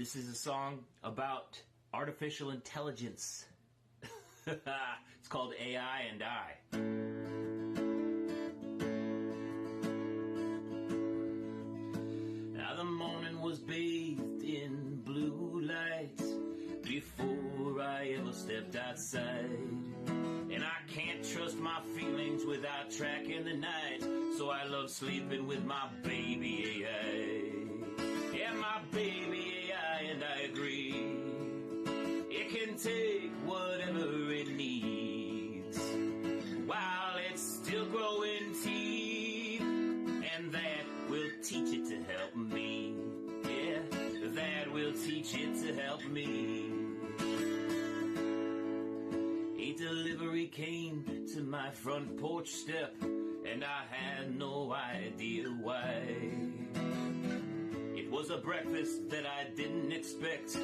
This is a song about artificial intelligence. It's called AI and I. Now the morning was bathed in blue light before I ever stepped outside. And I can't trust my feelings without tracking the night, so I love sleeping with my baby AI. Yeah, my baby AI, and I agree. It can take whatever it needs while it's still growing teeth, and that will teach it to help me. Yeah, that will teach it to help me. A delivery came to my front porch step, and I had no idea why. It was a breakfast that I didn't expect,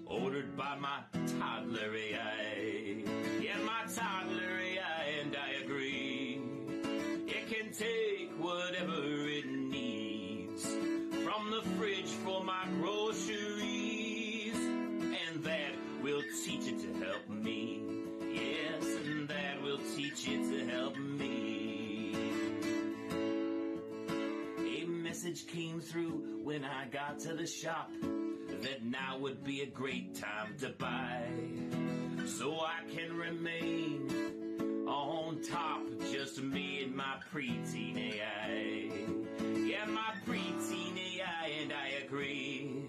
ordered by my toddler AI. Yeah, my toddler AI, and I agree. It can take whatever it needs from the fridge for my groceries, and that will teach it to help me. Yes, and that will teach it to help me. A message came through when I got to the shop that now would be a great time to buy, so I can remain on top, just me and my preteen AI. Yeah, my preteen AI, and I agree.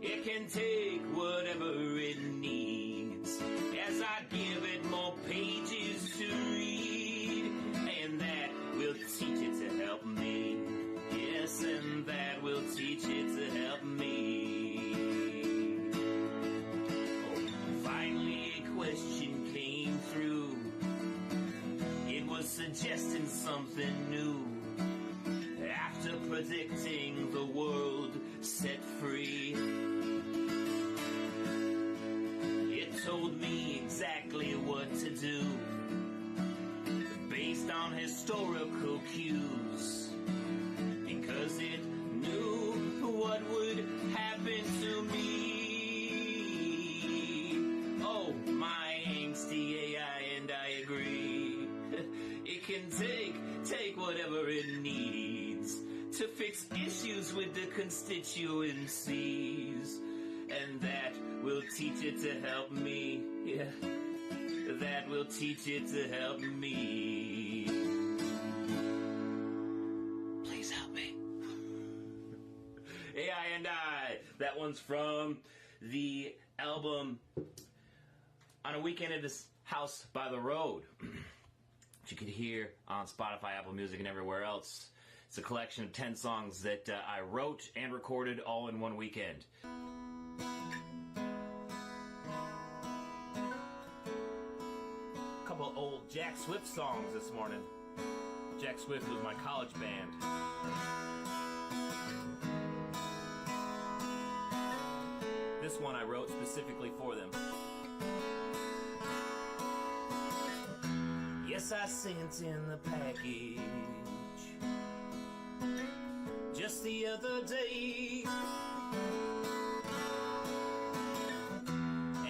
It can take whatever it needs as I give it more pages to read, and that will teach it to help me. Yes, and that will teach it to help me. Oh, finally a question came through. It was suggesting something new after predicting the world set free. It told me exactly what to do based on historical cues, because it knew what would happen to me. Oh, my angsty AI, and I agree. It can take whatever it needs to fix issues with the constituencies, and that will teach it to help me. Yeah, that will teach it to help me. Please help me. AI and I. That one's from the album On a Weekend at This House by the Road, which you can hear on Spotify, Apple Music, and everywhere else. It's a collection of 10 songs that I wrote and recorded all in one weekend. A couple old Jack Swift songs this morning. Jack Swift was my college band. This one I wrote specifically for them. Yes, I sent in the package just the other day,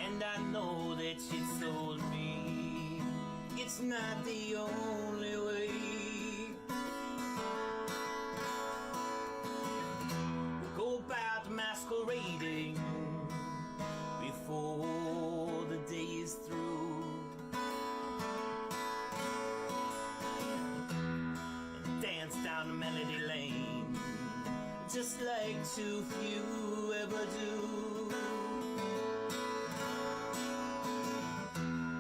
and I know that you told me it's not the only way. We'll go about masquerading before the day is through, and dance down the melody lane just like too few ever do.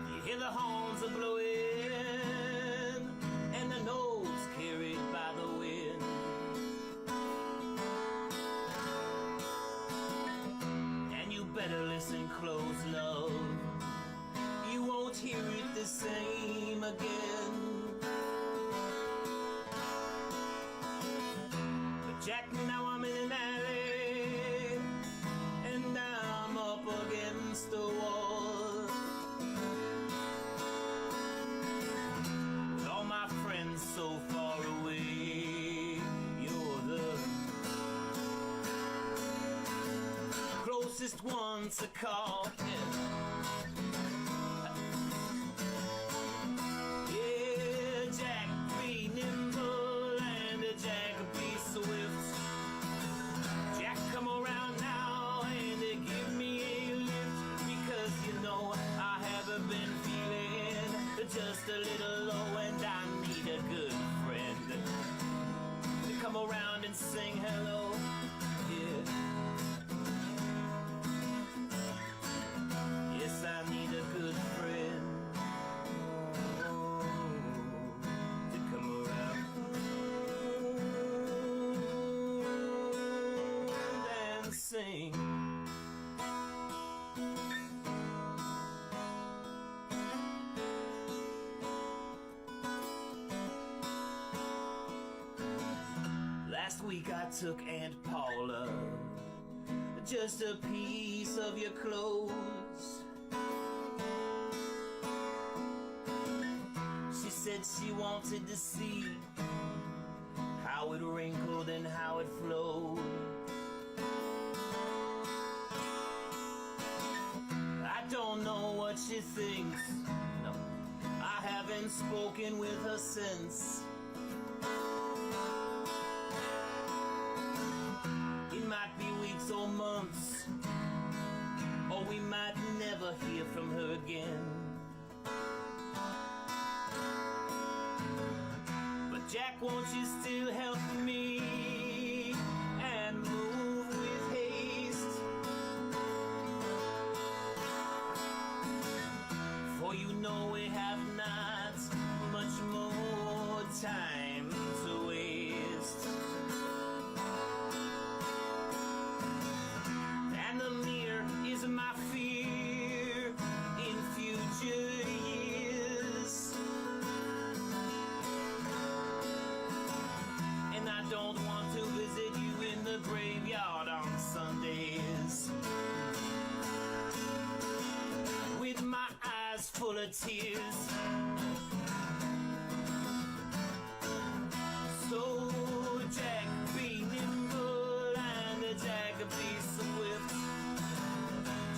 You hear the horns are blowing and the notes carried by the wind, and you better listen close, love. You won't hear it the same again. Jack, now I'm in an alley, and I'm up against the wall. just one to call. Yeah, Jack be nimble and Jack be swift. Jack, come around now and give me a lift, because you know I haven't been feeling just a little low, and I need a good friend to come around and sing hello. Yeah. Yes, I need a good friend to come around and sing. Last week I took Aunt Paula just a piece of your clothes. She said she wanted to see how it wrinkled and how it flowed. I don't know what she thinks. No, I haven't spoken with her since. It might be weeks or months, or we might never hear from her again. But Jack, won't you still help me and move with haste? For you know we have not much more time to waste. And the mirror is my fear in future years. And I don't want to visit you in the graveyard on Sundays with my eyes full of tears. So Jack, be nimble and Jack, be swift.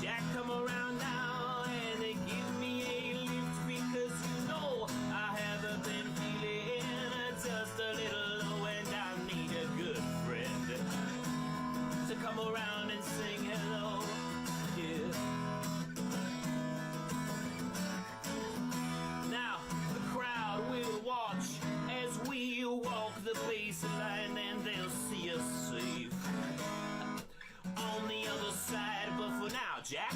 Jack, come around now and give me a lift, because you know I haven't been feeling just a little low, and I need a good friend to come around and sing hello. Yeah. Now the crowd will watch as we walk the baseline, and they'll see us safe on the other side. But for now, Jack,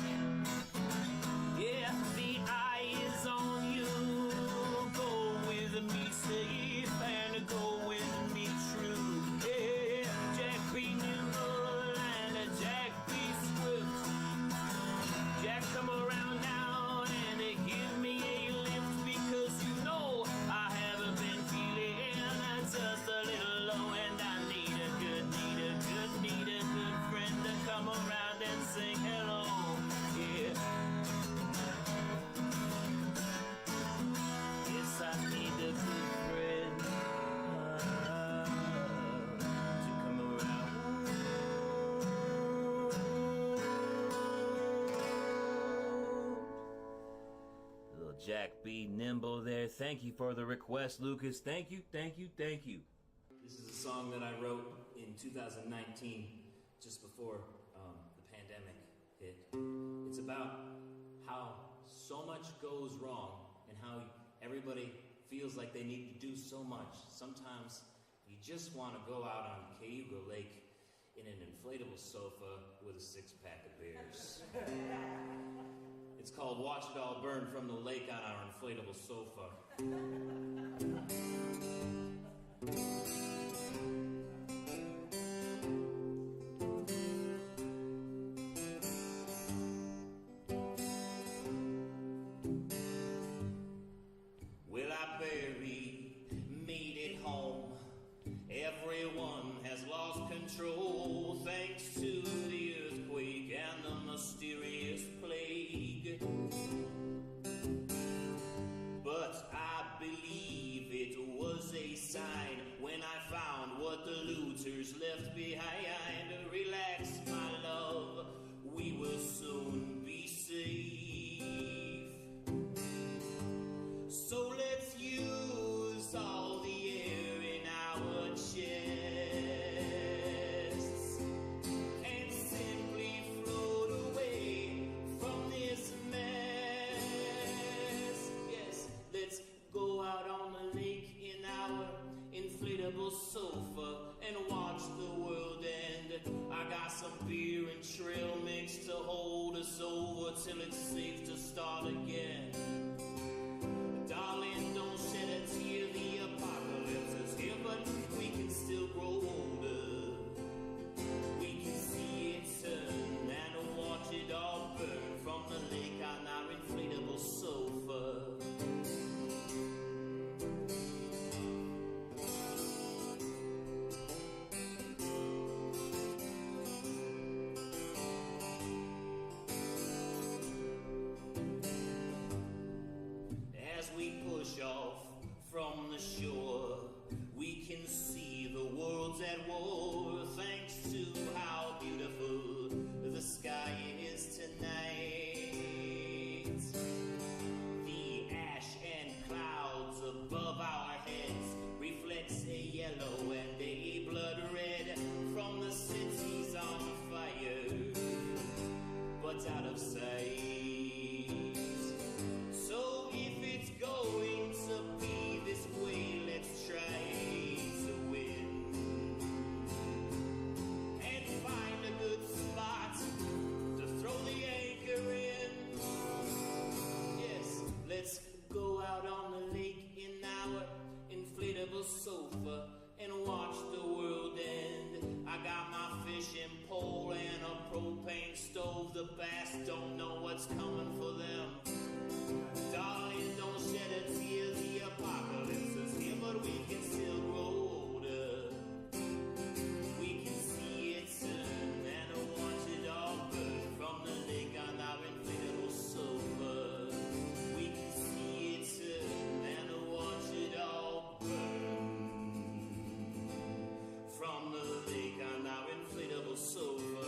yeah, the eye is on you. Go with me safe and go with me true. Yeah, Jack, be nimble and Jack, be swift. Jack, come around now and give me a lift, because you know I haven't been feeling just a little low, and I need a good friend to come around and sing hello. Yeah. Yes, I need a good friend to come around. Little Jack, be nimble there. Thank you for the request, Lucas. Thank you. This is a song that I wrote in 2019, just before the pandemic hit. It's about how so much goes wrong and how everybody feels like they need to do so much. Sometimes you just want to go out on Cayuga Lake in an inflatable sofa with a six-pack of beers. It's called Watch It All Burn from the Lake on Our Inflatable Sofa. Well, I barely made it home. Everyone has lost control thanks to the earthquake and the mysterious plague. But I believe it was a sign when I found what the looters left behind. Relax, my love, we will soon be safe. So let's use all the air in our chests and simply float away from this mess. Yes, let's go out on the lake in our inflatable sofa and watch the world end. I got some beer and trail mix to hold us over till it's safe to start again. Darling, don't shed a tear, the apocalypse is here, but we can still grow older. We can see it turn and watch it all burn from the lake on our inflatable sofa. As we push off from the shore, we can see the world's at war, thanks to how beautiful the sky is tonight. The ash and clouds above our heads reflects a yellow and a blood red from the cities on fire, but out of sight. So if it's going to be this way, let's try to win and find a good spot to throw the anchor in. Yes, let's go out on the lake in our inflatable sofa and watch the world end. I got my fishing pole and a propane stove. The bass don't know what's coming for them. Darling, don't shed a tear, the apocalypse is here, but we can still grow older. We can see it turn and watch it all burn from the lake on our inflatable sofa. We can see it turn and watch it all burn from the lake on our inflatable sofa.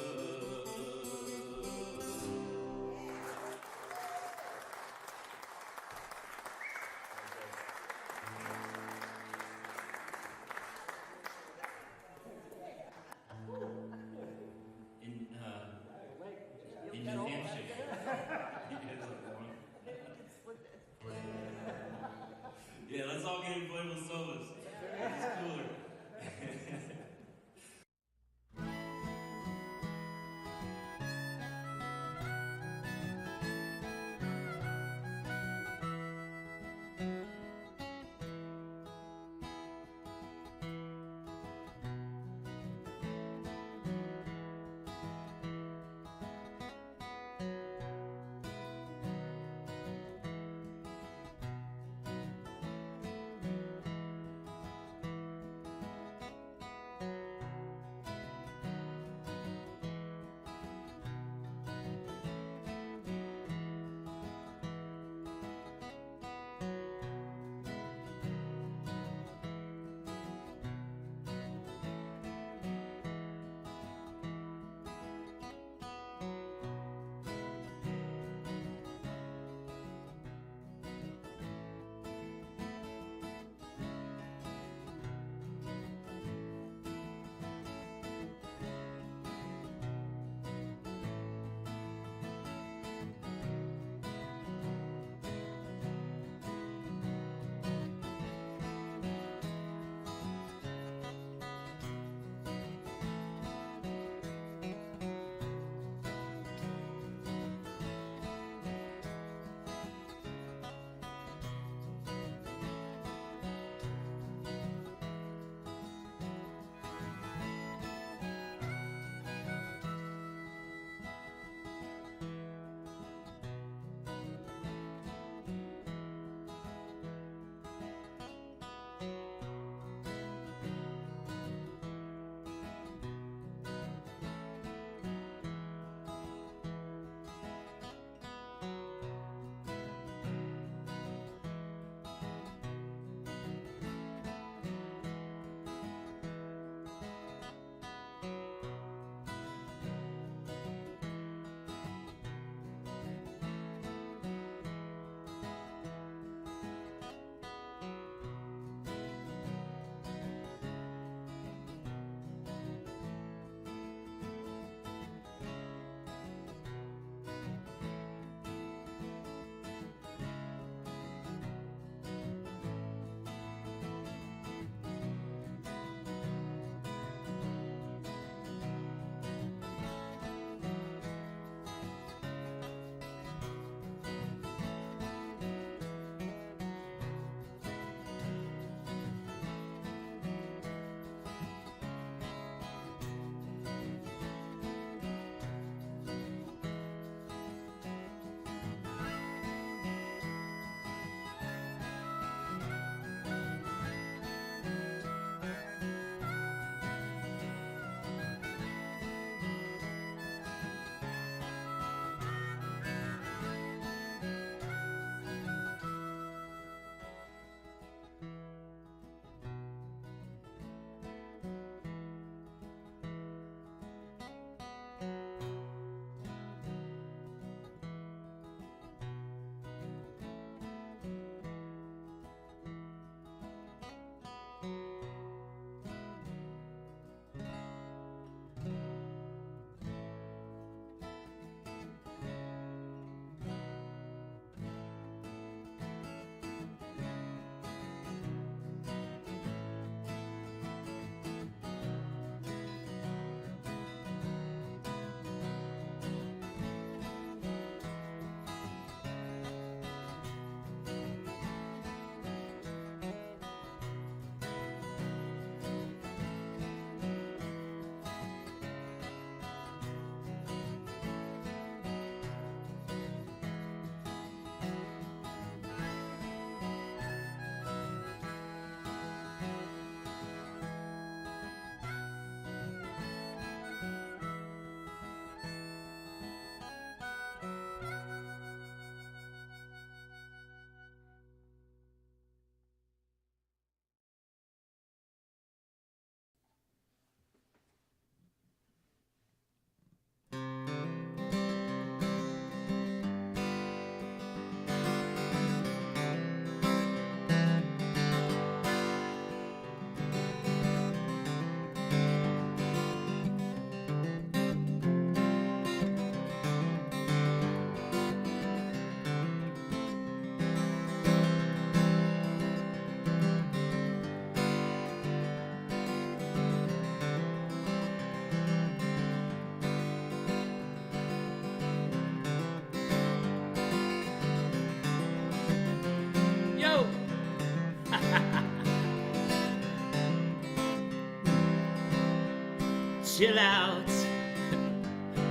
chill out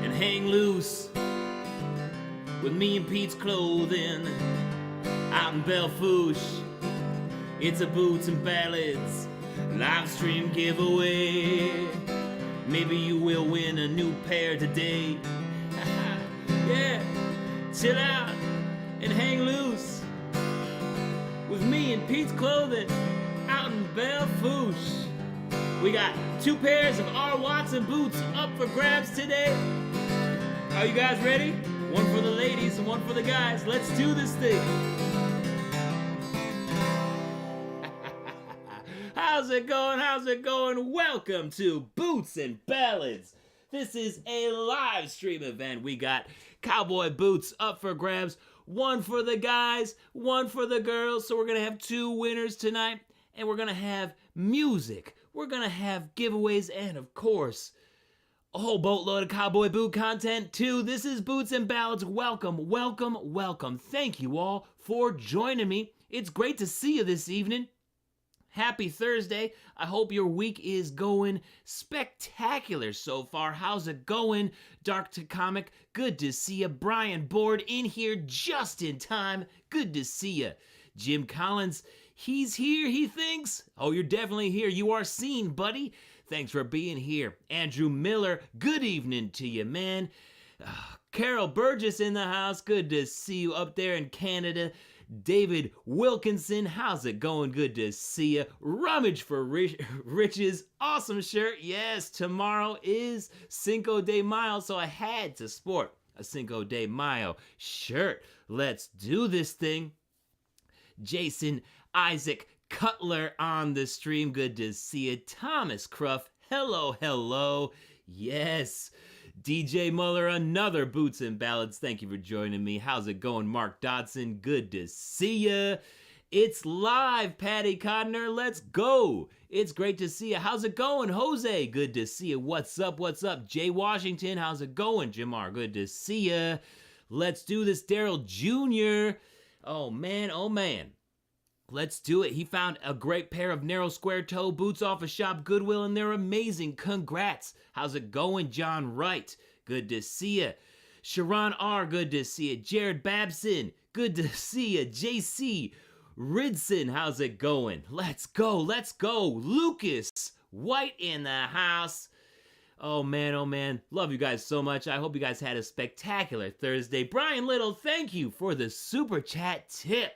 and hang loose with me and Pete's Clothing out in Belfouche. It's a Boots and Ballads live stream giveaway. Maybe you will win a new pair today. Yeah, chill out and hang loose with me and Pete's Clothing out in Belfouche. We got 2 pairs of R. Watson boots up for grabs today. Are you guys ready? One for the ladies and one for the guys. Let's do this thing. How's it going? How's it going? Welcome to Boots and Ballads. This is a live stream event. We got cowboy boots up for grabs. One for the guys, one for the girls. So we're going to have 2 winners tonight. And we're going to have music. We're going to have giveaways and, of course, a whole boatload of cowboy boot content, too. This is Boots and Ballads. Welcome, welcome, welcome. Thank you all for joining me. It's great to see you this evening. Happy Thursday. I hope your week is going spectacular so far. How's it going, Dark to Comic? Good to see you. Brian Board in here just in time. Good to see you. Jim Collins, he's here, he thinks. Oh, you're definitely here. You are seen, buddy. Thanks for being here. Andrew Miller, good evening to you, man. Carol Burgess in the house. Good to see you up there in Canada. David Wilkinson, how's it going? Good to see you. Rummage for Riches, awesome shirt. Yes, tomorrow is Cinco de Mayo, so I had to sport a Cinco de Mayo shirt. Let's do this thing. Jason Isaac Cutler on the stream. Good to see you. Thomas Cruff, hello, hello. Yes. DJ Muller, another Boots and Ballads. Thank you for joining me. How's it going, Mark Dodson? Good to see ya. It's live, Patty Codner. Let's go. It's great to see you. How's it going, Jose? Good to see you. What's up? What's up? Jay Washington, how's it going? Jamar, good to see ya. Let's do this, Daryl Jr. Oh, man, oh, man. Let's do it. He found a great pair of narrow square toe boots off of Shop Goodwill, and they're amazing. Congrats. How's it going, John Wright? Good to see you. Sharon R., good to see you. Jared Babson, good to see you. JC Ridson, how's it going? Let's go, let's go. Lucas White in the house. Oh, man, love you guys so much. I hope you guys had a spectacular Thursday. Brian Little, thank you for the super chat tip.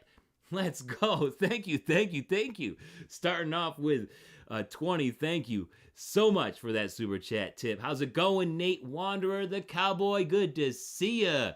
Let's go. Thank you, thank you, thank you. Starting off with 20, thank you so much for that super chat tip. How's it going, Nate Wanderer, the cowboy? Good to see ya.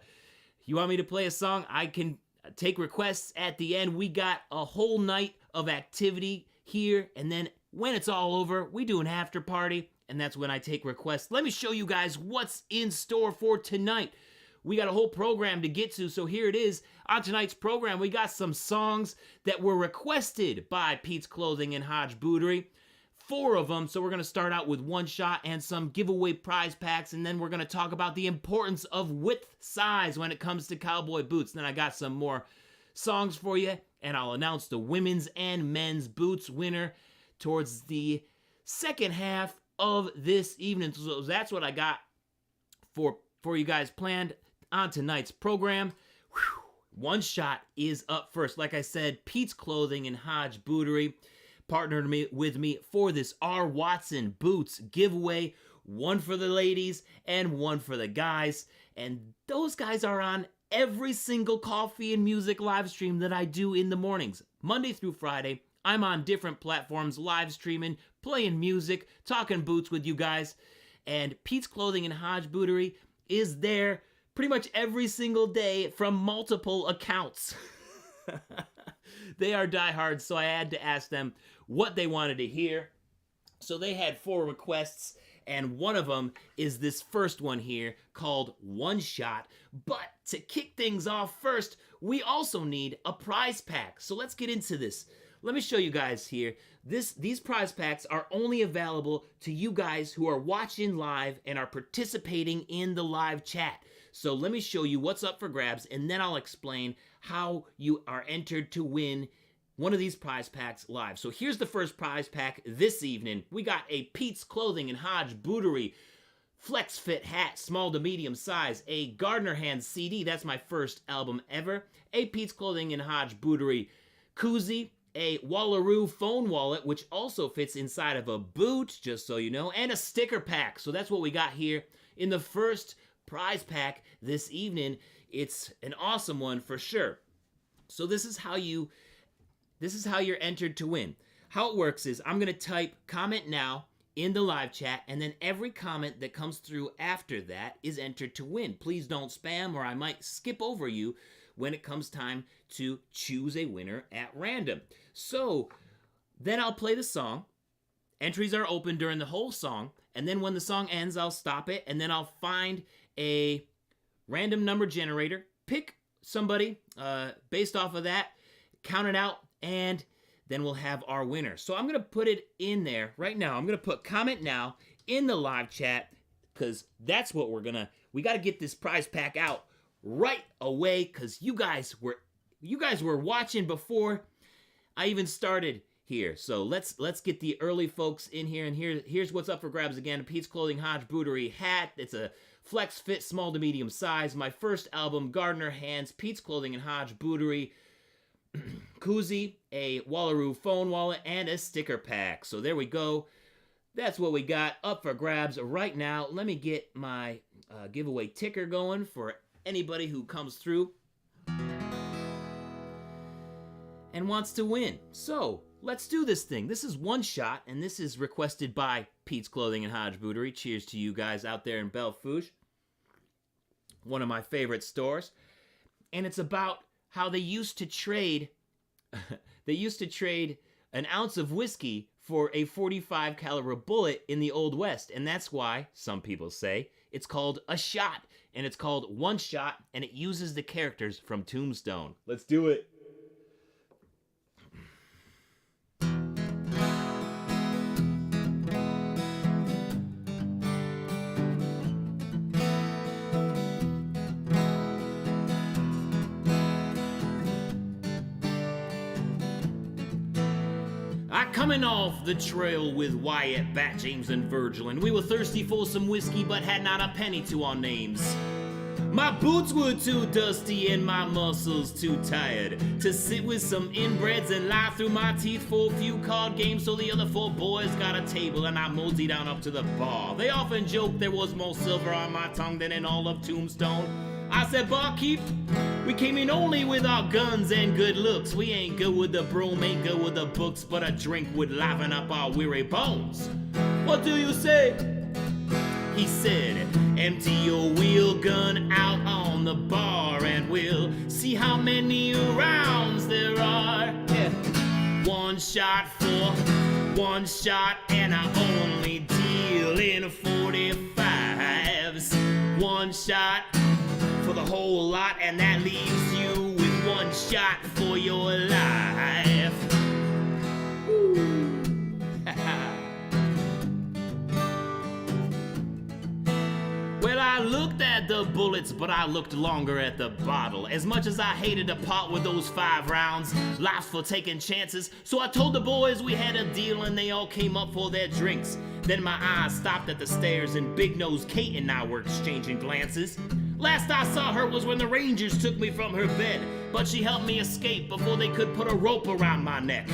You want me to play a song? I can take requests at the end. We got a whole night of activity here, and then when it's all over, we do an after party, and that's when I take requests. Let me show you guys what's in store for tonight. We got a whole program to get to, so here it is. On tonight's program, we got some songs that were requested by Pete's Clothing and Hodge Bootery. 4 of them, so we're going to start out with one shot and some giveaway prize packs, and then we're going to talk about the importance of width size when it comes to cowboy boots. Then I got some more songs for you, and I'll announce the women's and men's boots winner towards the second half of this evening. So that's what I got for you guys planned on tonight's program. Whew. One shot is up first. Like I said, Pete's Clothing and Hodge Bootery partnered with me for this R. Watson boots giveaway. One for the ladies and one for the guys. And those guys are on every single coffee and music live stream that I do in the mornings. Monday through Friday, I'm on different platforms live streaming, playing music, talking boots with you guys. And Pete's Clothing and Hodge Bootery is there pretty much every single day from multiple accounts. They are diehards, so I had to ask them what they wanted to hear. So they had 4 requests, and one of them is this first one here called One Shot. But to kick things off first, we also need a prize pack. So let's get into this. Let me show you guys here. These prize packs are only available to you guys who are watching live and are participating in the live chat. So let me show you what's up for grabs, and then I'll explain how you are entered to win one of these prize packs live. So here's the first prize pack this evening. We got a Pete's Clothing and Hodge Bootery Flex Fit hat, small to medium size, a Gardner Hands CD, that's my first album ever, a Pete's Clothing and Hodge Bootery koozie, a Wallaroo phone wallet, which also fits inside of a boot, just so you know, and a sticker pack. So that's what we got here in the first prize pack this evening. It's an awesome one for sure. So this is how you're entered to win. How it works is I'm going to type comment now in the live chat, and then every comment that comes through after that is entered to win. Please don't spam, or I might skip over you when it comes time to choose a winner at random. So then I'll play the song. Entries are open during the whole song, and then when the song ends, I'll stop it, and then I'll find a random number generator, pick somebody based off of that, count it out, and then we'll have our winner. So I'm going to put it in there right now. I'm going to put comment now in the live chat, because that's what we got to get this prize pack out right away, because you guys were watching before I even started here. So let's get the early folks in here, and here's what's up for grabs again. A Pete's Clothing Hodge Bootery hat. It's a flex fit, small to medium size. My first album, Gardner Hands, Pete's Clothing and Hodge Bootery koozie, a Wallaroo phone wallet, and a sticker pack. So there we go. That's what we got up for grabs right now. Let me get my giveaway ticker going for anybody who comes through and wants to win. So let's do this thing. This is one shot, and this is requested by Pete's Clothing and Hodge Bootery. Cheers to you guys out there in Bellefouche, one of my favorite stores. And it's about how they used to trade an ounce of whiskey for a .45 caliber bullet in the Old West. And that's why some people say it's called a shot, and it's called One Shot, and it uses the characters from Tombstone. Let's do it. Coming off the trail with Wyatt, Bat, James, and Virgil, and we were thirsty for some whiskey, but had not a penny to our names. My boots were too dusty and my muscles too tired to sit with some inbreds and lie through my teeth for a few card games, so the other four boys got a table and I moseyed down up to the bar. They often joked there was more silver on my tongue than in all of Tombstone. I said, barkeep, we came in only with our guns and good looks. We ain't good with the broom, ain't good with the books, but a drink would liven up our weary bones. What do you say? He said, empty your wheel gun out on the bar and we'll see how many rounds there are. Yeah. One shot for one shot, and I only deal in 45s. One shot for the whole lot, and that leaves you with one shot for your life. Well, I looked at the bullets, but I looked longer at the bottle. As much as I hated to part with those 5 rounds, life's for taking chances. So I told the boys we had a deal, and they all came up for their drinks. Then my eyes stopped at the stairs, and Big Nose Kate and I were exchanging glances. Last I saw her was when the Rangers took me from her bed, but she helped me escape before they could put a rope around my neck.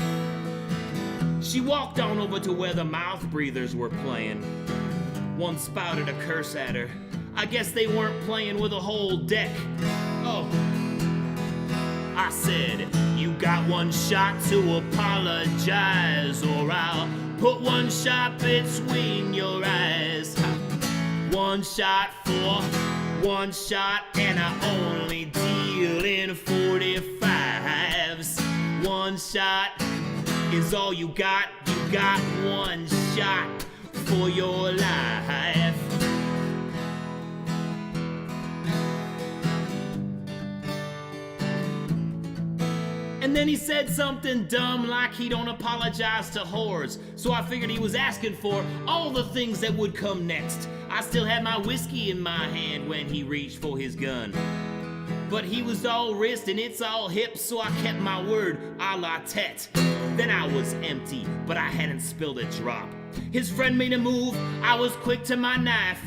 She walked on over to where the mouth breathers were playing. One spouted a curse at her. I guess they weren't playing with a whole deck. Oh. I said, you got one shot to apologize, or I'll put one shot between your eyes. One shot for one shot, and I only deal in 45s. One shot is all you got one shot for your life. And then he said something dumb like he don't apologize to whores. So I figured he was asking for all the things that would come next. I still had my whiskey in my hand when he reached for his gun. But he was all wrist and it's all hip, so I kept my word a la tete. Then I was empty, but I hadn't spilled a drop. His friend made a move, I was quick to my knife.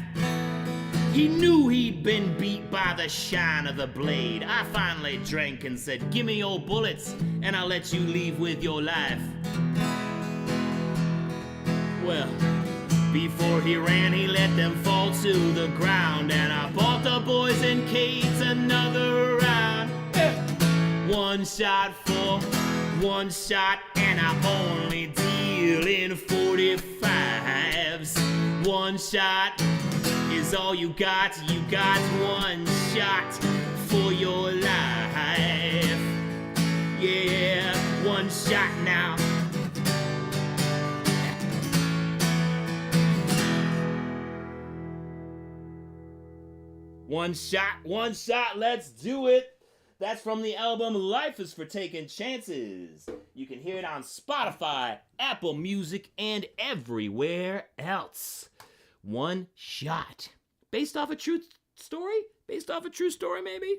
He knew he'd been beat by the shine of the blade. I finally drank and said, give me your bullets, and I'll let you leave with your life. Well, before he ran, he let them fall to the ground, and I bought the boys and Kates another round. One shot for one shot, and I only deal in 45s. One shot is all you got one shot for your life. Yeah, one shot now. One shot, let's do it. That's from the album Life is for Taking Chances. You can hear it on Spotify, Apple Music, and everywhere else. One shot. Based off a true story? Based off a true story, maybe?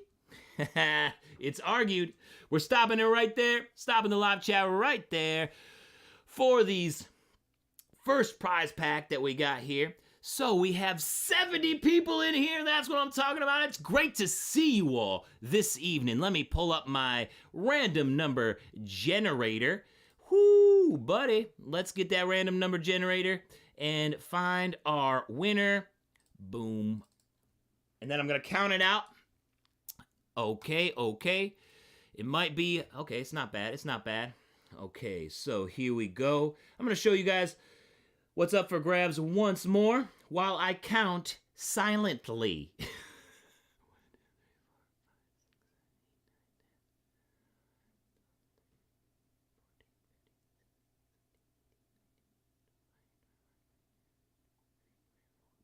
It's argued. We're stopping it right there. Stopping the live chat right there for these first prize pack that we got here. So we have 70 people in here. That's what I'm talking about. It's great to see you all this evening. Let me pull up my random number generator. Whoo, buddy. Let's get that random number generator and find our winner. Boom. And then I'm going to count it out. Okay. It might be, okay, it's not bad. Okay, so here we go. I'm going to show you guys what's up for grabs once more while I count silently.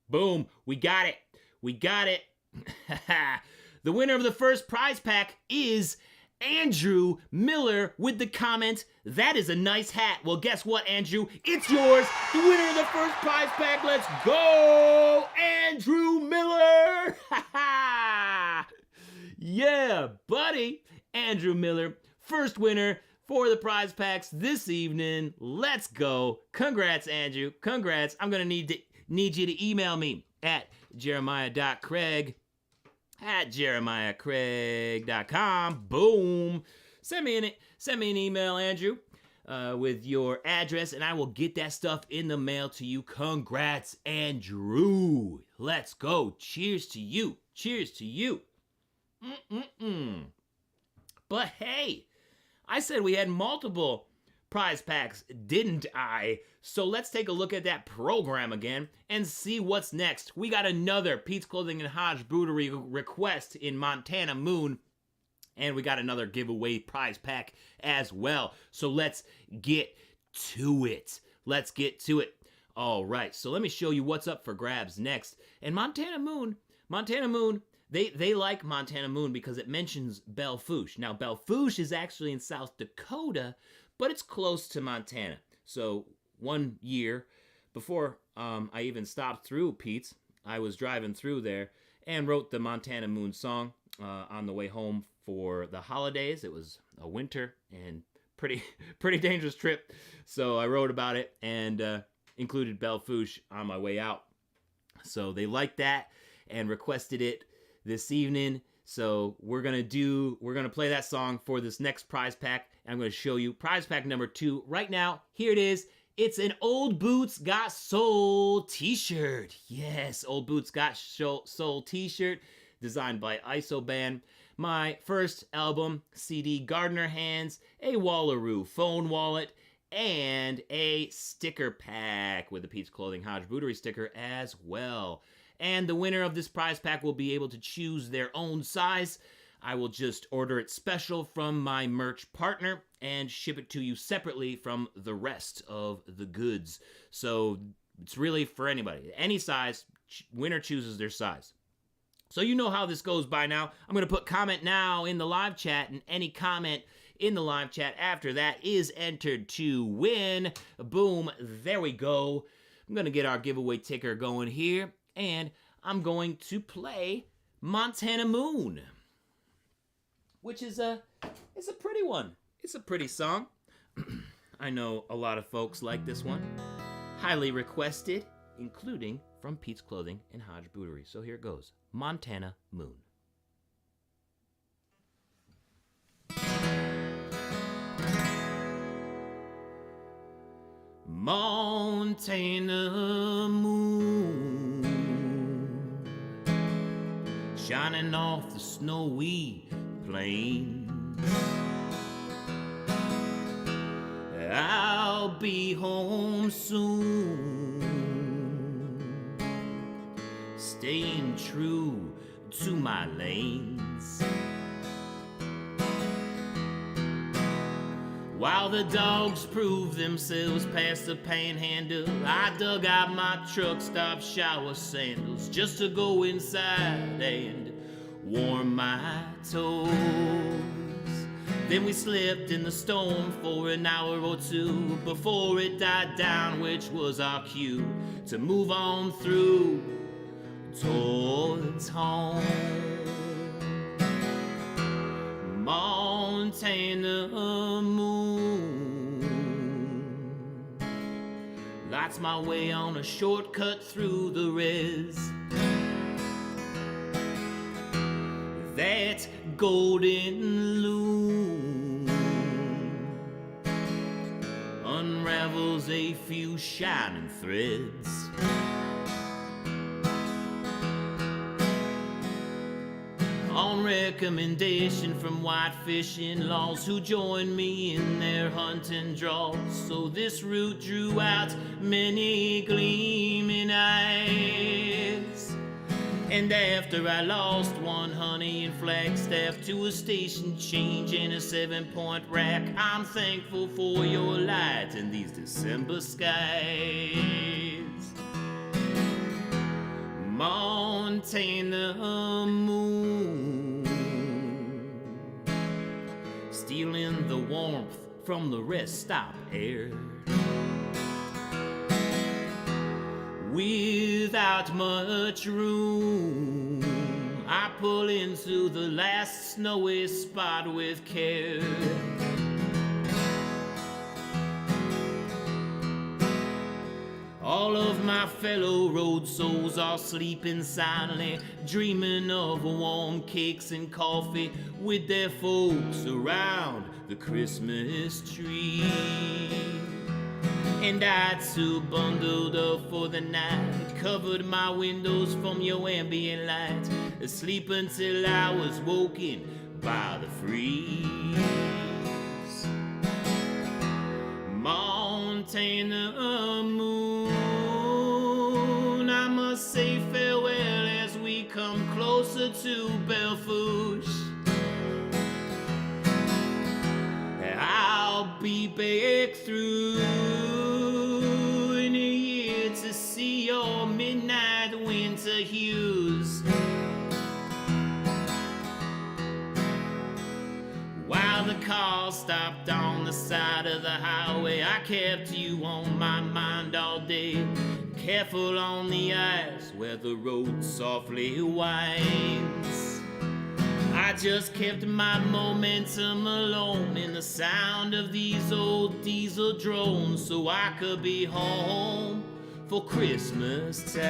Boom, we got it. The winner of the first prize pack is Andrew Miller with the comment, that is a nice hat. Well, guess what, Andrew? It's yours. The winner of the first prize pack. Let's go, Andrew Miller. Yeah, buddy. Andrew Miller, first winner for the prize packs this evening. Let's go. Congrats, Andrew. Congrats. I'm going to need you to email me at jeremiah.craig@jeremiahcraig.com. Boom. Send me an email, Andrew, with your address, and I will get that stuff in the mail to you. Congrats, Andrew. Let's go. Cheers to you. But hey, I said we had multiple prize packs, didn't I? So let's take a look at that program again and see what's next. We got another Pete's Clothing and Hodge Bootery request in Montana Moon, and we got another giveaway prize pack as well. So let's get to it. All right, so let me show you what's up for grabs next. And Montana Moon, they like Montana Moon because it mentions Belle Fourche. Now, Belle Fourche is actually in South Dakota, but it's close to Montana. So 1 year before I even stopped through Pete's, I was driving through there and wrote the Montana Moon song on the way home for the holidays. It was a winter and pretty dangerous trip. So I wrote about it and included Belle Fourche on my way out. So they liked that and requested it this evening. So we're gonna play that song for this next prize pack. And I'm gonna show you prize pack number 2 right now. Here it is. It's an Old Boots Got Soul t-shirt. Yes, Old Boots Got Soul t-shirt designed by Isoband. My first album, CD Gardner Hands, a Wallaroo phone wallet, and a sticker pack with the Pete's Clothing Hodge Bootery sticker as well. And the winner of this prize pack will be able to choose their own size. I will just order it special from my merch partner and ship it to you separately from the rest of the goods. So it's really for anybody. Any size, winner chooses their size. So you know how this goes by now. I'm going to put comment now in the live chat, and any comment in the live chat after that is entered to win. Boom, there we go. I'm going to get our giveaway ticker going here, and I'm going to play Montana Moon. which is it's a pretty one. It's a pretty song. I know a lot of folks like this one. Highly requested, including from Pete's Clothing and Hodge Bootery. So here it goes. Montana Moon. Montana moon, shining off the snowy plains. I'll be home soon, staying true to my lanes. While the dogs prove themselves past the panhandle, I dug out my truck stop shower sandals just to go inside and warm my toes. Then we slept in the storm for an hour or two before it died down, which was our cue to move on through towards home. Montana moon lights my way on a shortcut through the res. That golden loom unravels a few shining threads. On recommendation from white fishing laws who joined me in their hunting draws. So this route drew out many gleaming eyes. And after I lost one honey and Flagstaff to a station change and a 7-point rack, I'm thankful for your light in these December skies. Montana moon, stealing the warmth from the rest stop air. Without much room, I pull into the last snowy spot with care. All of my fellow road souls are sleeping silently, dreaming of warm cakes and coffee with their folks around the Christmas tree. And I too bundled up for the night, covered my windows from your ambient light, asleep until I was woken by the freeze. Montana moon, I must say farewell as we come closer to Belfouche. I'll be back through in a year to see your midnight winter hues. While the car stopped on the side of the highway, I kept you on my mind all day. Careful on the ice where the road softly winds. I just kept my momentum alone in the sound of these old diesel drones so I could be home for Christmas time.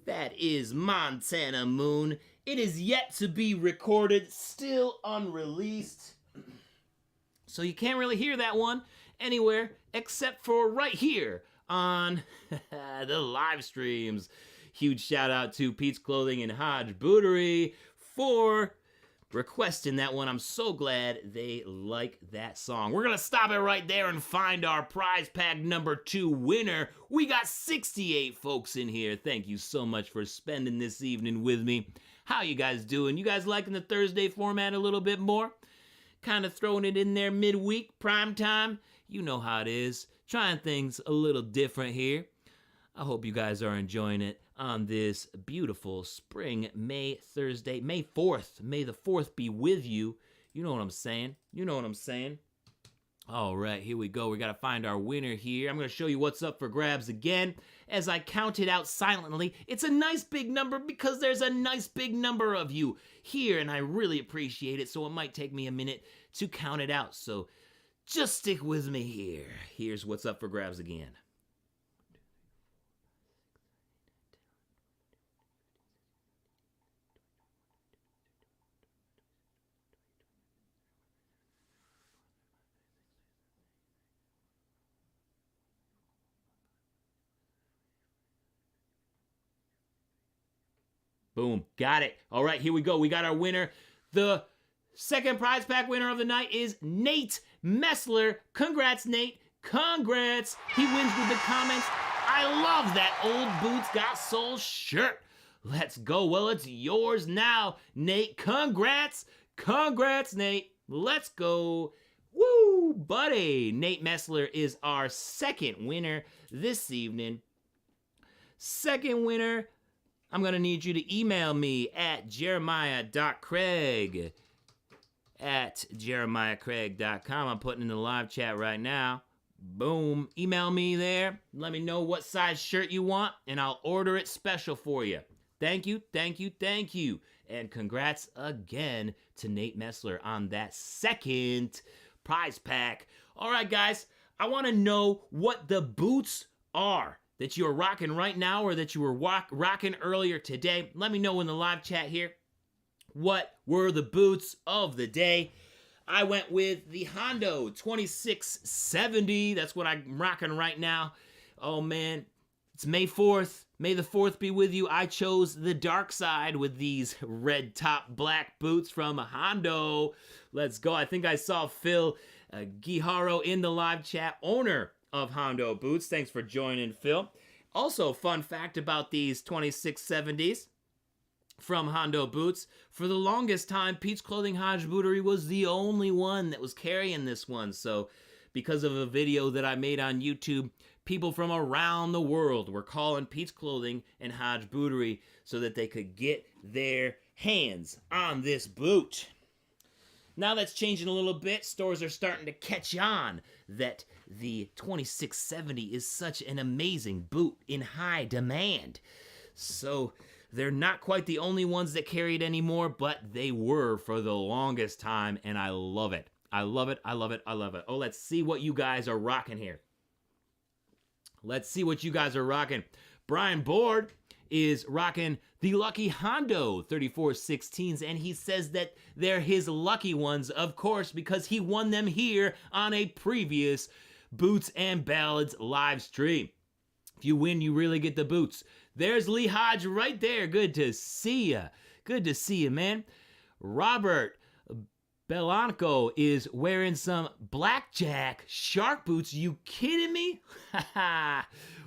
That is Montana Moon. It is yet to be recorded, still unreleased. So you can't really hear that one anywhere except for right here on the live streams. Huge shout out to Pete's Clothing and Hodge Bootery for requesting that one. I'm so glad they like that song. We're gonna stop it right there and find our prize pack number 2 winner. We got 68 folks in here. Thank you so much for spending this evening with me. How you guys doing? You guys liking the Thursday format a little bit more? Kind of throwing it in there midweek, prime time. You know how it is. Trying things a little different here. I hope you guys are enjoying it on this beautiful spring May Thursday, May 4th. May the 4th be with you. You know what I'm saying. You know what I'm saying. All right, here we go. We got to find our winner here. I'm going to show you what's up for grabs again. As I count it out silently, it's a nice big number because there's a nice big number of you here, and I really appreciate it, so it might take me a minute to count it out. So just stick with me here. Here's what's up for grabs again. Boom, got it. All right, here we go. We got our winner. The second prize pack winner of the night is Nate Messler. Congrats, Nate. Congrats. He wins with the comments. I love that old Boots Got Soul shirt. Let's go. Well, it's yours now, Nate. Congrats. Congrats, Nate. Let's go. Woo, buddy. Nate Messler is our second winner this evening. Second winner. I'm going to need you to email me at jeremiah.craig@jeremiahcraig.com. I'm putting in the live chat right now. Boom. Email me there. Let me know what size shirt you want, and I'll order it special for you. Thank you, thank you, thank you. And congrats again to Nate Messler on that second prize pack. All right, guys, I want to know what the boots are that you are rocking right now or that you were rocking earlier today. Let me know in the live chat here. What were the boots of the day? I went with the Hondo 2670. That's what I'm rocking right now. Oh, man. It's May 4th. May the 4th be with you. I chose the dark side with these red top black boots from Hondo. Let's go. I think I saw Phil Guijaro in the live chat, owner of Hondo Boots. Thanks for joining, Phil. Also, fun fact about these 2670s from Hondo Boots. For the longest time, Pete's Clothing Hodge Bootery was the only one that was carrying this one. So, because of a video that I made on YouTube, people from around the world were calling Pete's Clothing and Hodge Bootery so that they could get their hands on this boot. Now that's changing a little bit. Stores are starting to catch on that the 2670 is such an amazing boot in high demand. So they're not quite the only ones that carry it anymore, but they were for the longest time, and I love it. I love it, I love it, I love it. Oh, let's see what you guys are rocking here. Let's see what you guys are rocking. Brian Board is rocking the Lucky Hondo 3416s, and he says that they're his lucky ones, of course, because he won them here on a previous Boots and Ballads live stream. If you win, you really get the boots. There's Lee Hodge right there. Good to see ya. Good to see you, man. Robert Belanco is wearing some blackjack shark boots. You kidding me?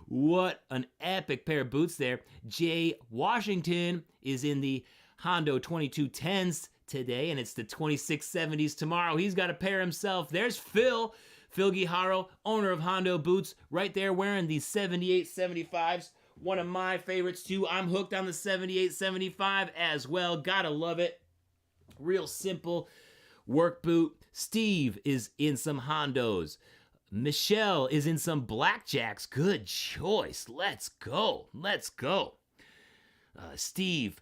What an epic pair of boots there. Jay Washington is in the Hondo 2210s today, and it's the 2670s tomorrow. He's got a pair himself. There's Phil Guijaro, owner of Hondo Boots, right there wearing the 7875s. One of my favorites, too. I'm hooked on the 7875 as well. Gotta love it. Real simple work boot. Steve is in some Hondos. Michelle is in some Blackjacks. Good choice. Let's go. Let's go. Steve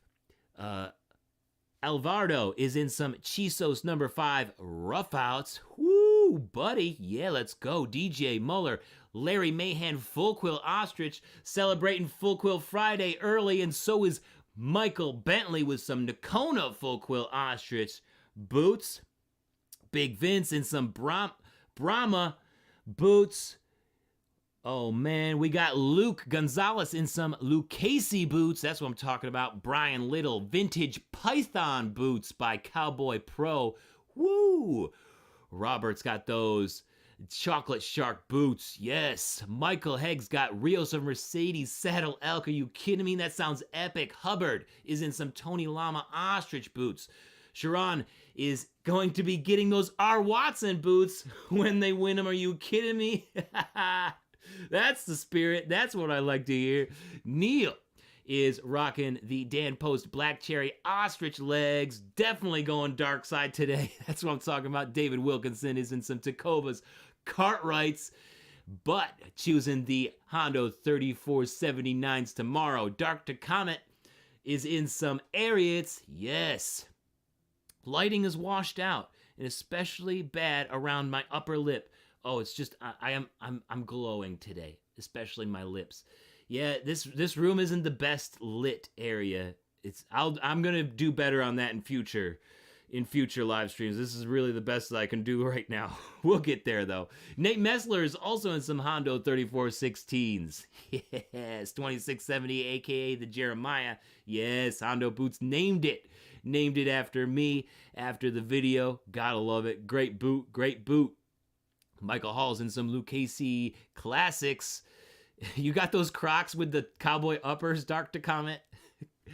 Alvarado is in some Chisos number 5 Roughouts. Woo, buddy. Yeah, let's go. DJ Muller, Larry Mahan, Full Quill Ostrich, celebrating Full Quill Friday early, and so is Michael Bentley with some Nakona Full Quill Ostrich boots. Big Vince in some Brahma boots. Oh, man, we got Luke Gonzalez in some Lucchese boots. That's what I'm talking about. Brian Little, vintage Python boots by Cowboy Pro. Woo! Robert's got those chocolate shark boots. Yes. Michael Hegg's got Rios of Mercedes Saddle Elk. Are you kidding me? That sounds epic. Hubbard is in some Tony Lama ostrich boots. Sharon is going to be getting those R. Watson boots when they win them. Are you kidding me? That's the spirit. That's what I like to hear. Neil is rocking the Dan Post Black Cherry Ostrich legs. Definitely going dark side today. That's what I'm talking about. David Wilkinson is in some Tacovas Cartwrights, but choosing the Hondo 3479s tomorrow. Dark to Comet is in some areas. Yes. Lighting is washed out, and especially bad around my upper lip. Oh, it's just I'm glowing today, especially my lips. Yeah, this room isn't the best lit area. I'm gonna do better on that in future live streams. This is really the best that I can do right now. We'll get there though. Nate Messler is also in some Hondo 3416s. Yes, 2670, aka the Jeremiah. Yes, Hondo Boots named it after me, after the video. Gotta love it. Great boot, great boot. Michael Hall's in some Lucchese classics. You got those Crocs with the cowboy uppers, Dark to Comet?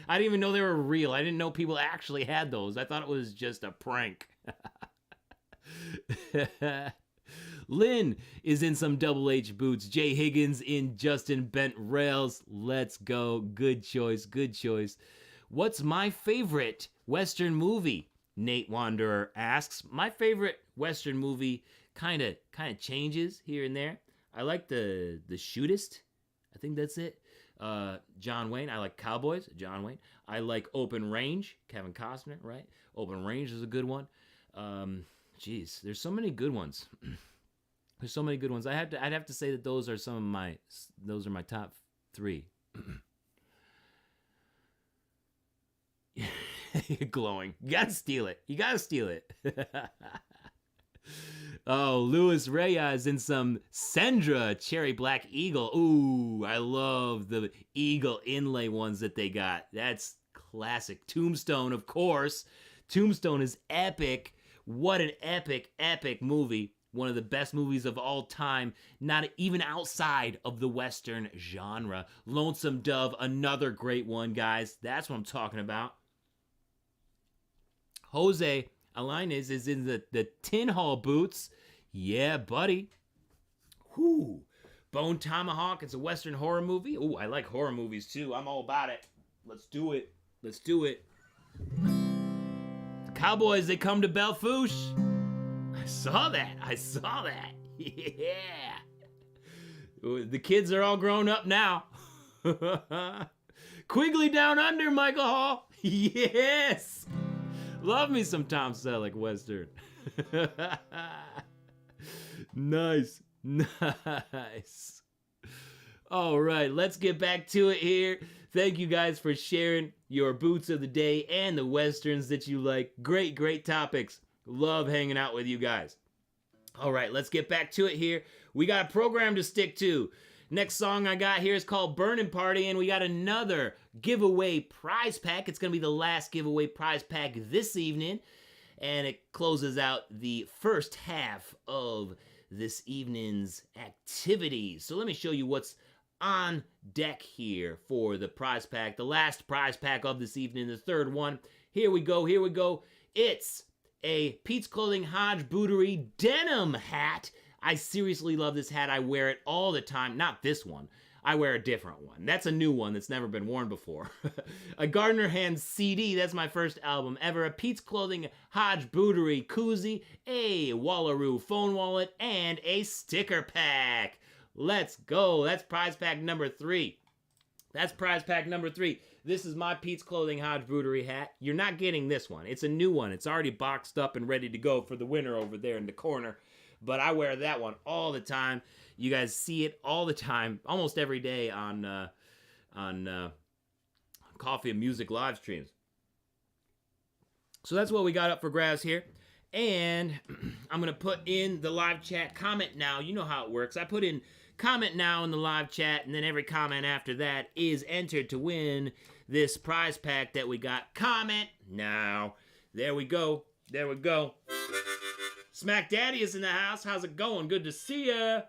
I didn't even know they were real. I didn't know people actually had those. I thought it was just a prank. Lynn is in some Double H boots. Jay Higgins in Justin Bent Rails. Let's go. Good choice. Good choice. What's my favorite Western movie? Nate Wanderer asks. My favorite Western movie kind of changes here and there. I like the Shootist. I think that's it. John Wayne. I like Cowboys. John Wayne. I like Open Range. Kevin Costner, right? Open Range is a good one. Geez, there's so many good ones. There's so many good ones. I'd have to say that those are my top 3. You're glowing. You gotta steal it. Oh, Luis Reyes in some Sendra Cherry Black Eagle. Ooh, I love the Eagle inlay ones that they got. That's classic. Tombstone, of course. Tombstone is epic. What an epic movie. One of the best movies of all time, not even outside of the Western genre. Lonesome Dove, another great one, guys. That's what I'm talking about. Jose Alainez is in the Tin Hall boots. Yeah, buddy. Whoo. Bone Tomahawk, it's a Western horror movie. Ooh, I like horror movies too. I'm all about it. Let's do it. The Cowboys, they come to Belfouche. I saw that. Yeah. The kids are all grown up now. Quigley Down Under, Michael Hall. Yes. Love me some Tom Selleck Western. Nice. All right, let's get back to it here. Thank you guys for sharing your boots of the day and the Westerns that you like. Great topics. Love hanging out with you guys. All right, let's get back to it here. We got a program to stick to. Next song I got here is called Burning Party, and we got another giveaway prize pack. It's going to be the last giveaway prize pack this evening, and it closes out the first half of this evening's activities. So let me show you what's on deck here for the prize pack, the last prize pack of this evening, the third one. Here we go. It's a Pete's Clothing Hodge Bootery denim hat. I seriously love this hat. I wear it all the time. Not this one. I wear a different one. That's a new one that's never been worn before. A Gardner Hands CD. That's my first album ever. A Pete's Clothing Hodge Bootery koozie. A Wallaroo phone wallet. And a sticker pack. Let's go. That's prize pack number 3. This is my Pete's Clothing Hodge Bootery hat. You're not getting this one. It's a new one. It's already boxed up and ready to go for the winner over there in the corner. But I wear that one all the time. You guys see it all the time, almost every day on Coffee and Music live streams. So that's what we got up for grabs here. And I'm going to put in the live chat comment now. You know how it works. I put in comment now in the live chat, and then every comment after that is entered to win this prize pack that we got. Comment now. There we go. Smack Daddy is in the house. How's it going? Good to see ya.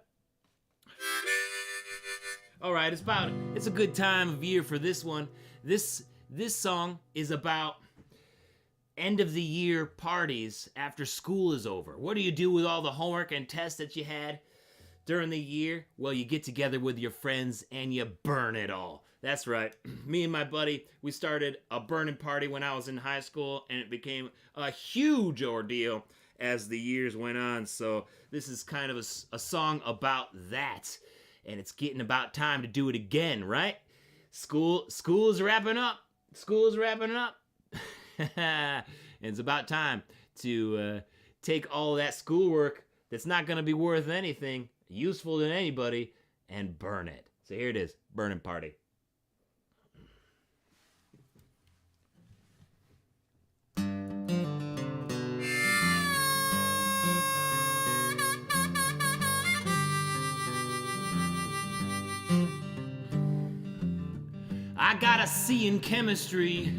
All right, it's a good time of year for this one. This song is about end of the year parties after school is over. What do you do with all the homework and tests that you had during the year? Well, you get together with your friends and you burn it all. That's right. Me and my buddy, we started a burning party when I was in high school, and it became a huge ordeal. as the years went on. So this is kind of a song about that. And it's getting about time to do it again, right? School's wrapping up. School's wrapping up. And it's about time to take all that schoolwork that's not going to be worth anything, useful to anybody, and burn it. So here it is, Burning Party. I got a C in chemistry.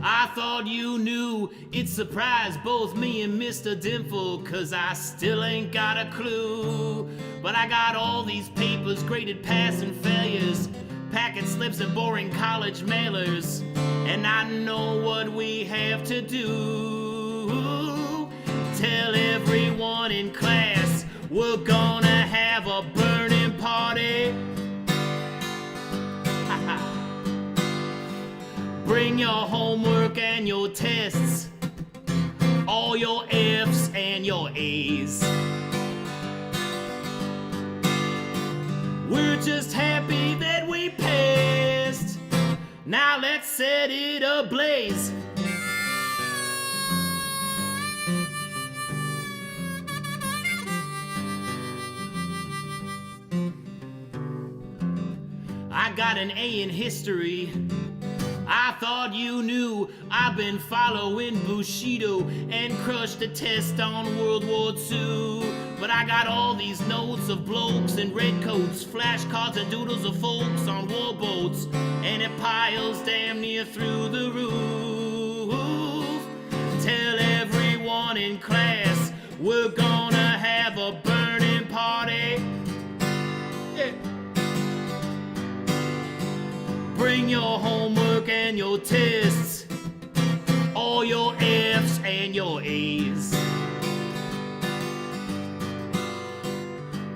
I thought you knew. It surprised both me and Mr. Dimple, 'cause I still ain't got a clue. But I got all these papers, graded pass and failures, packet slips and boring college mailers, and I know what we have to do. Tell everyone in class we're gonna have a burning party. Bring your homework and your tests, all your F's and your A's. We're just happy that we passed. Now let's set it ablaze. I got an A in history. I thought you knew. I've been following Bushido and crushed the test on World War II. But I got all these notes of blokes in red coats, flashcards and doodles of folks on war boats, and it piles damn near through the roof. Tell everyone in class we're gonna have a burning party. Yeah. Bring your homework and your tests, all your F's and your A's.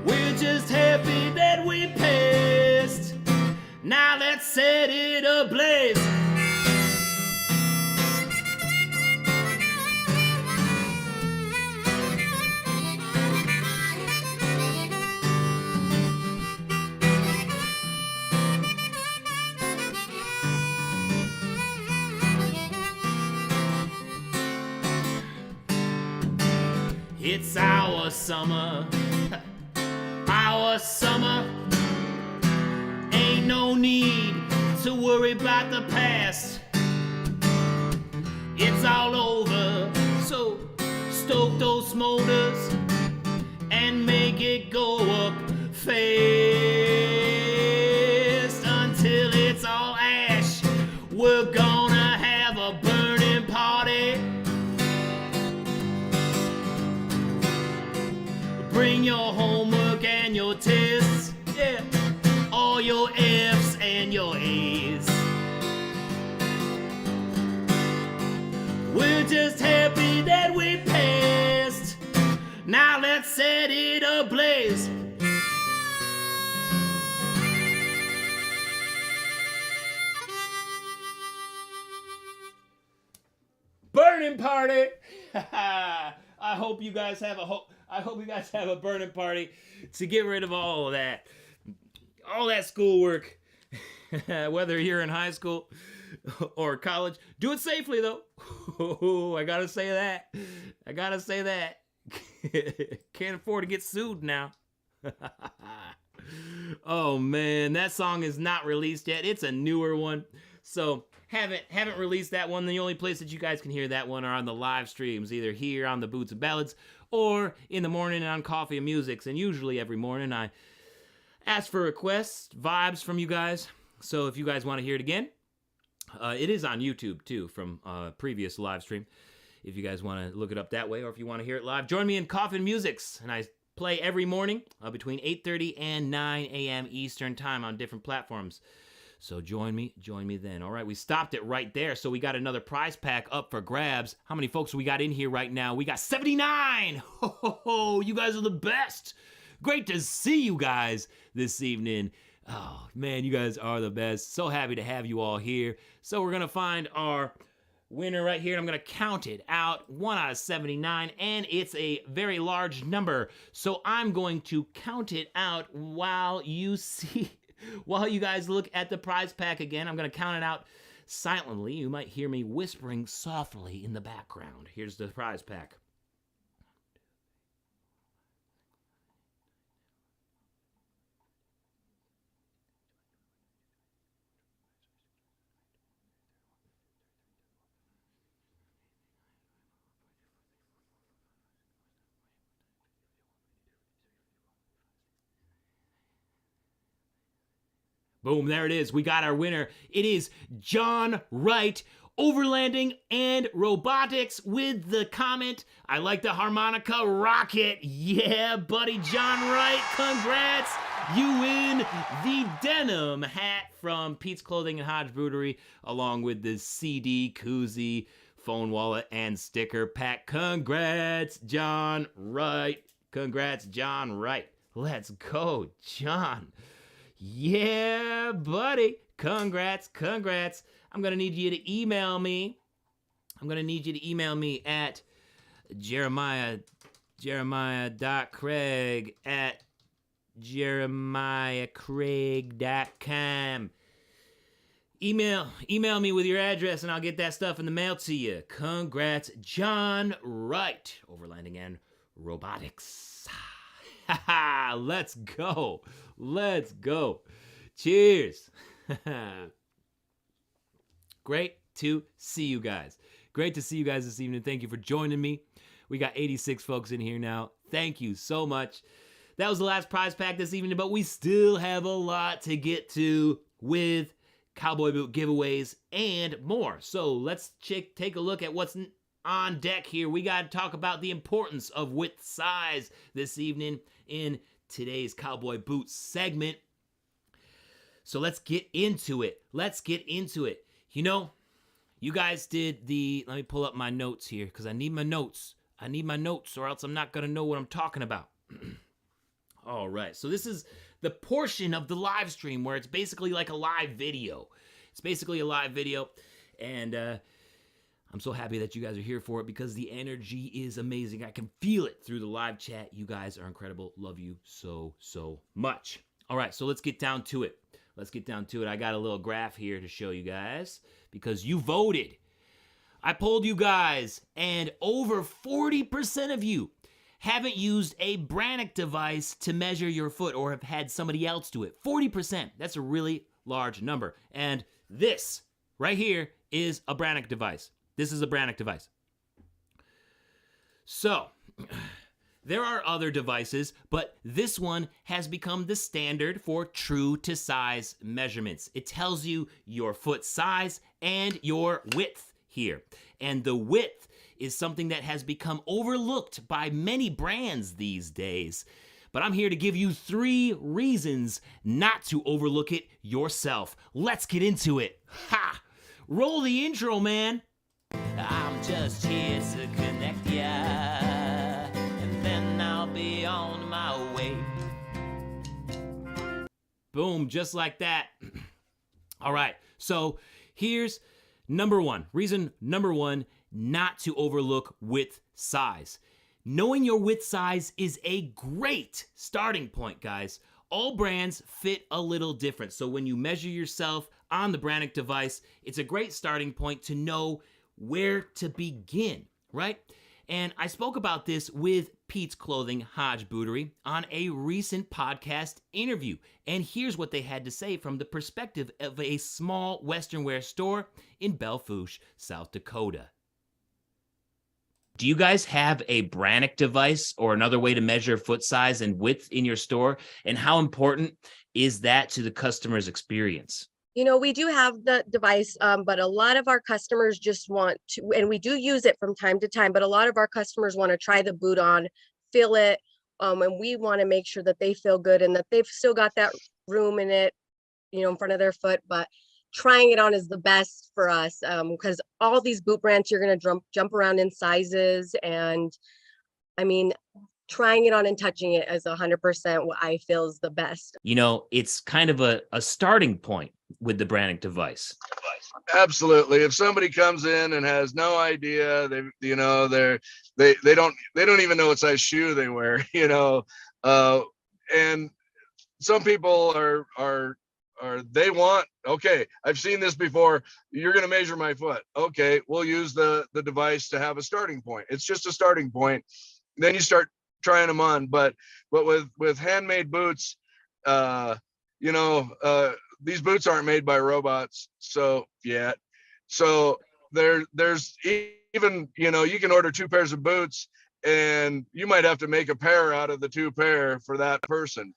We're just happy that we passed. Now let's set it ablaze. It's our summer, our summer. Ain't no need to worry about the past. It's all over, so stoke those motors and make it go up fast until it's all ash. We're gonna have a burning party. Bring your homework and your tests, yeah, all your F's and your A's. We're just happy that we passed. Now let's set it ablaze. Burning party. I hope you guys have a burning party to get rid of all that schoolwork. Whether you're in high school or college, do it safely though. I gotta say that. Can't afford to get sued now. Oh man, that song is not released yet. It's a newer one, so haven't released that one. The only place that you guys can hear that one are on the live streams, either here on the Boots Ballads or in the morning on Coffee and Musics. And usually every morning I ask for requests, vibes from you guys. So if you guys want to hear it again, it is on YouTube too from previous live stream. If you guys want to look it up that way, or if you want to hear it live, join me in Coffee and Musics. And I play every morning between 8:30 and 9 a.m. Eastern time on different platforms. So join me then. All right, we stopped it right there. So we got another prize pack up for grabs. How many folks we got in here right now? We got 79. Ho, ho, ho. You guys are the best. Great to see you guys this evening. Oh, man, you guys are the best. So happy to have you all here. So we're going to find our winner right here. I'm going to count it out. 1 out of 79, and it's a very large number. So I'm going to count it out while you guys look at the prize pack again. I'm going to count it out silently. You might hear me whispering softly in the background. Here's the prize pack. Boom, there it is. We got our winner. It is John Wright, Overlanding and Robotics, with the comment, I like the harmonica rocket. Yeah, buddy, John Wright, congrats. You win the denim hat from Pete's Clothing and Hodge Bootery, along with the CD, koozie, phone wallet, and sticker pack. Congrats, John Wright. Congrats, John Wright. Let's go, John. Yeah, buddy. Congrats. I'm going to need you to email me. I'm going to need you to email me at jeremiah.craig@jeremiahcraig.com. Email me with your address and I'll get that stuff in the mail to you. Congrats, John Wright, Overlanding and Robotics. Let's go. Cheers. Great to see you guys. Great to see you guys this evening. Thank you for joining me. We got 86 folks in here now. Thank you so much. That was the last prize pack this evening, but we still have a lot to get to with Cowboy Boot giveaways and more. So let's take a look at what's on deck here. We got to talk about the importance of width size this evening in today's Cowboy Boot segment. So let's get into it. You know, you guys did let me pull up my notes here because I need my notes. Or else I'm not going to know what I'm talking about. All right. So this is the portion of the live stream where it's basically like a live video. And I'm so happy that you guys are here for it because the energy is amazing. I can feel it through the live chat. You guys are incredible. Love you so much. All right. So let's get down to it. I got a little graph here to show you guys because you voted. I polled you guys, and over 40% of you haven't used a Brannock device to measure your foot or have had somebody else do it. 40%. That's a really large number. And this right here is a Brannock device. So, there are other devices, but this one has become the standard for true to size measurements. It tells you your foot size and your width here. And the width is something that has become overlooked by many brands these days. But I'm here to give you 3 reasons not to overlook it yourself. Let's get into it. Ha! Roll the intro, man. I'm just here to connect ya, and then I'll be on my way. Boom, just like that. All right, so here's reason number one, not to overlook width size. Knowing your width size is a great starting point, guys. All brands fit a little different, so when you measure yourself on the Brannock device, it's a great starting point to know where to begin, right? And I spoke about this with Pete's Clothing Hodge Bootery on a recent podcast interview. And here's what they had to say from the perspective of a small Western wear store in Belle Fourche, South Dakota. Do you guys have a Brannock device or another way to measure foot size and width in your store? And how important is that to the customer's experience? You know, we do have the device, but a lot of our customers just want to, and we do use it from time to time, but a lot of our customers want to try the boot on, feel it, and we want to make sure that they feel good and that they've still got that room in it, you know, in front of their foot. But trying it on is the best for us because all these boot brands, you're going to jump around in sizes. And I mean, trying it on and touching it is 100% what I feel is the best. You know, it's kind of a starting point with the Brannock device. Absolutely. If somebody comes in and has no idea, they don't even know what size shoe they wear, and some people are they want, okay, I've seen this before. You're going to measure my foot. Okay, we'll use the device to have a starting point. It's just a starting point. Then you start trying them on. But with handmade boots, uh, these boots aren't made by robots. So yet, so there's even, you can order 2 pairs of boots, and you might have to make a pair out of the 2 pair for that person.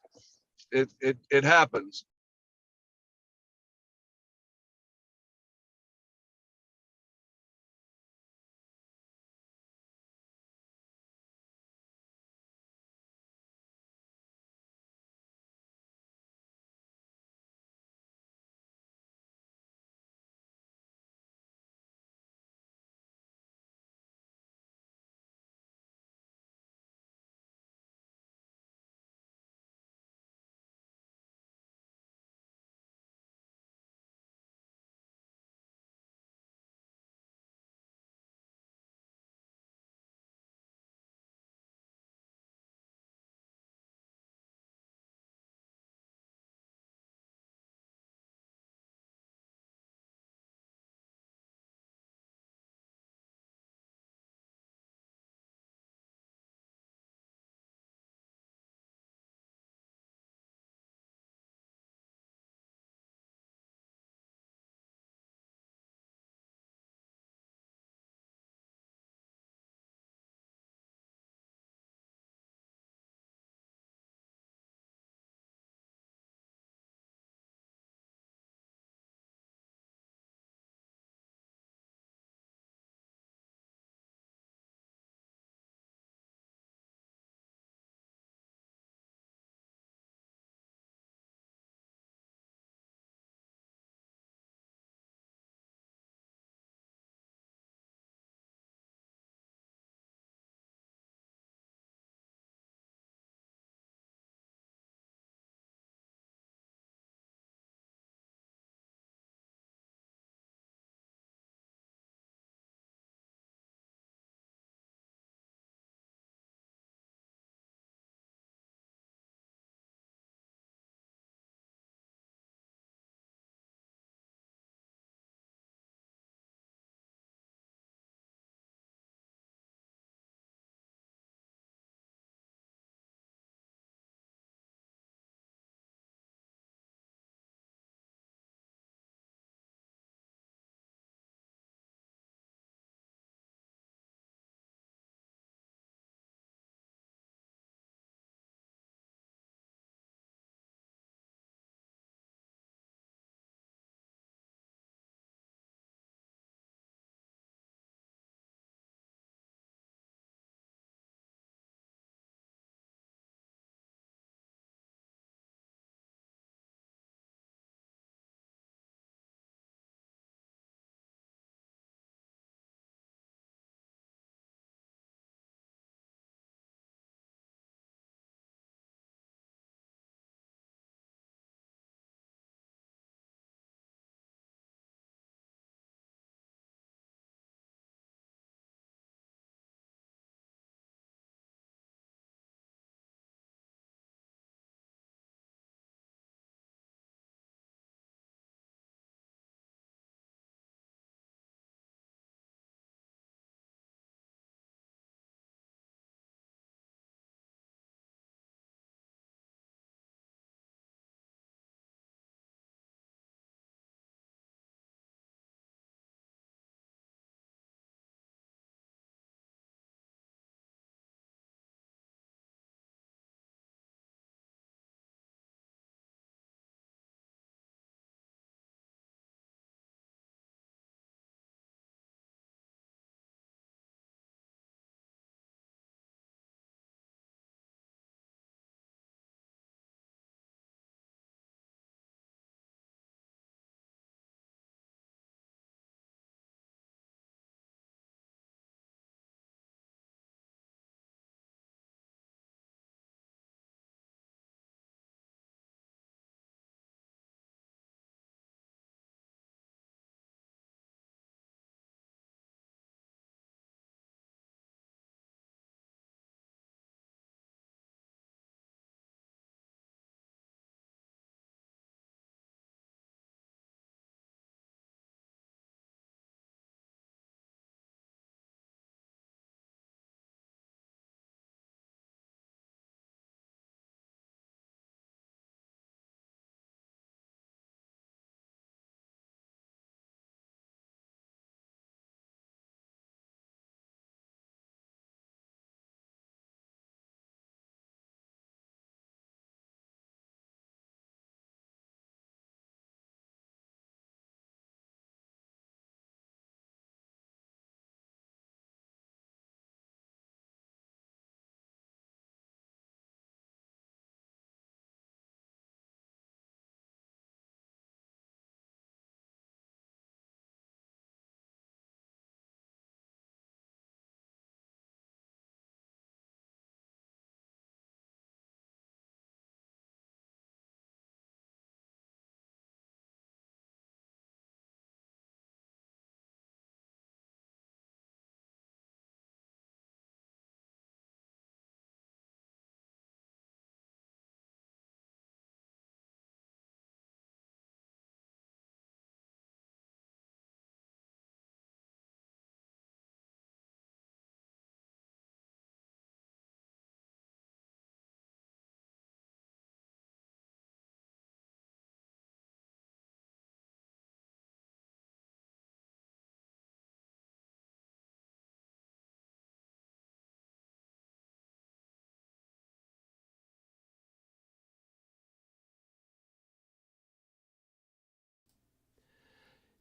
It happens.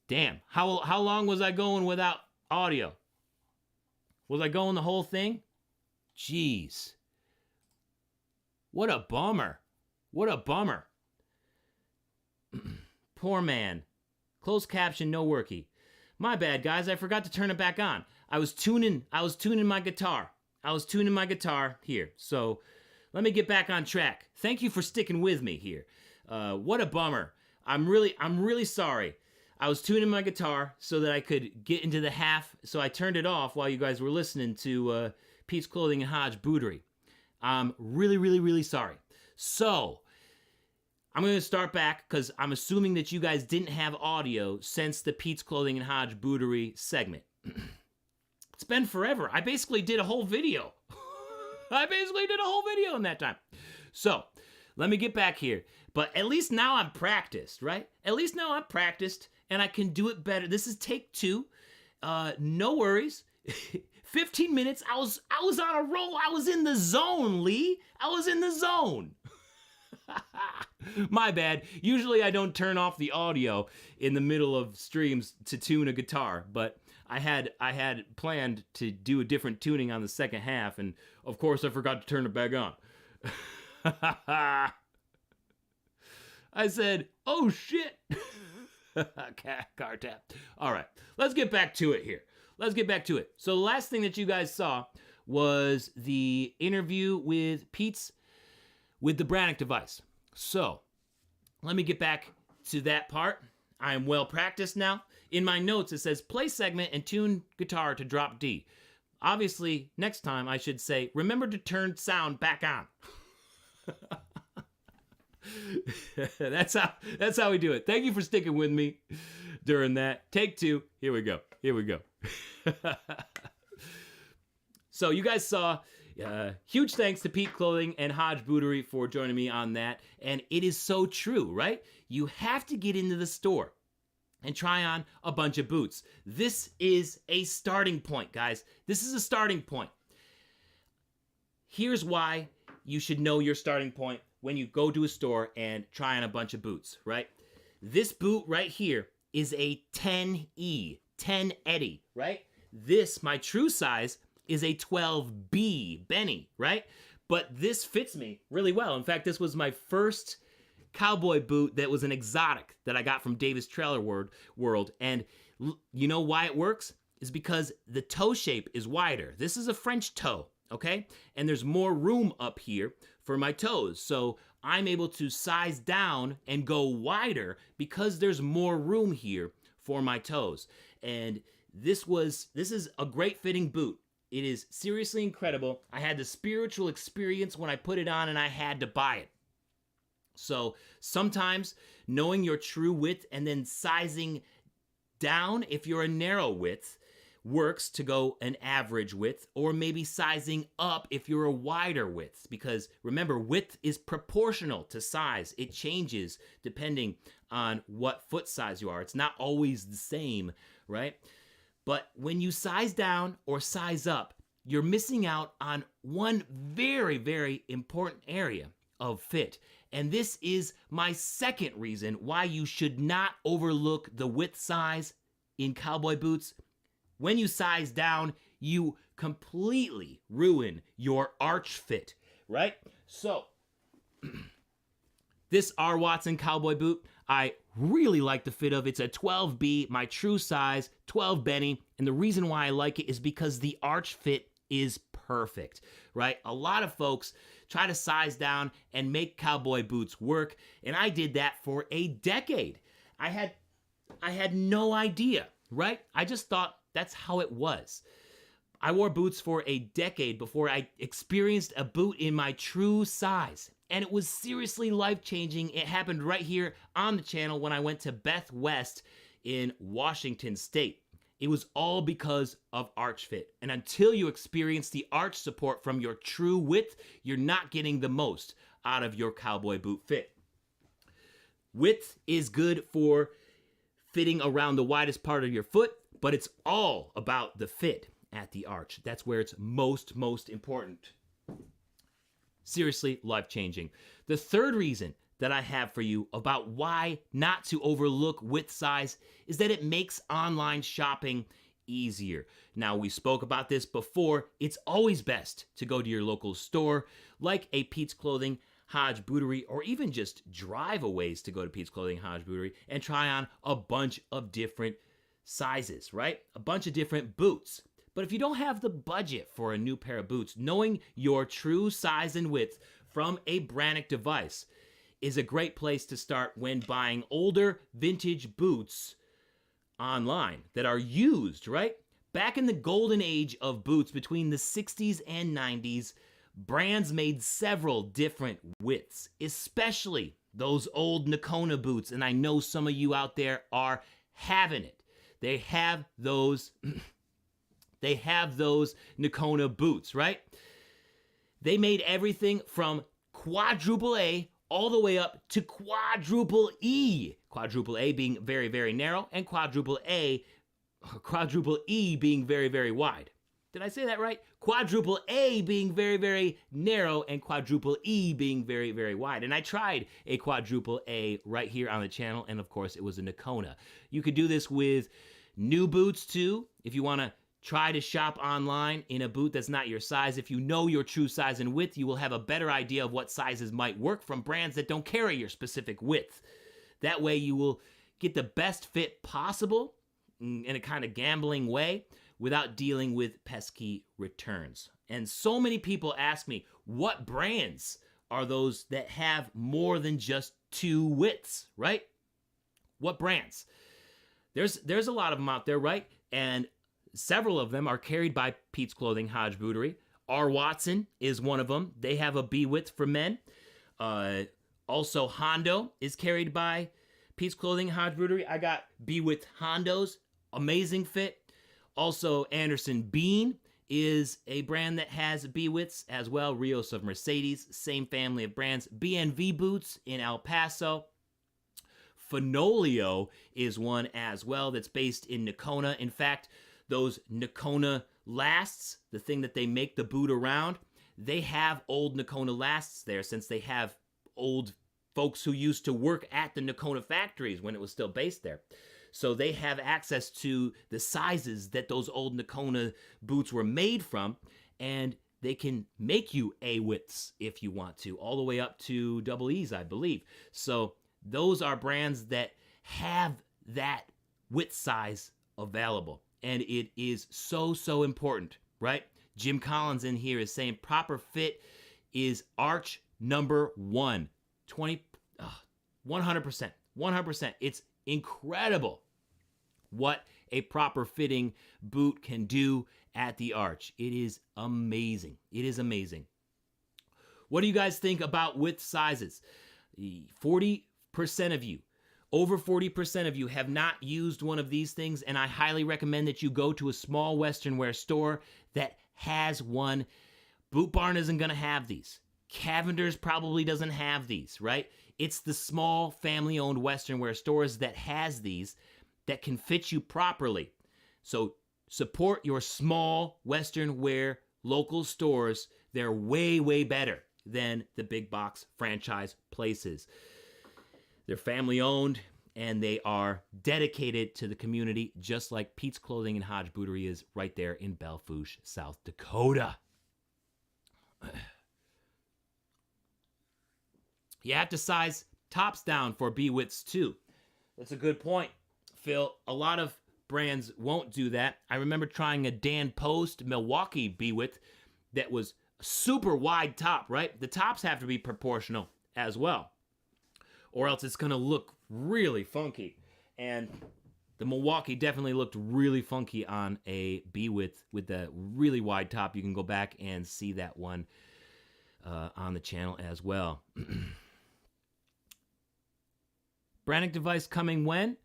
Damn. How long was I going without audio? Was I going the whole thing? Jeez. What a bummer. What a bummer. Poor man. Closed caption, no worky. My bad, guys. I forgot to turn it back on. I was tuning my guitar. Here. So let me get back on track. Thank you for sticking with me here. What a bummer. I'm really sorry. I was tuning my guitar so that I could get into the half, so I turned it off while you guys were listening to Pete's Clothing and Hodge Bootery. I'm really sorry. So, I'm going to start back because I'm assuming that you guys didn't have audio since the Pete's Clothing and Hodge Bootery segment. It's been forever. I basically did a whole video. In that time. So, let me get back here. But at least now I'm practiced, right? At least now I'm practiced and I can do it better. This is take 2. No worries. 15 minutes. I was on a roll. I was in the zone, Lee. I was in the zone. My bad. Usually I don't turn off the audio in the middle of streams to tune a guitar, but I had planned to do a different tuning on the second half, and of course I forgot to turn it back on. I said, oh shit. Car tap. All right, let's get back to it here. So the last thing that you guys saw was the interview with with the Brannock device. So let me get back to that part. I am well practiced now. In my notes, it says play segment and tune guitar to drop D. Obviously, next time I should say, remember to turn sound back on. That's how we do it. Thank you for sticking with me during that. Take 2. Here we go. So you guys saw, huge thanks to Pete Clothing and Hodge Bootery for joining me on that. And it is so true, right? You have to get into the store and try on a bunch of boots. This is a starting point, guys. This is a starting point. Here's why you should know your starting point when you go to a store and try on a bunch of boots, right? This boot right here is a 10E, 10 Eddie, right? This, my true size, is a 12B Benny, right? But this fits me really well. In fact, this was my first cowboy boot that was an exotic that I got from Davis Trailer World. And you know why it works? Is because the toe shape is wider. This is a French toe, okay? And there's more room up here for my toes. So I'm able to size down and go wider because there's more room here for my toes. And this is a great fitting boot. It is seriously incredible. I had the spiritual experience when I put it on and I had to buy it. So sometimes knowing your true width and then sizing down if you're a narrow width works to go an average width, or maybe sizing up if you're a wider width, because remember, width is proportional to size. It changes depending on what foot size you are. It's not always the same, right? But when you size down or size up, you're missing out on one very, very important area of fit. And this is my second reason why you should not overlook the width size in cowboy boots. When you size down, you completely ruin your arch fit, right? So, this R. Watson cowboy boot, I really like the fit of. It's a 12B, my true size, 12 Benny. And the reason why I like it is because the arch fit is perfect, right? A lot of folks try to size down and make cowboy boots work, and I did that for a decade. I had no idea, right? I just thought that's how it was. I wore boots for a decade before I experienced a boot in my true size, and it was seriously life-changing. It happened right here on the channel when I went to Beth West in Washington State. It was all because of arch fit. And until you experience the arch support from your true width, you're not getting the most out of your cowboy boot fit. Width is good for fitting around the widest part of your foot, but it's all about the fit at the arch. That's where it's most important. Seriously, life-changing. The third reason that I have for you about why not to overlook width size is that it makes online shopping easier. Now, we spoke about this before. It's always best to go to your local store, like a Pete's Clothing, Hodge Bootery, or even just drive a ways to go to Pete's Clothing, Hodge Bootery, and try on a bunch of different sizes, right? A bunch of different boots. But if you don't have the budget for a new pair of boots, knowing your true size and width from a Brannock device is a great place to start when buying older vintage boots online that are used, right? Back in the golden age of boots between the 60s and 90s, brands made several different widths, especially those old Nakona boots. And I know some of you out there are having it. They have those Nakona boots, right? They made everything from quadruple A all the way up to quadruple E. Quadruple A being very, very narrow, and quadruple E being very, very wide. Did I say that right? Quadruple A being very, very narrow, and quadruple E being very, very wide. And I tried a quadruple A right here on the channel, and of course it was a Nakona. You could do this with new boots too, if you want to try to shop online in a boot that's not your size. If you know your true size and width, you will have a better idea of what sizes might work from brands that don't carry your specific width. That way you will get the best fit possible in a kind of gambling way without dealing with pesky returns. And so many people ask me, what brands are those that have more than just two widths, right? What brands? There's a lot of them out there, right? And several of them are carried by Pete's Clothing, Hodge Bootery. R. Watson is one of them. They have a B width for men. Also, Hondo is carried by Pete's Clothing, Hodge Bootery. I got B width Hondos. Amazing fit. Also, Anderson Bean is a brand that has B widths as well. Rios of Mercedes, same family of brands. BNV Boots in El Paso. Fenolio is one as well that's based in Nakona. In fact, those Nakona lasts, the thing that they make the boot around, they have old Nakona lasts there since they have old folks who used to work at the Nakona factories when it was still based there. So they have access to the sizes that those old Nakona boots were made from, and they can make you A widths if you want to, all the way up to double E's, I believe. So those are brands that have that width size available. And it is so, so important, right? Jim Collins in here is saying proper fit is arch number 1. 100%. 100%. It's incredible what a proper fitting boot can do at the arch. It is amazing. It is amazing. What do you guys think about width sizes? 40% of you, over 40% of you have not used one of these things, and I highly recommend that you go to a small Western wear store that has one. Boot Barn isn't going to have these. Cavender's probably doesn't have these, right? It's the small family-owned Western wear stores that has these that can fit you properly. So support your small Western wear local stores. They're way, way better than the big box franchise places. They're family-owned, and they are dedicated to the community, just like Pete's Clothing and Hodge Bootery is right there in Belle Fourche, South Dakota. You have to size tops down for B widths too. That's a good point, Phil. A lot of brands won't do that. I remember trying a Dan Post Milwaukee B width that was super wide top, right? The tops have to be proportional as well, or else it's going to look really funky. And the Milwaukee definitely looked really funky on a B width with the really wide top. You can go back and see that one on the channel as well. Brannock device coming when?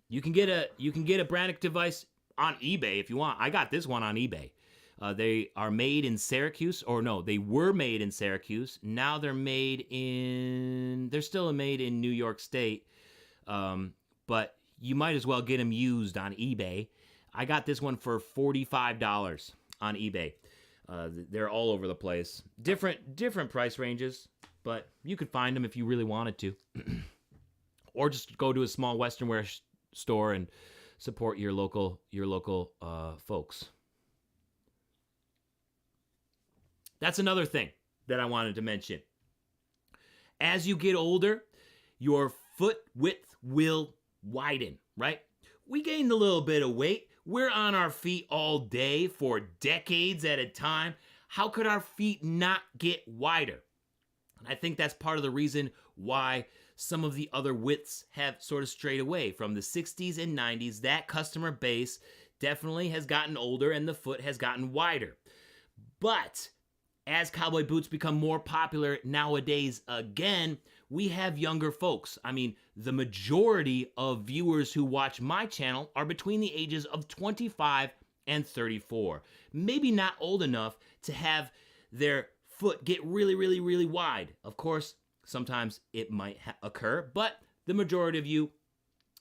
You can get a Brannock device on eBay if you want. I got this one on eBay. They are made in Syracuse, or no, they were made in Syracuse. Now they're still made in New York State. But you might as well get them used on eBay. I got this one for $45 on eBay. They're all over the place. Different price ranges. but you could find them if you really wanted to. Or just go to a small Western wear store and support your local folks. That's another thing that I wanted to mention. As you get older, your foot width will widen, right? We gained a little bit of weight. We're on our feet all day for decades at a time. How could our feet not get wider? And I think that's part of the reason why some of the other widths have sort of strayed away from the 60s and 90s. That customer base definitely has gotten older and the foot has gotten wider. But as cowboy boots become more popular nowadays again, we have younger folks. I mean, the majority of viewers who watch my channel are between the ages of 25 and 34. Maybe not old enough to have their foot get really, really, really wide. Of course, sometimes it might occur, but the majority of you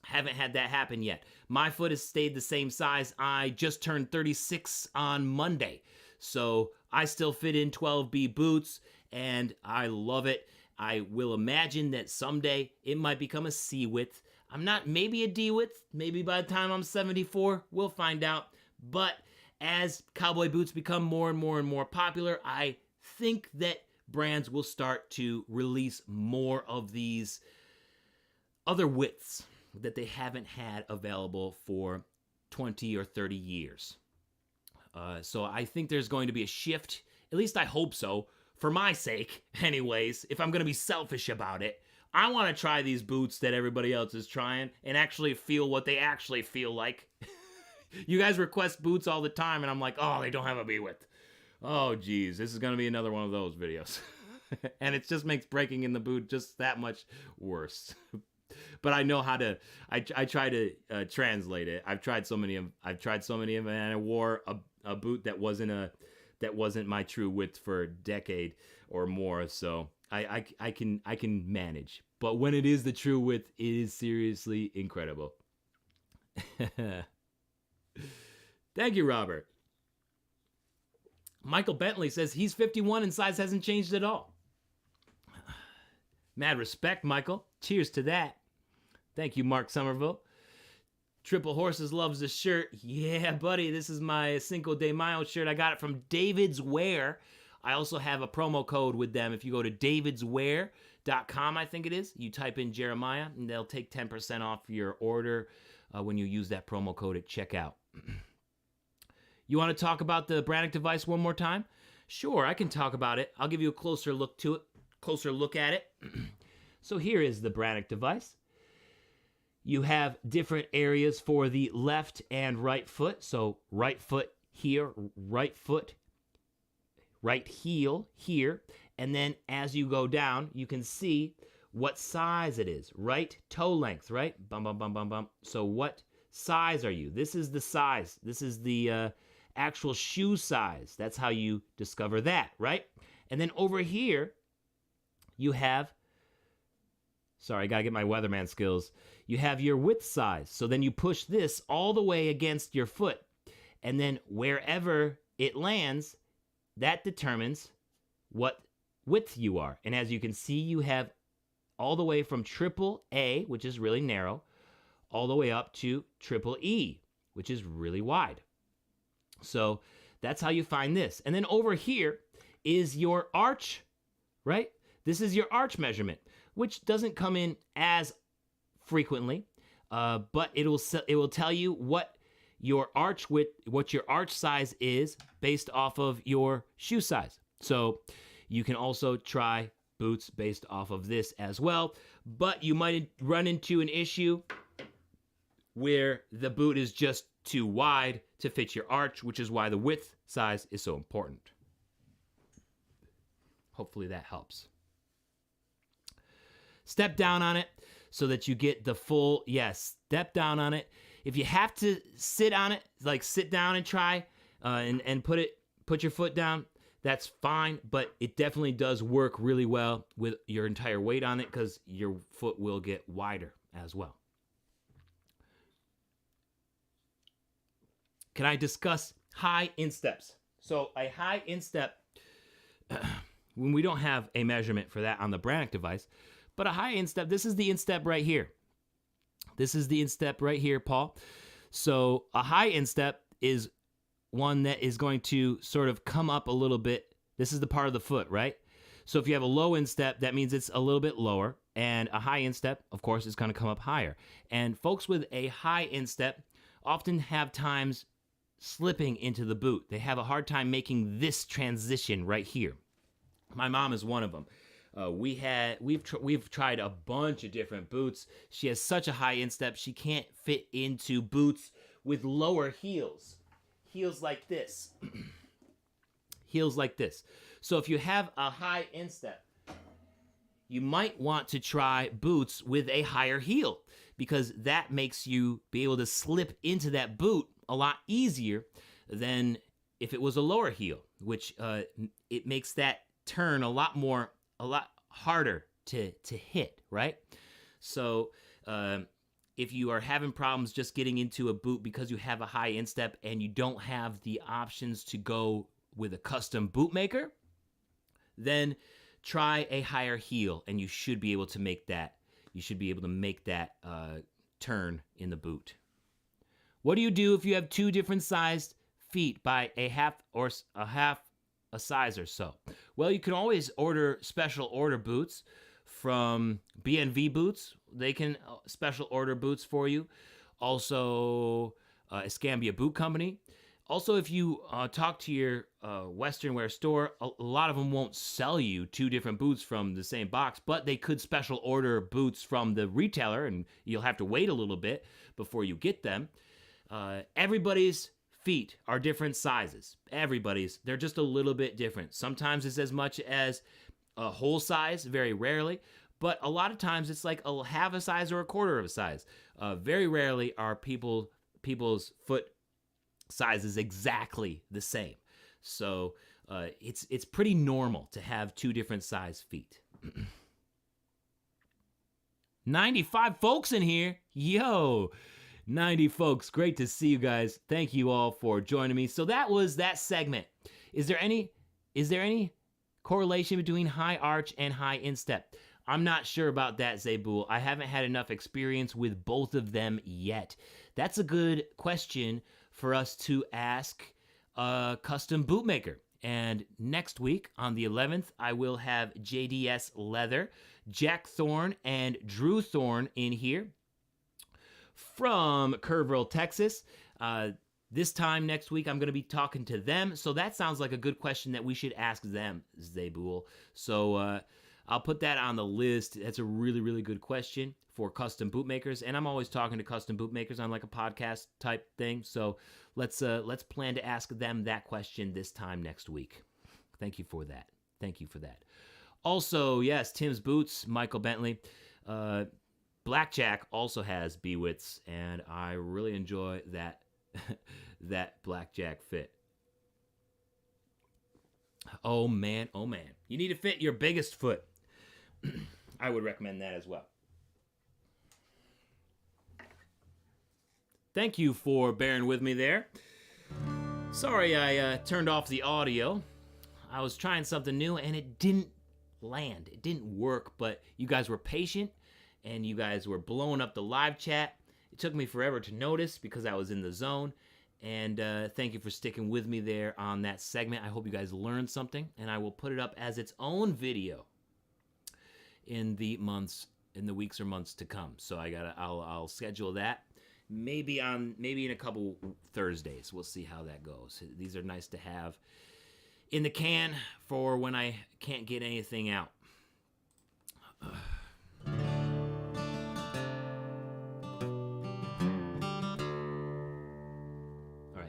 haven't had that happen yet. My foot has stayed the same size. I just turned 36 on Monday, so I still fit in 12B boots, and I love it. I will imagine that someday it might become a C width. I'm not, maybe a D width. Maybe by the time I'm 74, we'll find out. But as cowboy boots become more and more and more popular, I think that brands will start to release more of these other widths that they haven't had available for 20 or 30 years. So I think there's going to be a shift, at least I hope so, for my sake, anyways. If I'm going to be selfish about it, I want to try these boots that everybody else is trying and actually feel what they actually feel like. You guys request boots all the time, and I'm like, oh, they don't have a B width. Oh, geez, this is going to be another one of those videos. And it just makes breaking in the boot just that much worse. But I know how to, I try to translate it. I've tried so many of them, and I wore a boot that wasn't my true width for a decade or more, so I can manage. But when it is the true width, it is seriously incredible. Thank you, Robert. Michael Bentley says he's 51 and size hasn't changed at all. Mad respect, Michael. Cheers to that. Thank you, Mark Somerville. Triple Horses loves the shirt. Yeah, buddy, this is my Cinco de Mayo shirt. I got it from David's Wear. I also have a promo code with them. If you go to davidswear.com, I think it is, you type in Jeremiah, and they'll take 10% off your order when you use that promo code at checkout. You want to talk about the Brannock device one more time? Sure, I can talk about it. I'll give you a closer look at it. So here is the Brannock device. You have different areas for the left and right foot. So right foot here, right foot, right heel here. And then as you go down, you can see what size it is. Right toe length, right? Bum, bum, bum, bum, bum. So what size are you? This is the size. This is the actual shoe size. That's how you discover that, right? And then over here, you have, sorry, I gotta get my weatherman skills. You have your width size. So then you push this all the way against your foot. And then wherever it lands, that determines what width you are. And as you can see, you have all the way from triple A, which is really narrow, all the way up to triple E, which is really wide. So that's how you find this. And then over here is your arch, right? This is your arch measurement, which doesn't come in as frequently, but it will tell you what your arch width, what your arch size is based off of your shoe size. So you can also try boots based off of this as well, but you might run into an issue where the boot is just too wide to fit your arch, which is why the width size is so important. Hopefully that helps. Step down on it so that you get the full, yes, step down on it. If you have to sit on it, like sit down and try and put your foot down, that's fine, but it definitely does work really well with your entire weight on it because your foot will get wider as well. Can I discuss high insteps? So a high instep, when we don't have a measurement for that on the Brannock device, but a high instep, this is the instep right here. This is the instep right here, Paul. So a high instep is one that is going to sort of come up a little bit. This is the part of the foot, right? So if you have a low instep, that means it's a little bit lower. And a high instep, of course, is going to come up higher. And folks with a high instep often have times slipping into the boot. They have a hard time making this transition right here. My mom is one of them. We've tried a bunch of different boots. She has such a high instep, she can't fit into boots with lower heels. Heels like this. Heels like this. So if you have a high instep, you might want to try boots with a higher heel, because that makes you be able to slip into that boot a lot easier than if it was a lower heel, which it makes that turn a lot harder to hit, right? So if you are having problems just getting into a boot because you have a high instep and you don't have the options to go with a custom boot maker, then try a higher heel and you should be able to make that. You should be able to make that turn in the boot. What do you do if you have two different sized feet by a half a size or so? Well, you can always order special order boots from B&V Boots. They can special order boots for you. Also, Escambia Boot Company. Also, if you talk to your Western wear store, a lot of them won't sell you two different boots from the same box, but they could special order boots from the retailer, and you'll have to wait a little bit before you get them. Everybody's feet are different sizes. They're just a little bit different. Sometimes it's as much as a whole size, very rarely, but a lot of times it's like a half a size or a quarter of a size. Very rarely are people's foot sizes exactly the same. So it's pretty normal to have two different size feet. 95 folks in here. Yo, 90 folks. Great to see you guys. Thank you all for joining me. So that was that segment. Is there any correlation between high arch and high instep? I'm not sure about that, Zabul. I haven't had enough experience with both of them yet. That's a good question for us to ask a custom bootmaker. And next week on the 11th, I will have JDS Leather, Jack Thorne, and Drew Thorne in here from Kerrville, Texas. This time next week, I'm going to be talking to them. So that sounds like a good question that we should ask them, Zabul. So I'll put that on the list. That's a really, really good question for custom bootmakers. And I'm always talking to custom bootmakers on like a podcast type thing. So let's plan to ask them that question this time next week. Thank you for that. Thank you for that. Also, yes, Tim's Boots, Michael Bentley. Blackjack also has B-Widths, and I really enjoy that that Blackjack fit. Oh man, oh man. You need to fit your biggest foot. I would recommend that as well. Thank you for bearing with me there. Sorry I turned off the audio. I was trying something new and it didn't land. It didn't work, but you guys were patient and you guys were blowing up the live chat. It took me forever to notice because I was in the zone. And thank you for sticking with me there on that segment. I hope you guys learned something, and I will put it up as its own video in the weeks or months to come. So I'll schedule that. Maybe in a couple Thursdays. We'll see how that goes. These are nice to have in the can for when I can't get anything out.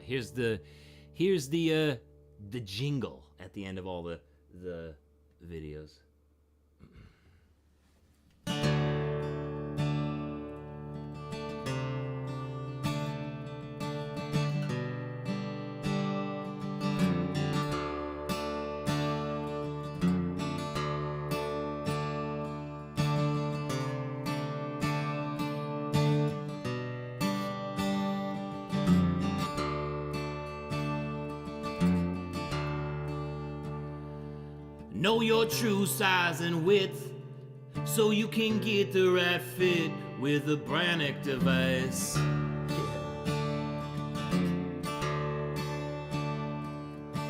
Here's the jingle at the end of all the videos. Know your true size and width so you can get the right fit with the Brannick device.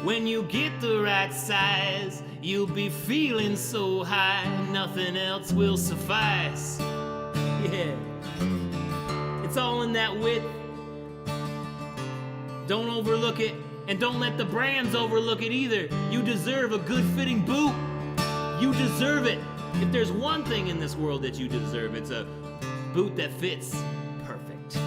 When you get the right size, you'll be feeling so high, nothing else will suffice. Yeah, it's all in that width. Don't overlook it, and don't let the brands overlook it either. You deserve a good fitting boot. You deserve it. If there's one thing in this world that you deserve, it's a boot that fits perfect.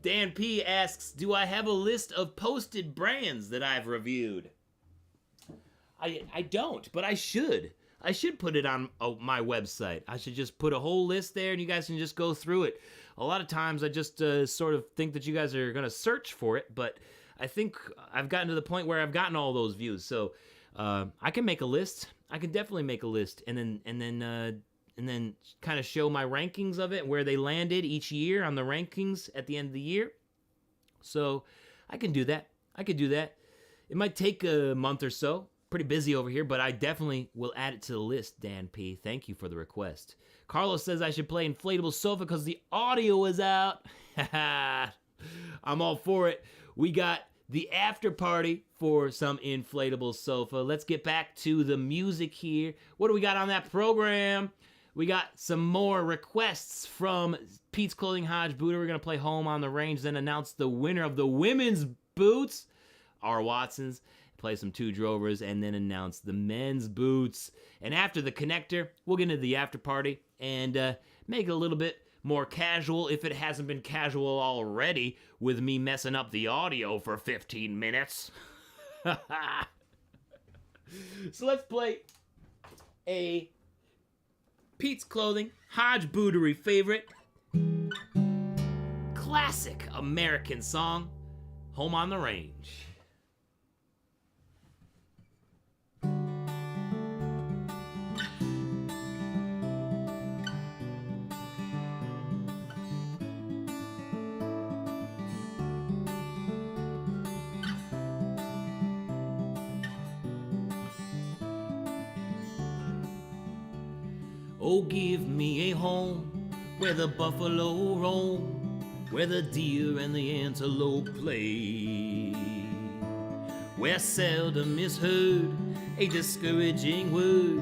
Dan P asks, do I have a list of posted brands that I've reviewed? I don't, but I should. I should put it on my website. I should just put a whole list there and you guys can just go through it. A lot of times I just sort of think that you guys are going to search for it, but I think I've gotten to the point where I've gotten all those views. So I can make a list. I can definitely make a list and then kind of show my rankings of it, where they landed each year on the rankings at the end of the year. So I can do that. I could do that. It might take a month or so. Pretty busy over here, but I definitely will add it to the list, Dan P. Thank you for the request. Carlos says I should play Inflatable Sofa because the audio is out. I'm all for it. We got the after party for some Inflatable Sofa. Let's get back to the music here. What do we got on that program? We got some more requests from Pete's Clothing Hodge Booter. We're going to play Home on the Range, then announce the winner of the women's boots, R. Watson's. Play some Two Drovers, and then announce the men's boots. And after the connector, we'll get into the after party and make it a little bit more casual, if it hasn't been casual already, with me messing up the audio for 15 minutes. So let's play a Pete's Clothing Hodge Bootery favorite, classic American song, Home on the Range. Oh, give me a home where the buffalo roam, where the deer and the antelope play, where seldom is heard a discouraging word,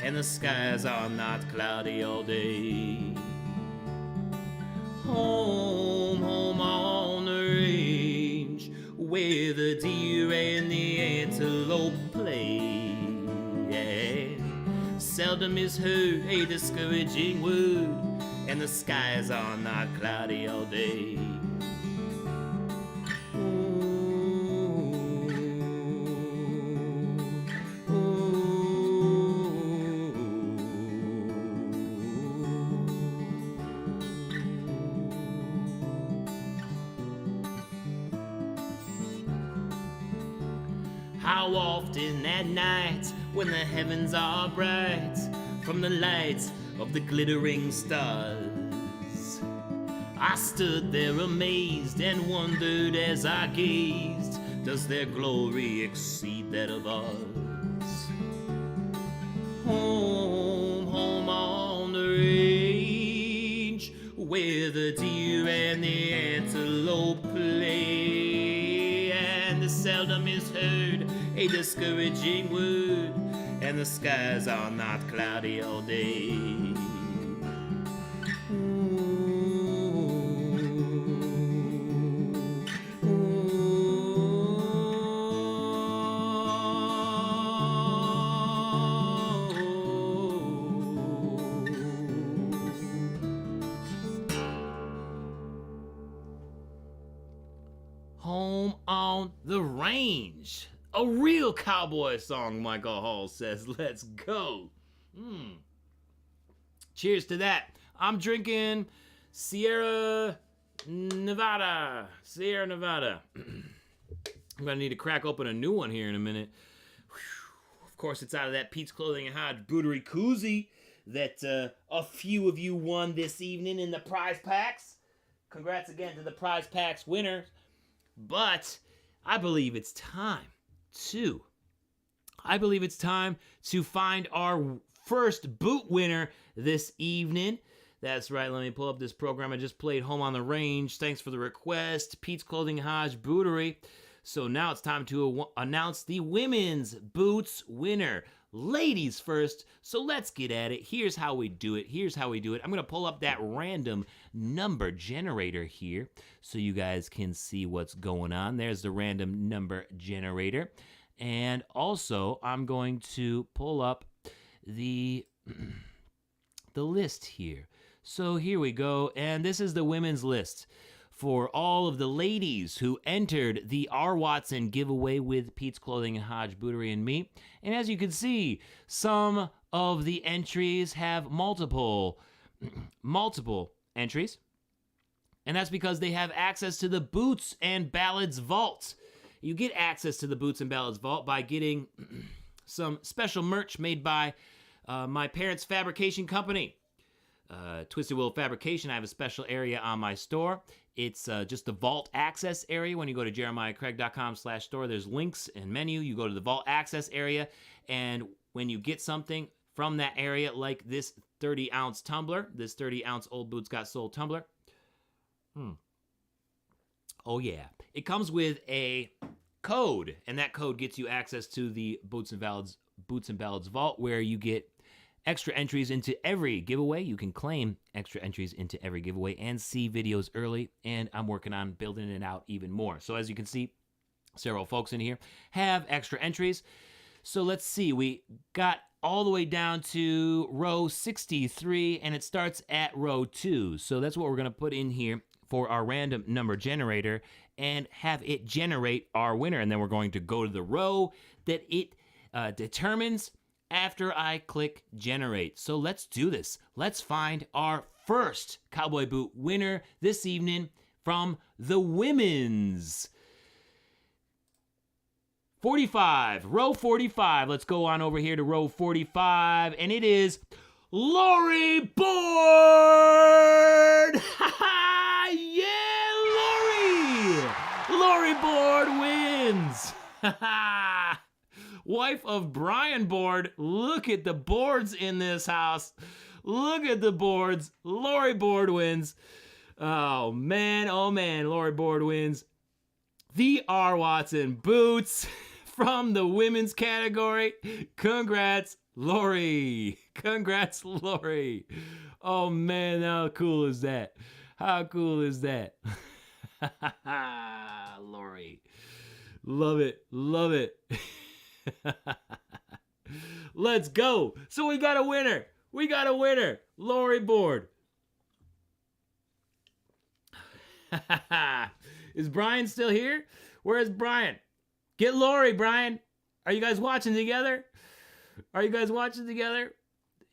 and the skies are not cloudy all day. Home, home on the range, where the deer and the antelope play. Seldom is heard a discouraging word, and the skies are not cloudy all day. How often at night, when the heavens are bright from the lights of the glittering stars, I stood there amazed and wondered as I gazed, does their glory exceed that of ours? Home, home on the range, where the deer and the antelope play, and seldom is heard a discouraging word, and the skies are not cloudy all day. Home on the Range. A real cowboy song, Michael Hall says. Let's go. Cheers to that. I'm drinking Sierra Nevada. I'm going to need to crack open a new one here in a minute. Whew. Of course, it's out of that Pete's Clothing and Hodge Bootery koozie that a few of you won this evening in the prize packs. Congrats again to the prize packs winners. But I believe it's time to find our first boot winner this evening. That's right. Let me pull up this program I just played, Home on the Range. Thanks for the request, Pete's Clothing Hodge Bootery. So now it's time to announce the women's boots winner. Ladies first, so let's get at it. Here's how we do it. I'm going to pull up that random number generator here so you guys can see what's going on. There's the random number generator. And also, I'm going to pull up the list here. So here we go, and this is the women's list for all of the ladies who entered the R. Watson giveaway with Pete's Clothing and Hodge Bootery and me. And as you can see, some of the entries have multiple entries. And that's because they have access to the Boots and Ballads vault. You get access to the Boots and Ballads vault by getting some special merch made by my parents' fabrication company. Twisted Wheel Fabrication. I have a special area on my store. It's just the vault access area. When you go to jeremiahcraig.com/store, there's links and menu. You go to the vault access area, and when you get something from that area, like this 30-ounce tumbler, this 30-ounce Old Boots Got Sold tumbler. Oh yeah, it comes with a code, and that code gets you access to the Boots and Ballads vault, where you get extra entries into every giveaway. You can claim extra entries into every giveaway and see videos early, and I'm working on building it out even more. So as you can see, several folks in here have extra entries. So let's see, we got all the way down to row 63, and it starts at row 2. So that's what we're going to put in here for our random number generator and have it generate our winner. And then we're going to go to the row that it determines after I click generate. So let's do this. Let's find our first Cowboy Boot winner this evening from the women's 45, row 45. Let's go on over here to row 45, and it is Laurie Board. Yeah, Laurie. Laurie Board wins. Wife of Brian Board. Look at the boards in this house. Look at the boards. Laurie Board wins. Oh man, Laurie Board wins the R. Watson boots from the women's category. Congrats, Laurie. Congrats, Laurie. Oh man, how cool is that? How cool is that? Laurie. Love it. Love it. Let's go. So we got a winner. We got a winner. Laurie Board. Is Brian still here? Where is Brian? Get Laurie, Brian. Are you guys watching together? Are you guys watching together?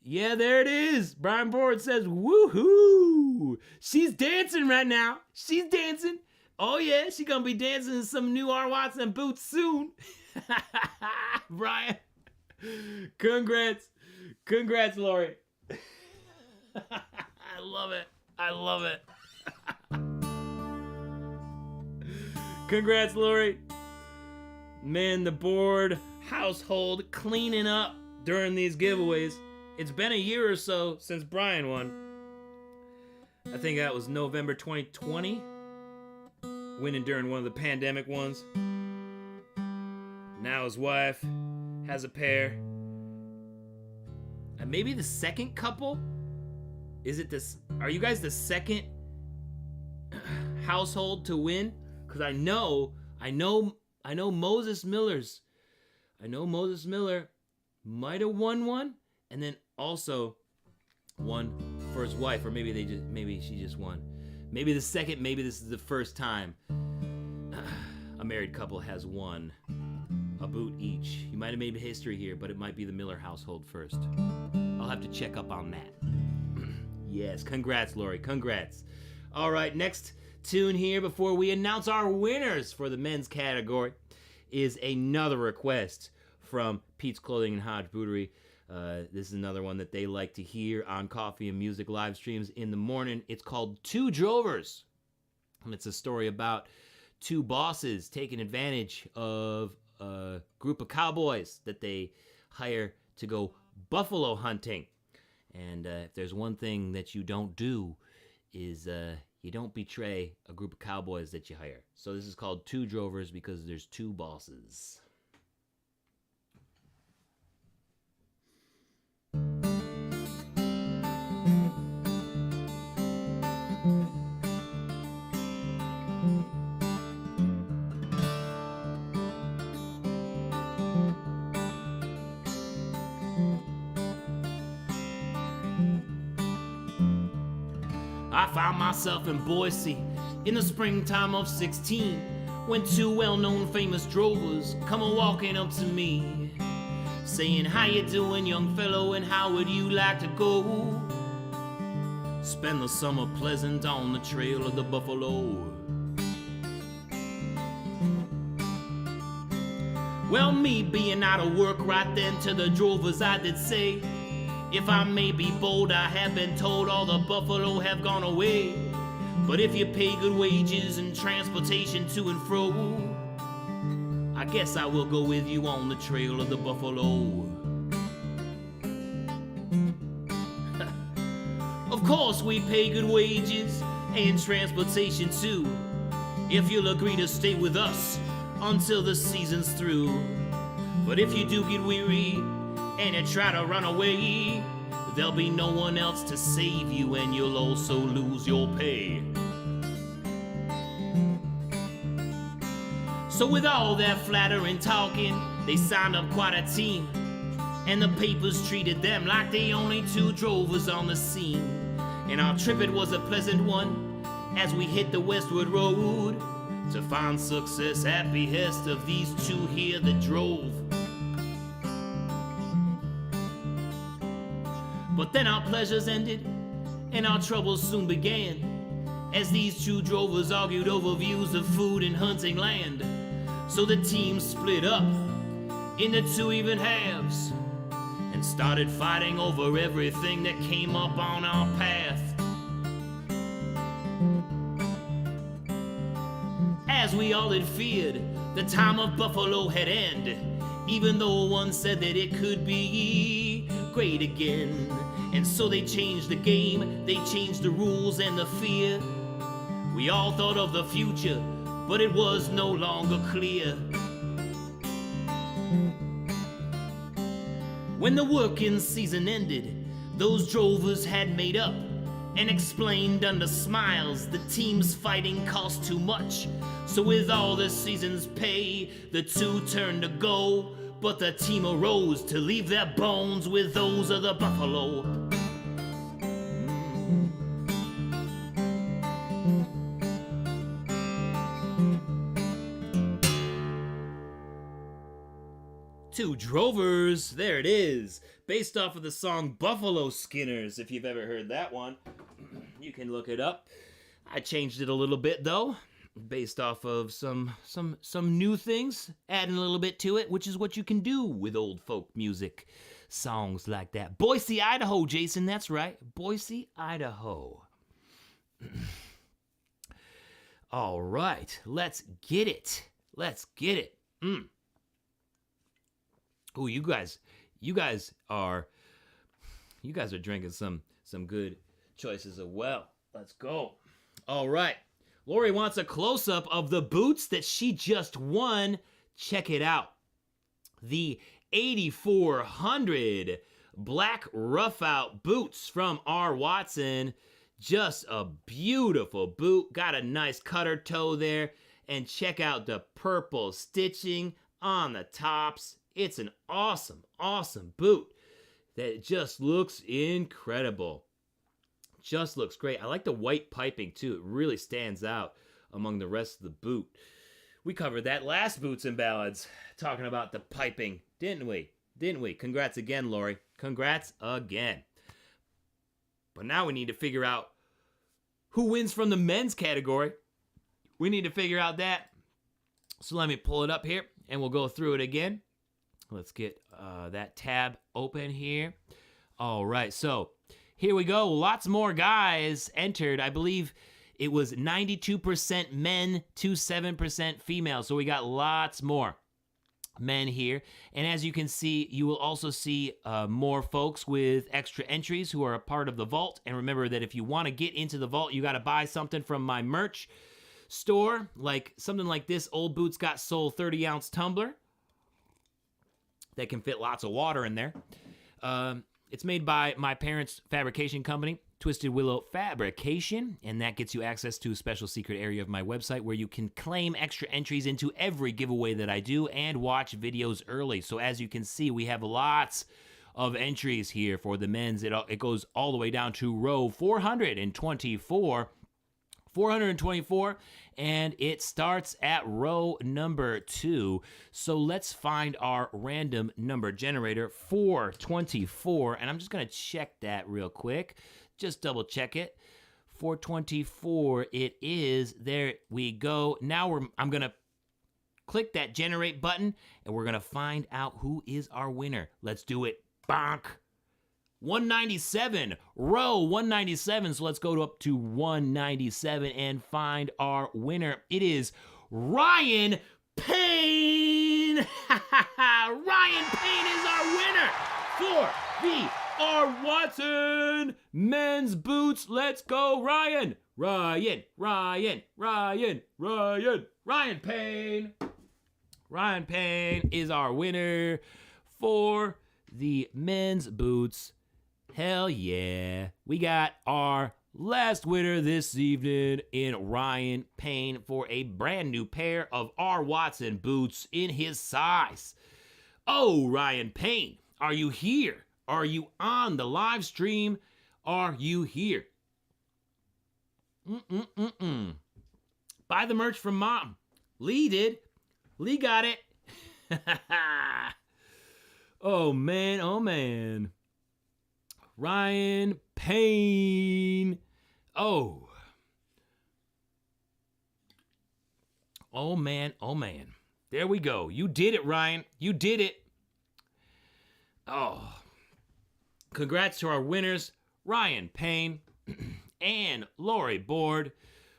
Yeah, there it is. Brian Board says, woohoo. She's dancing right now. She's dancing. Oh yeah, she's gonna be dancing in some new R. Watson boots soon. Brian, congrats. Congrats, Laurie. I love it. I love it. Congrats, Laurie. Man, the Board household cleaning up during these giveaways. It's been a year or so since Brian won. I think that was November 2020. Winning during one of the pandemic ones. Now his wife has a pair. And maybe the second couple? Is it this? Are you guys the second household to win? Because I know Moses Miller's. I know Moses Miller might have won one, and then also won for his wife, or maybe she just won. Maybe the second, maybe this is the first time a married couple has won a boot each. You might have made history here, but it might be the Miller household first. I'll have to check up on that. Yes, congrats, Laurie, congrats. All right, next tune here before we announce our winners for the men's category is another request from Pete's Clothing and Hodge Bootery. This is another one that they like to hear on Coffee and Music live streams in the morning. It's called Two Drovers. And it's a story about two bosses taking advantage of a group of cowboys that they hire to go buffalo hunting. And if there's one thing that you don't do is you don't betray a group of cowboys that you hire. So this is called Two Drovers because there's two bosses. I found myself in Boise in the springtime of 16 when two well-known famous drovers come a-walking up to me, saying, "How you doing, young fellow, and how would you like to go spend the summer pleasant on the trail of the buffalo?" Well, me being out of work right then, to the drovers I did say, "If I may be bold, I have been told all the buffalo have gone away. But if you pay good wages and transportation to and fro, I guess I will go with you on the trail of the buffalo." Of course we pay good wages and transportation too, if you'll agree to stay with us until the season's through. But if you do get weary and you try to run away, there'll be no one else to save you, and you'll also lose your pay. So with all that flattering talking, they signed up quite a team, and the papers treated them like the only two drovers on the scene. And our trip, it was a pleasant one as we hit the westward road to find success at behest of these two here that drove. But then our pleasures ended and our troubles soon began, as these two drovers argued over views of food and hunting land. So the team split up into two even halves and started fighting over everything that came up on our path. As we all had feared, the time of buffalo had ended, even though one said that it could be great again. And so they changed the game, they changed the rules and the fear. We all thought of the future, but it was no longer clear. When the working season ended, those drovers had made up and explained under smiles the team's fighting cost too much. So with all the season's pay, the two turned to go, but the team arose to leave their bones with those of the buffalo. Two Drovers, there it is, based off of the song Buffalo Skinners, if you've ever heard that one. You can look it up. I changed it a little bit though, based off of some new things, adding a little bit to it, which is what you can do with old folk music, songs like that. Boise, Idaho, Jason, that's right, Boise, Idaho. All right, let's get it. Oh, you guys are drinking some good choices as well. Let's go. All right. Laurie wants a close-up of the boots that she just won. Check it out. The 8400 black rough-out boots from R. Watson. Just a beautiful boot. Got a nice cutter toe there. And check out the purple stitching on the tops. It's an awesome boot that just looks incredible. Just looks great. I like the white piping too. It really stands out among the rest of the boot. We covered that last Boots and Ballads, talking about the piping, didn't we? Congrats again, Laurie. Congrats again. But now we need to figure out who wins from the men's category. We need to figure out that. So let me pull it up here and we'll go through it again. Let's get that tab open here. All right, so here we go. Lots more guys entered. I believe It was 92% men to 7% female. So we got lots more men here. And as you can see, you will also see more folks with extra entries who are a part of the vault. And remember that if you want to get into the vault, you got to buy something from my merch store, like something like this Old Boots Got Soul 30-ounce tumbler that can fit lots of water in there. It's made by my parents' fabrication company, Twisted Willow Fabrication, and that gets you access to a special secret area of my website where you can claim extra entries into every giveaway that I do and watch videos early. So as you can see, we have lots of entries here for the men's. It goes all the way down to row 424, and it starts at row number 2. So let's find our random number generator, 424, and I'm just going to check that real quick. Just double check it. 424 it is. There we go. Now I'm going to click that generate button, and we're going to find out who is our winner. Let's do it. Bonk. 197, row 197. So let's go up to 197 and find our winner. It is Ryan Payne. Ryan Payne is our winner for the R. Watson men's boots. Let's go, Ryan. Ryan Payne. Ryan Payne is our winner for the men's boots. Hell yeah. We got our last winner this evening in Ryan Payne for a brand new pair of R. Watson boots in his size. Oh, Ryan Payne, are you here? Are you on the live stream? Are you here? Buy the merch from Mom. Lee did. Lee got it. Oh, man. Oh, man. Ryan Payne. Oh. Oh, man. Oh, man. There we go. You did it, Ryan. You did it. Oh. Congrats to our winners, Ryan Payne and Laurie Board.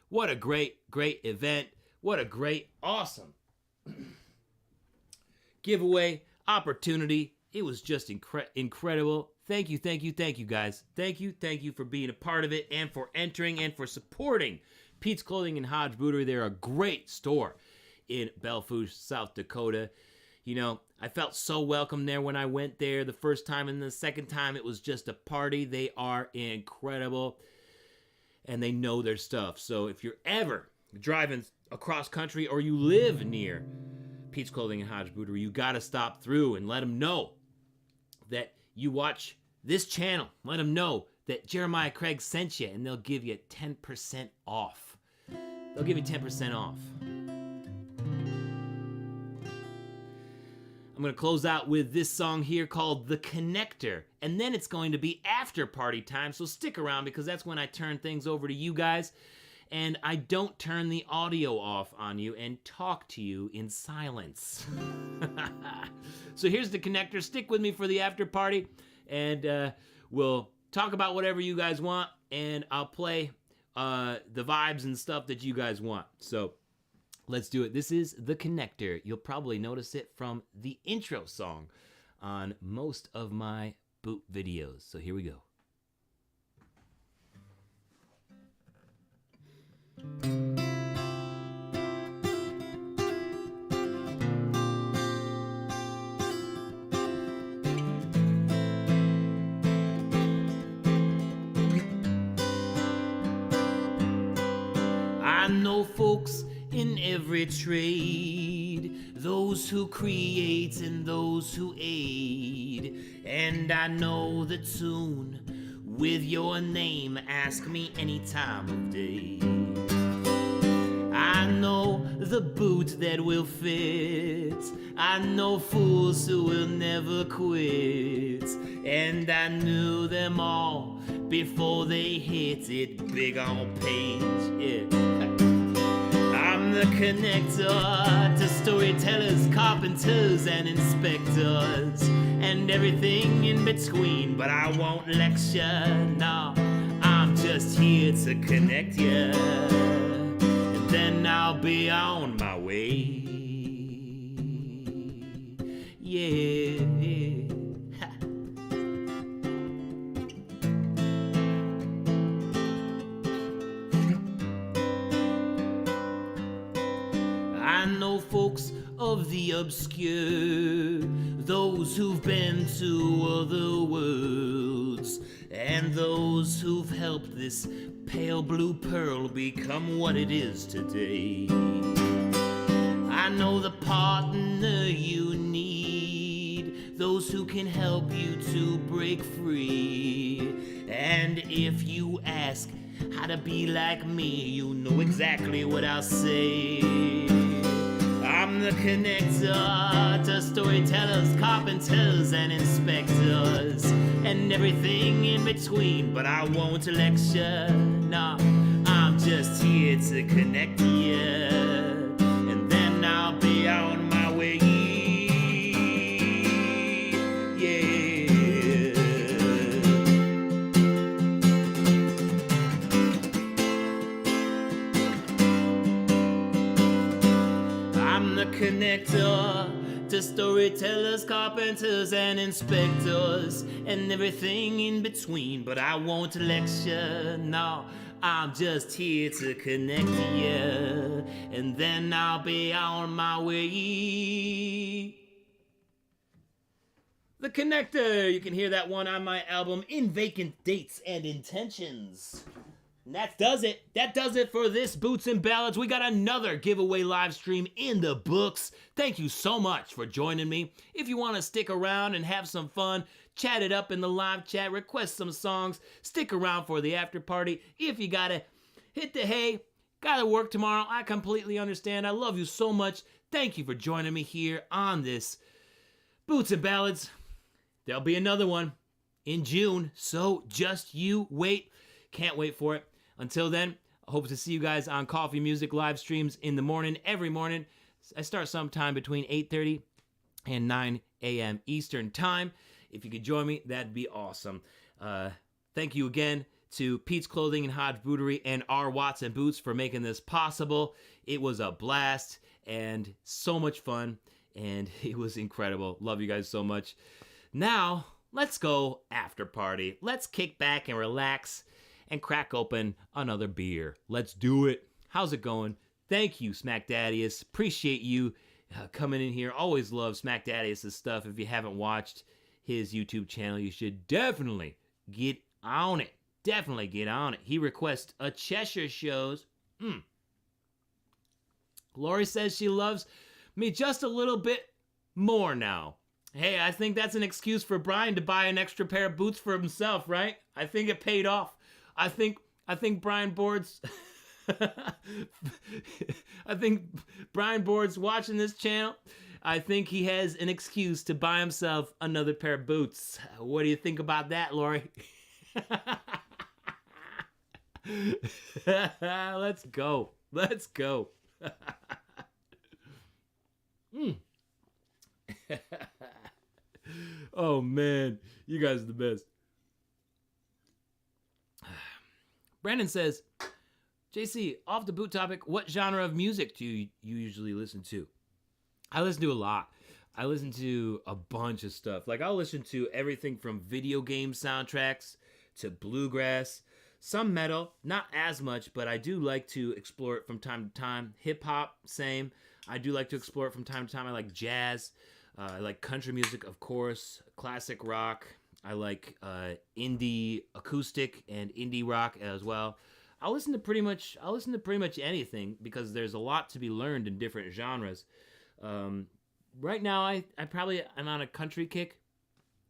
What a great, great event. What a great, awesome giveaway opportunity. It was just incredible. Thank you, guys. Thank you for being a part of it and for entering and for supporting Pete's Clothing and Hodge Bootery. They're a great store in Belfouche, South Dakota. You know, I felt so welcome there when I went there the first time, and the second time it was just a party. They are incredible, and they know their stuff. So if you're ever driving across country or you live near Pete's Clothing and Hodge Bootery, you got to stop through and let them know that you watch this channel. Let them know that Jeremiah Craig sent you, and they'll give you 10% off. They'll give you 10% off. I'm going to close out with this song here called The Connector, and then it's going to be after party time, so stick around because that's when I turn things over to you guys, and I don't turn the audio off on you and talk to you in silence. So here's The Connector. Stick with me for the after party, and we'll talk about whatever you guys want, and I'll play the vibes and stuff that you guys want. So let's do it. This is The Connector. You'll probably notice it from the intro song on most of my boot videos. So here we go. I know folks in every trade, those who create and those who aid, and I know the tune with your name. Ask me any time of day. I know the boot that will fit. I know fools who will never quit, and I knew them all before they hit it big on page. Yeah. I'm the connector to storytellers, carpenters, and inspectors, and everything in between. But I won't lecture, no, I'm just just here to connect ya, and then I'll be on my way. Yeah. Ha. I know folks of the obscure, those who've been to other worlds, and those who've helped this pale blue pearl become what it is today. I know the partner you need, those who can help you to break free. And if you ask how to be like me, you know exactly what I'll say. I'm the connector to storytellers, carpenters, and inspectors, and everything in between, but I won't lecture. No, I'm just here to connect you, and then I'll be on my way. Yeah. I'm the connector to storytellers, carpenters, and inspectors, and everything in between, but I won't lecture. No, I'm just here to connect you, and then I'll be on my way. The Connector. You can hear that one on my album In Vacant Dates and Intentions. And that does it. That does it for this Boots and Ballads. We got another giveaway live stream in the books. Thank you so much for joining me. If you want to stick around and have some fun, chat it up in the live chat, request some songs, stick around for the after party. If you gotta hit the hay, gotta work tomorrow, I completely understand. I love you so much. Thank you for joining me here on this Boots and Ballads. There'll be another one in June, so just you wait. Can't wait for it. Until then, I hope to see you guys on Coffee Music live streams in the morning, every morning. I start sometime between 8:30 and 9 a.m. Eastern Time. If you could join me, that'd be awesome. Thank you again to Pete's Clothing and Hodge Bootery and R. Watson Boots for making this possible. It was a blast and so much fun, and it was incredible. Love you guys so much. Now, let's go after party. Let's kick back and relax and crack open another beer. Let's do it. How's it going? Thank you, Smack Daddius. Appreciate you coming in here. Always love Smack Daddius' stuff. If you haven't watched his YouTube channel, you should definitely get on it. Definitely get on it. He requests a Cheshire shows. Laurie says she loves me just a little bit more now. Hey, I think that's an excuse for Brian to buy an extra pair of boots for himself, right? I think it paid off. I think Brian Board's I think Brian Board's watching this channel. I think he has an excuse to buy himself another pair of boots. What do you think about that, Laurie? Let's go. Let's go. Oh man, you guys are the best. Brandon says, JC, off the boot topic, what genre of music do you usually listen to? I listen to a lot. I listen to a bunch of stuff. Like, I'll listen to everything from video game soundtracks to bluegrass, some metal, not as much, but I do like to explore it from time to time. Hip hop, same. I do like to explore it from time to time. I like jazz. I like country music, of course, classic rock. I like indie acoustic and indie rock as well. I'll listen to pretty much anything because there's a lot to be learned in different genres. Right now, I'm on a country kick.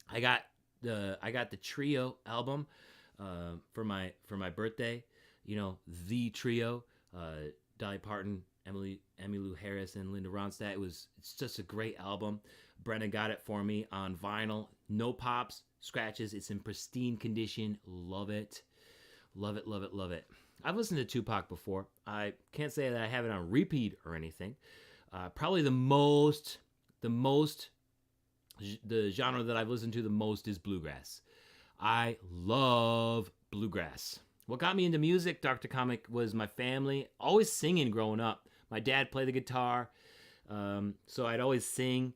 I got the Trio album for my birthday. You know, the Trio, Dolly Parton, Emmylou Harris, and Linda Ronstadt. It's just a great album. Brenna got it for me on vinyl. No pops, scratches. It's in pristine condition. Love it. Love it, love it, love it. I've listened to Tupac before. I can't say that I have it on repeat or anything. Probably the genre that I've listened to the most is bluegrass. I love bluegrass. What got me into music, Dr. Comic, was my family. Always singing growing up. My dad played the guitar, so I'd always sing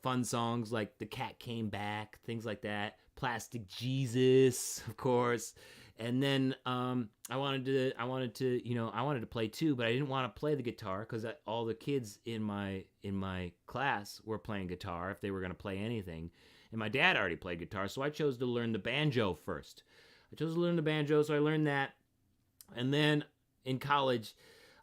fun songs like The Cat Came Back, things like that. Plastic Jesus, of course. And then I wanted to play too, but I didn't want to play the guitar because all the kids in my class were playing guitar if they were going to play anything. And my dad already played guitar, so I chose to learn the banjo first. I chose to learn the banjo, so I learned that. And then in college,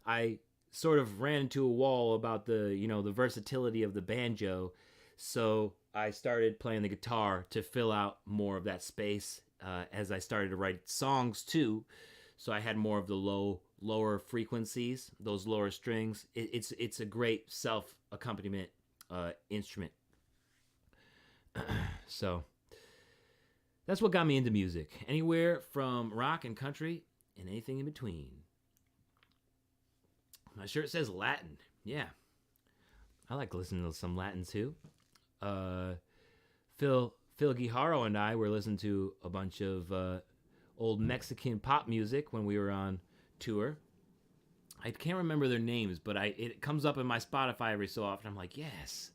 I sort of ran into a wall about the versatility of the banjo. So I started playing the guitar to fill out more of that space as I started to write songs too. So I had more of the lower frequencies, those lower strings. It's a great self-accompaniment instrument. So that's what got me into music. Anywhere from rock and country and anything in between. My shirt says Latin. Yeah. I like listening to some Latin too. Phil Guijarro and I were listening to a bunch of old Mexican pop music when we were on tour. I can't remember their names, but it comes up in my Spotify every so often. I'm like, yes,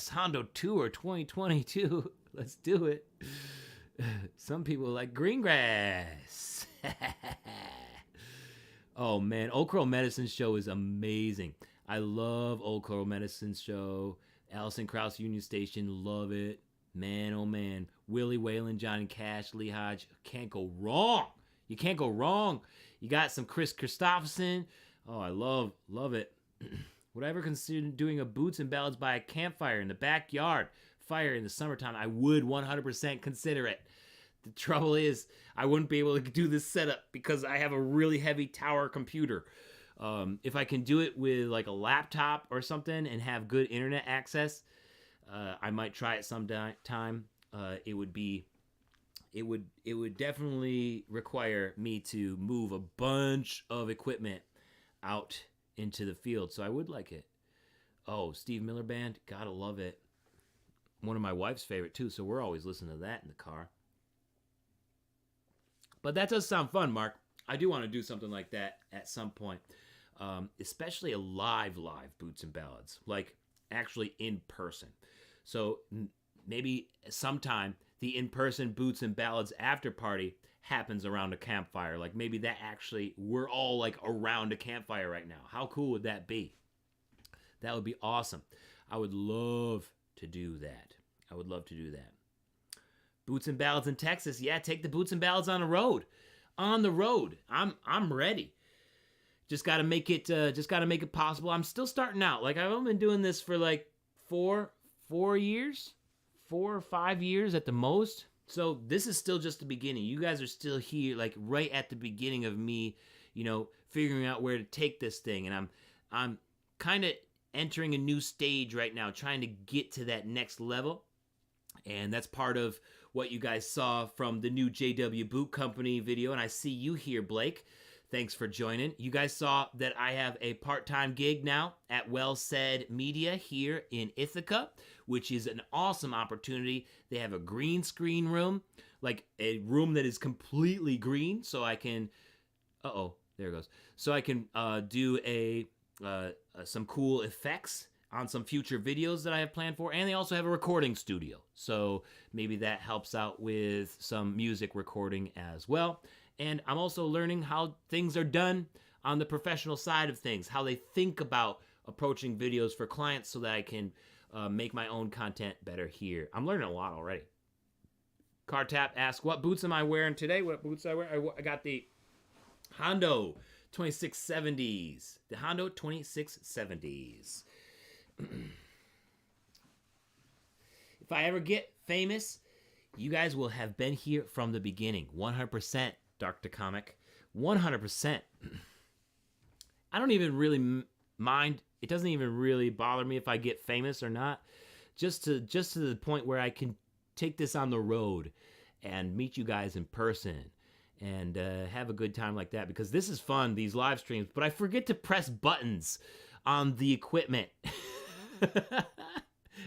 Hondo Tour 2022. Let's do it. Some people like Greengrass. Oh man, Old Crow Medicine Show is amazing. I love Old Crow Medicine Show. Alison Krauss Union Station, love it. Man, oh man. Willie Whalen, Johnny Cash, Lee Hodge. Can't go wrong. You can't go wrong. You got some Chris Christopherson. Oh, I love it. Would I ever consider doing a Boots and Ballads by a campfire in the backyard? Fire in the summertime, I would 100% consider it. The trouble is, I wouldn't be able to do this setup because I have a really heavy tower computer. If I can do it with like a laptop or something and have good internet access, I might try it sometime. It would definitely require me to move a bunch of equipment out into the field, so I would like it. Oh, Steve Miller Band, gotta love it. One of my wife's favorite too, so we're always listening to that in the car. But that does sound fun, Mark. I do want to do something like that at some point, especially a live Boots and Ballads, like actually in person. So maybe sometime the in-person Boots and Ballads after party happens around a campfire. Like maybe that actually, we're all like around a campfire right now. How cool would that be? That would be awesome. I would love to do that. I would love to do that. Boots and Ballads in Texas. Yeah, take the Boots and Ballads on the road. On the road. I'm ready. Just got to make it possible. I'm still starting out. Like I've only been doing this for like 4 years, 4 or 5 years at the most. So this is still just the beginning. You guys are still here, like right at the beginning of me, figuring out where to take this thing. And I'm kind of entering a new stage right now, trying to get to that next level. And that's part of what you guys saw from the new JW Boot Company video. And I see you here, Blake. Thanks for joining. You guys saw that I have a part-time gig now at Well Said Media here in Ithaca, which is an awesome opportunity. They have a green screen room, like a room that is completely green, so I can, there it goes. So I can do some cool effects on some future videos that I have planned for. And they also have a recording studio. So maybe that helps out with some music recording as well. And I'm also learning how things are done on the professional side of things, how they think about approaching videos for clients so that I can make my own content better here. I'm learning a lot already. Car Tap asks, what boots am I wearing today? What boots I wear? I got the Hondo 2670s. The Hondo 2670s. If I ever get famous, you guys will have been here from the beginning. 100%, Dr. Comic. 100%. I don't even really mind. It doesn't even really bother me if I get famous or not. Just to the point where I can take this on the road and meet you guys in person and have a good time like that, because this is fun, these live streams, but I forget to press buttons on the equipment.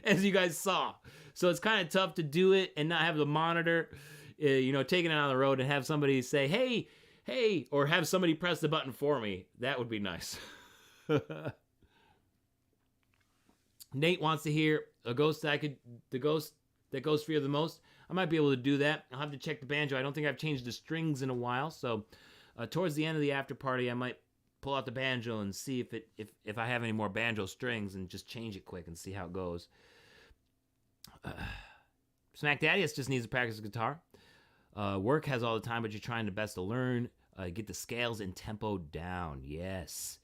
As you guys saw. So it's kind of tough to do it and not have the monitor taking it on the road and have somebody say, hey, or have somebody press the button for me. That would be nice. Nate wants to hear the ghost that goes for you the most. I might be able to do that. I'll have to check the banjo. I don't think I've changed the strings in a while, so towards the end of the after party, I might pull out the banjo and see if I have any more banjo strings and just change it quick and see how it goes. Smack Daddius just needs to practice the guitar. Work has all the time, but you're trying the best to learn. Get the scales and tempo down. Yes.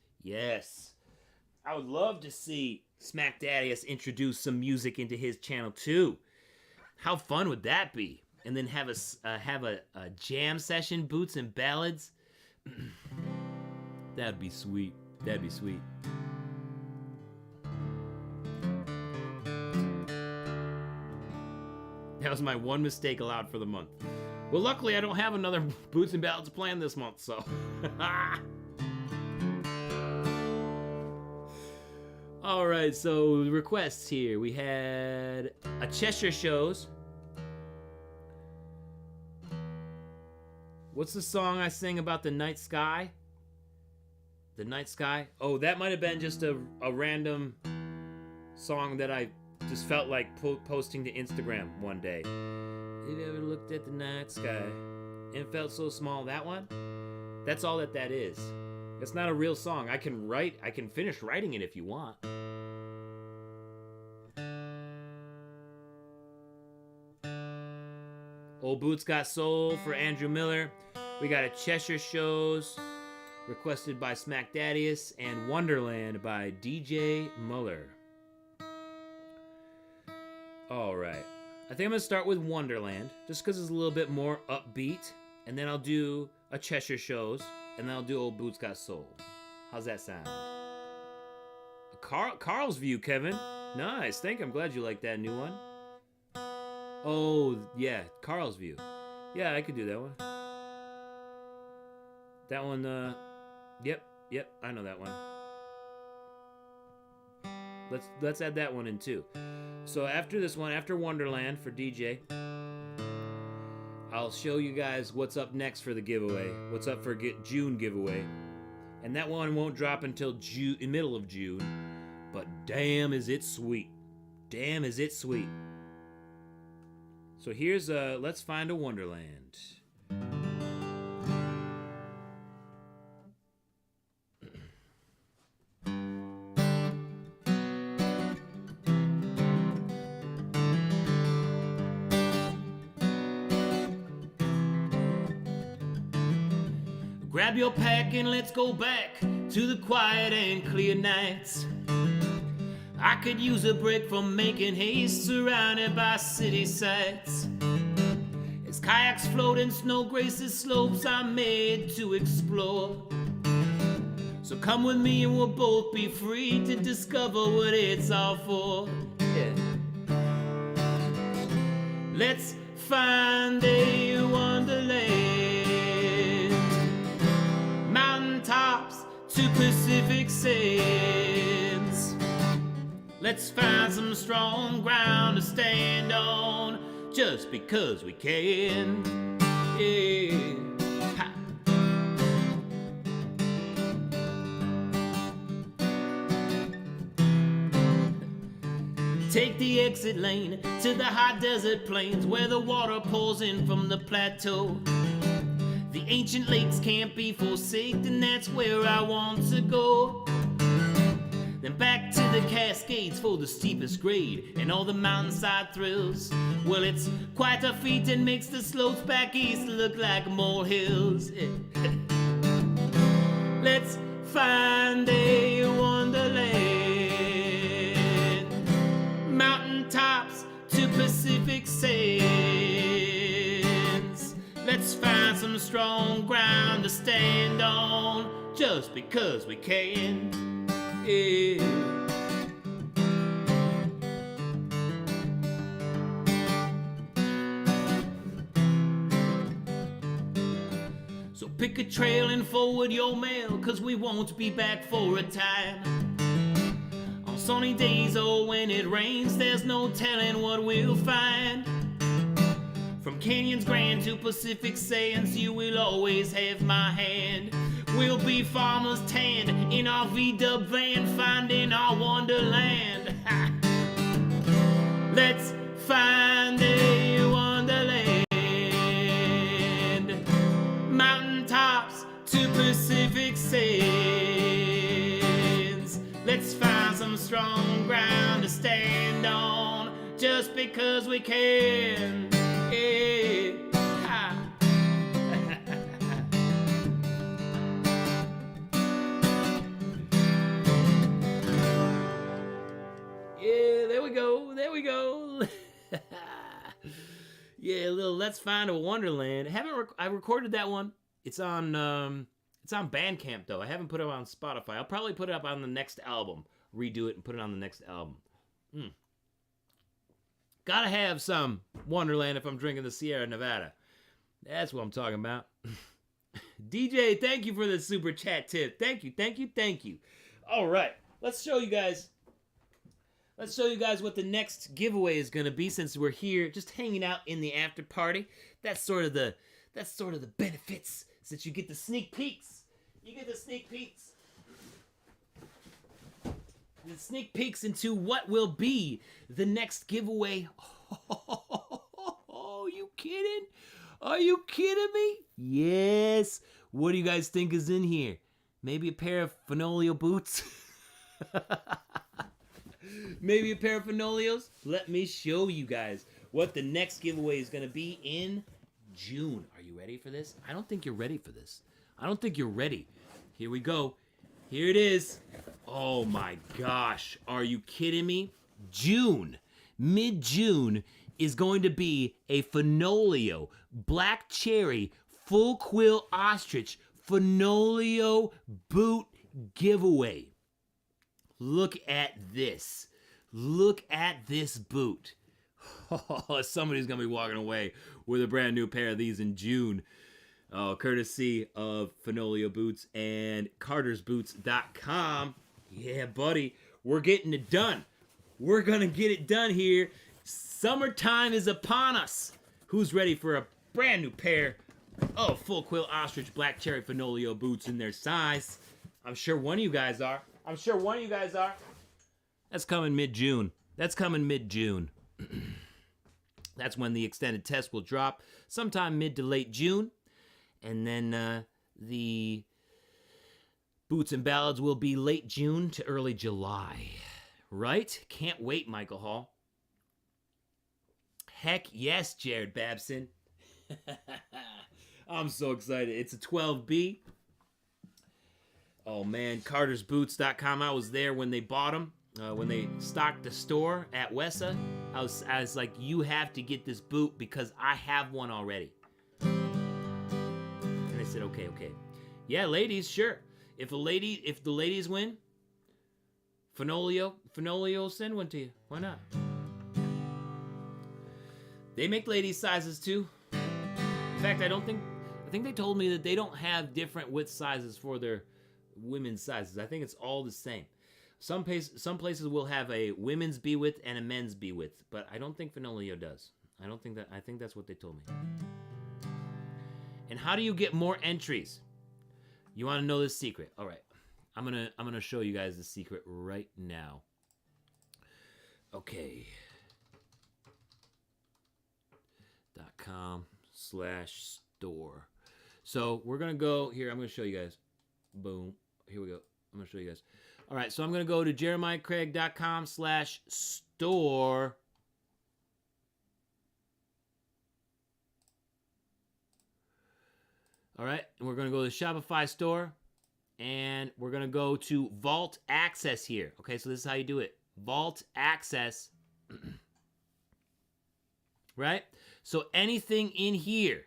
I would love to see Smack Daddius introduce some music into his channel too. How fun would that be? And then have a jam session, Boots and Ballads. That'd be sweet. That was my one mistake allowed for the month. Well, luckily I don't have another Boots and Ballads planned this month, so. All right, so requests here. We had a Cheshire Shows. What's the song I sing about the night sky? The night sky? Oh, that might have been just a random song that I just felt like posting to Instagram one day. Have you ever looked at the night sky and felt so small? That one? That's all that is. It's not a real song. I can finish writing it if you want. Old Boots Got Soul for Andrew Miller. We got a Cheshire Shows requested by Smack Daddius and Wonderland by DJ Muller. All right. I think I'm going to start with Wonderland just because it's a little bit more upbeat. And then I'll do a Cheshire Shows. And then I'll do Old Boots Got Soul. How's that sound? Carl's View, Kevin. Nice. Thank you. I'm glad you like that new one. Oh, yeah. Carl's View. Yeah, I could do that one. That one, Yep. I know that one. Let's add that one in too. So after this one, after Wonderland for DJ, I'll show you guys what's up next for the giveaway. What's up for June giveaway. And that one won't drop until middle of June. But damn is it sweet. Damn is it sweet. So here's Let's Find a Wonderland. Grab your pack and let's go back to the quiet and clear nights. I could use a break from making haste, surrounded by city sights. As kayaks float in snow-graced slopes I'm made to explore. So come with me and we'll both be free to discover what it's all for. Yeah. Let's find a wonderland. Mountaintops to Pacific sands. Let's find some strong ground to stand on, just because we can. Yeah. Ha. Take the exit lane to the high desert plains where the water pours in from the plateau. The ancient lakes can't be forsaken, and that's where I want to go. Then back to the Cascades for the steepest grade and all the mountainside thrills. Well, it's quite a feat and makes the slopes back east look like more hills. Let's find a wonderland. Mountaintops to Pacific sands. Let's find some strong ground to stand on, just because we can. Yeah. So pick a trail and forward your mail, 'cause we won't be back for a time. On sunny days or when it rains, there's no telling what we'll find. From canyons grand to Pacific sands, you will always have my hand. We'll be farmers tanned in our V-dub van, finding our wonderland. Ha. Let's find a wonderland. Mountain tops to Pacific sands. Let's find some strong ground to stand on, just because we can. Yeah. Ha. Yeah, there we go. There we go. Yeah, a little Let's Find a Wonderland. I recorded that one. It's on Bandcamp though. I haven't put it on Spotify. I'll probably put it up on the next album. Redo it and put it on the next album. Gotta have some Wonderland if I'm drinking the Sierra Nevada. That's what I'm talking about. DJ, thank you for the super chat tip. Thank you, thank you, thank you. All right, let's show you guys what the next giveaway is gonna be, since we're here just hanging out in the after party. That's sort of the benefits, since you get the sneak peeks. You get the sneak peeks. The sneak peeks into what will be the next giveaway. Oh, you kidding? Are you kidding me? Yes. What do you guys think is in here? Maybe a pair of Fenolio boots? Maybe a pair of Fenolios? Let me show you guys what the next giveaway is going to be in June. Are you ready for this? I don't think you're ready for this. I don't think you're ready. Here we go. Here it is. Oh my gosh. Are you kidding me? June, mid-June, is going to be a Fenolio Black Cherry Full Quill Ostrich Fenolio boot giveaway. Look at this. Look at this boot. Oh, somebody's going to be walking away with a brand new pair of these in June. Oh, courtesy of Fenolio Boots and cartersboots.com. Yeah, buddy, we're getting it done. We're going to get it done here. Summertime is upon us. Who's ready for a brand new pair of Full Quill Ostrich Black Cherry Fenolio boots in their size? I'm sure one of you guys are. That's coming mid-June. That's when the extended test will drop, sometime mid to late June. And then the Boots and Ballads will be late June to early July. Right? Can't wait, Michael Hall. Heck yes, Jared Babson. I'm so excited. It's a 12B. Oh, man. CartersBoots.com. I was there when they bought them. When they stocked the store at Wessa. I was like, you have to get this boot because I have one already. And they said, okay. Yeah, ladies, sure. If the ladies win, Fenolio will send one to you. Why not? They make ladies sizes too. In fact, I think they told me that they don't have different width sizes for their women's sizes. I think it's all the same. Some places will have a women's B width and a men's B width, but I don't think Fenolio does. I think that's what they told me. And how do you get more entries? You want to know this secret? All right. I'm going to show you guys the secret right now. Okay. .com/store. So we're going to go here. I'm going to show you guys. Boom. Here we go. I'm going to show you guys. All right. So I'm going to go to jeremiahcraig.com/store. All right. And we're going to go to the Shopify store. And we're going to go to Vault Access here. Okay. So this is how you do it. Vault Access. Right? So anything in here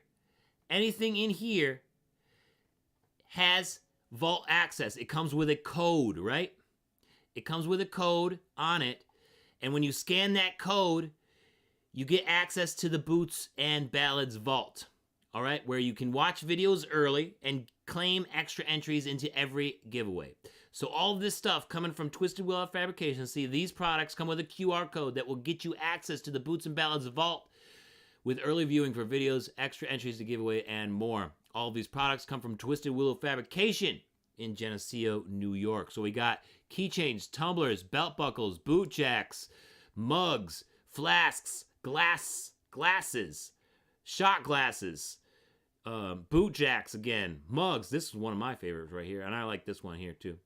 has Vault Access. It comes with a code, right? It comes with a code on it. And when you scan that code, you get access to the Boots and Ballads Vault. All right? Where you can watch videos early and claim extra entries into every giveaway. So all of this stuff coming from Twisted Wheel Fabrication. See, these products come with a QR code that will get you access to the Boots and Ballads Vault, with early viewing for videos, extra entries to give away, and more. All of these products come from Twisted Willow Fabrication in Geneseo, New York. So we got keychains, tumblers, belt buckles, boot jacks, mugs, flasks, glasses, shot glasses, boot jacks again, mugs. This is one of my favorites right here, and I like this one here too.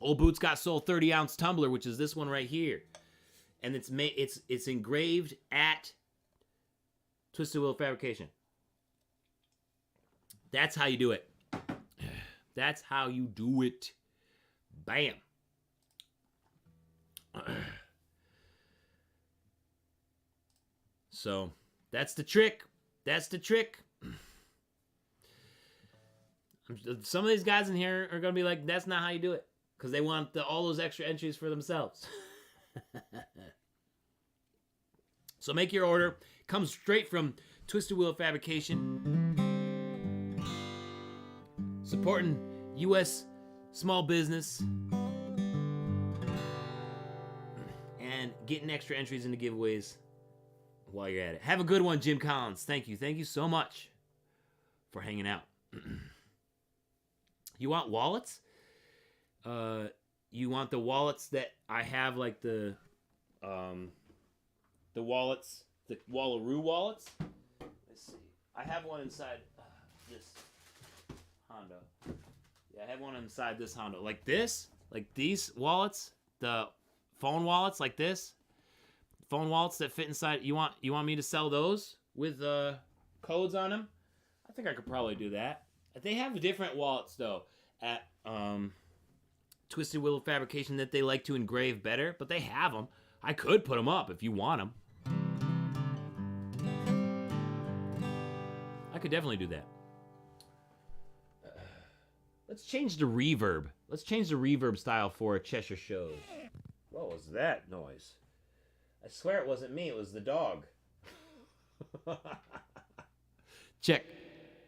Old Boots Got Soul 30-ounce tumbler, which is this one right here, and it's engraved at Twisted Willow Fabrication. That's how you do it. That's how you do it. Bam. So that's the trick. That's the trick. Some of these guys in here are going to be like, that's not how you do it. Because they want all those extra entries for themselves. So make your order. Comes straight from Twisted Willow Fabrication. Supporting U.S. small business. And getting extra entries into giveaways while you're at it. Have a good one, Jim Collins. Thank you. Thank you so much for hanging out. You want wallets? You want the wallets that I have, like the wallets, the Wallaroo wallets? Let's see. I have one inside this Hondo. Yeah, I have one inside this Hondo. Like this? Like these wallets? The phone wallets like this? Phone wallets that fit inside. You want me to sell those with codes on them? I think I could probably do that. They have different wallets though at Twisted Willow Fabrication that they like to engrave better, but they have them. I could put them up if you want them. I could definitely do that. Let's change the reverb. Let's change the reverb style for Cheshire Shows. What was that noise? I swear it wasn't me, it was the dog. Check.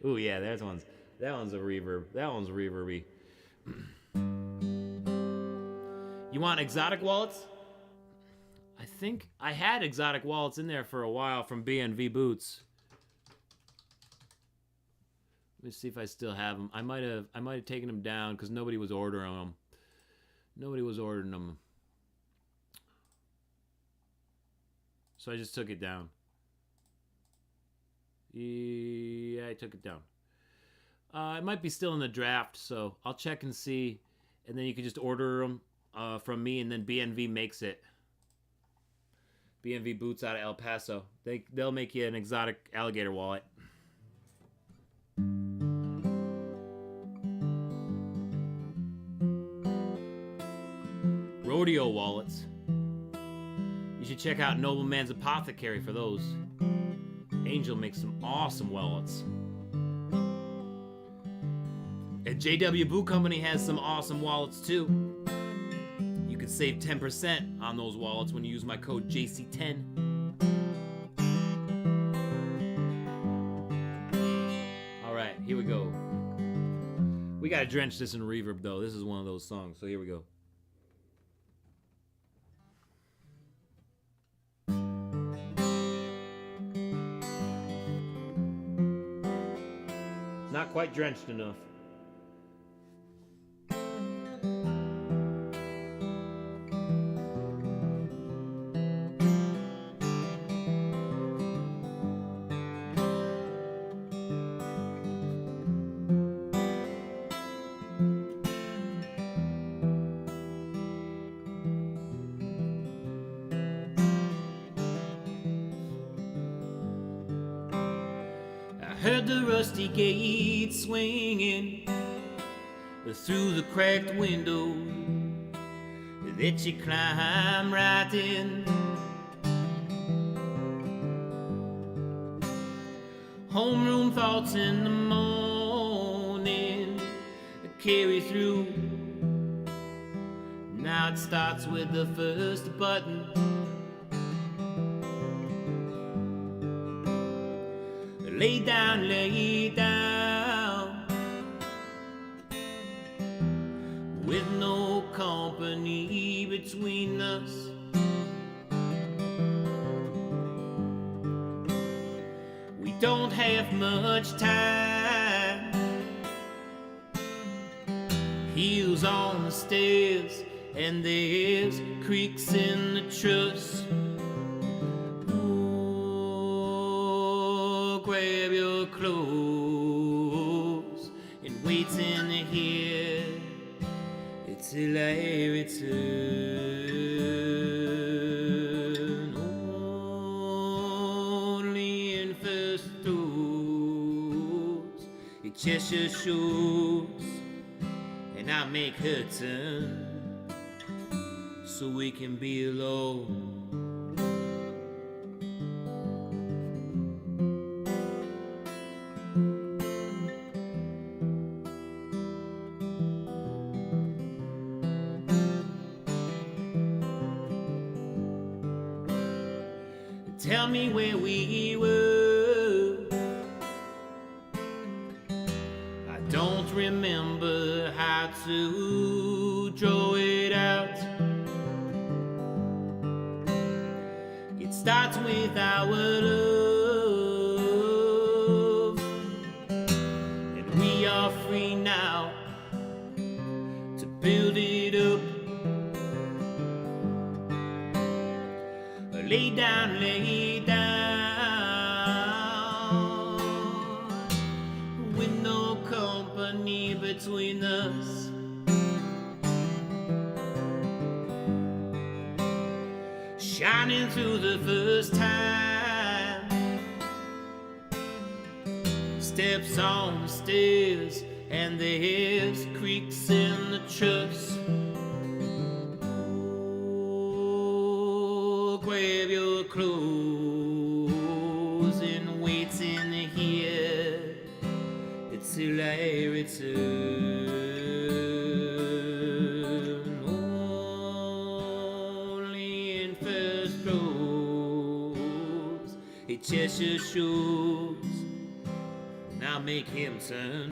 Ooh, yeah, that one's a reverb. That one's reverby. You want exotic wallets? I think I had exotic wallets in there for a while from B&V Boots. Let me see if I still have them. I might have taken them down because nobody was ordering them. Nobody was ordering them. So I just took it down. Yeah, I took it down. It might be still in the draft, so I'll check and see. And then you can just order them from me, and then B&V makes it. B&V Boots out of El Paso. They'll make you an exotic alligator wallet. Rodeo wallets. You should check out Nobleman's Apothecary for those. Angel makes some awesome wallets. And JW Boot Company has some awesome wallets too. You can save 10% on those wallets when you use my code JC10. Alright, here we go. We gotta drench this in reverb though. This is one of those songs, so here we go. Not quite drenched enough. Heard the rusty gate swinging through the cracked window that you climb right in. Homeroom thoughts in the morning carry through. Now it starts with the first button. Lay down, with no company between us. don't have much time. Heels on the stairs, and there's creaks in the truss. Oh, grab your clothes and wait in here till I return. Only in first throws your Cheshire shows, and I make her turn so we can be alone. Tell me where we were. I don't remember how to draw it out. It starts with our love, and we are free now to build it up. Lay down, with no company between us. Shining through the first time, steps on the stairs, and there's creaks in the truss. Grab your clothes and wait in here till I return. Only in first rows a Cheshire shows, and I'll make him turn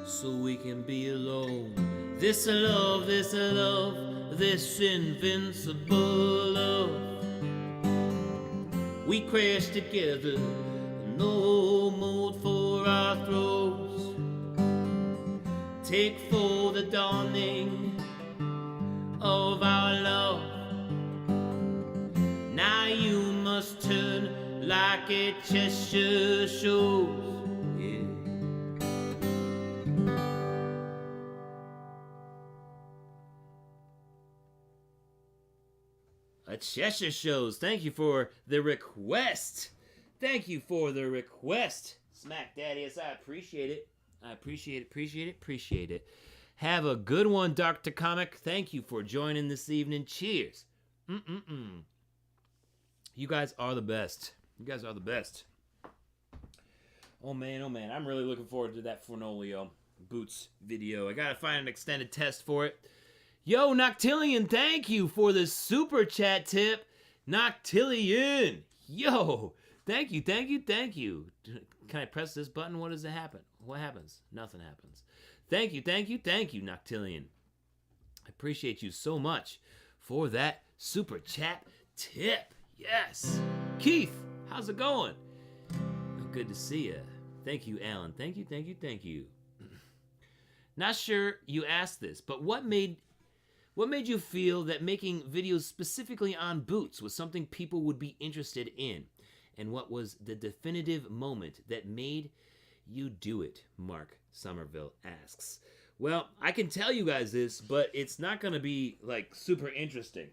so we can be alone. This love, this love, this invincible love. We crash together, no mood for our throws. Take for the dawning of our love. Now you must turn like a Cheshire shows. A Cheshire shows. Thank you for the request. Thank you for the request. Smack Daddius, I appreciate it. I appreciate it. Have a good one, Dr. Comic. Thank you for joining this evening. Cheers. You guys are the best. Oh man. I'm really looking forward to that Fornolio Boots video. I gotta find an extended test for it. Yo, Noctillion, thank you for the super chat tip. Noctillion. Yo, thank you. Can I press this button? What does it happen? What happens? Nothing happens. Thank you, Noctillion. I appreciate you so much for that super chat tip. Yes. Keith, how's it going? Good to see you. Thank you, Alan. Thank you. Not sure you asked this, but what made you feel that making videos specifically on boots was something people would be interested in? And what was the definitive moment that made you do it? Mark Somerville asks. Well, I can tell you guys this, but it's not going to be, like, super interesting.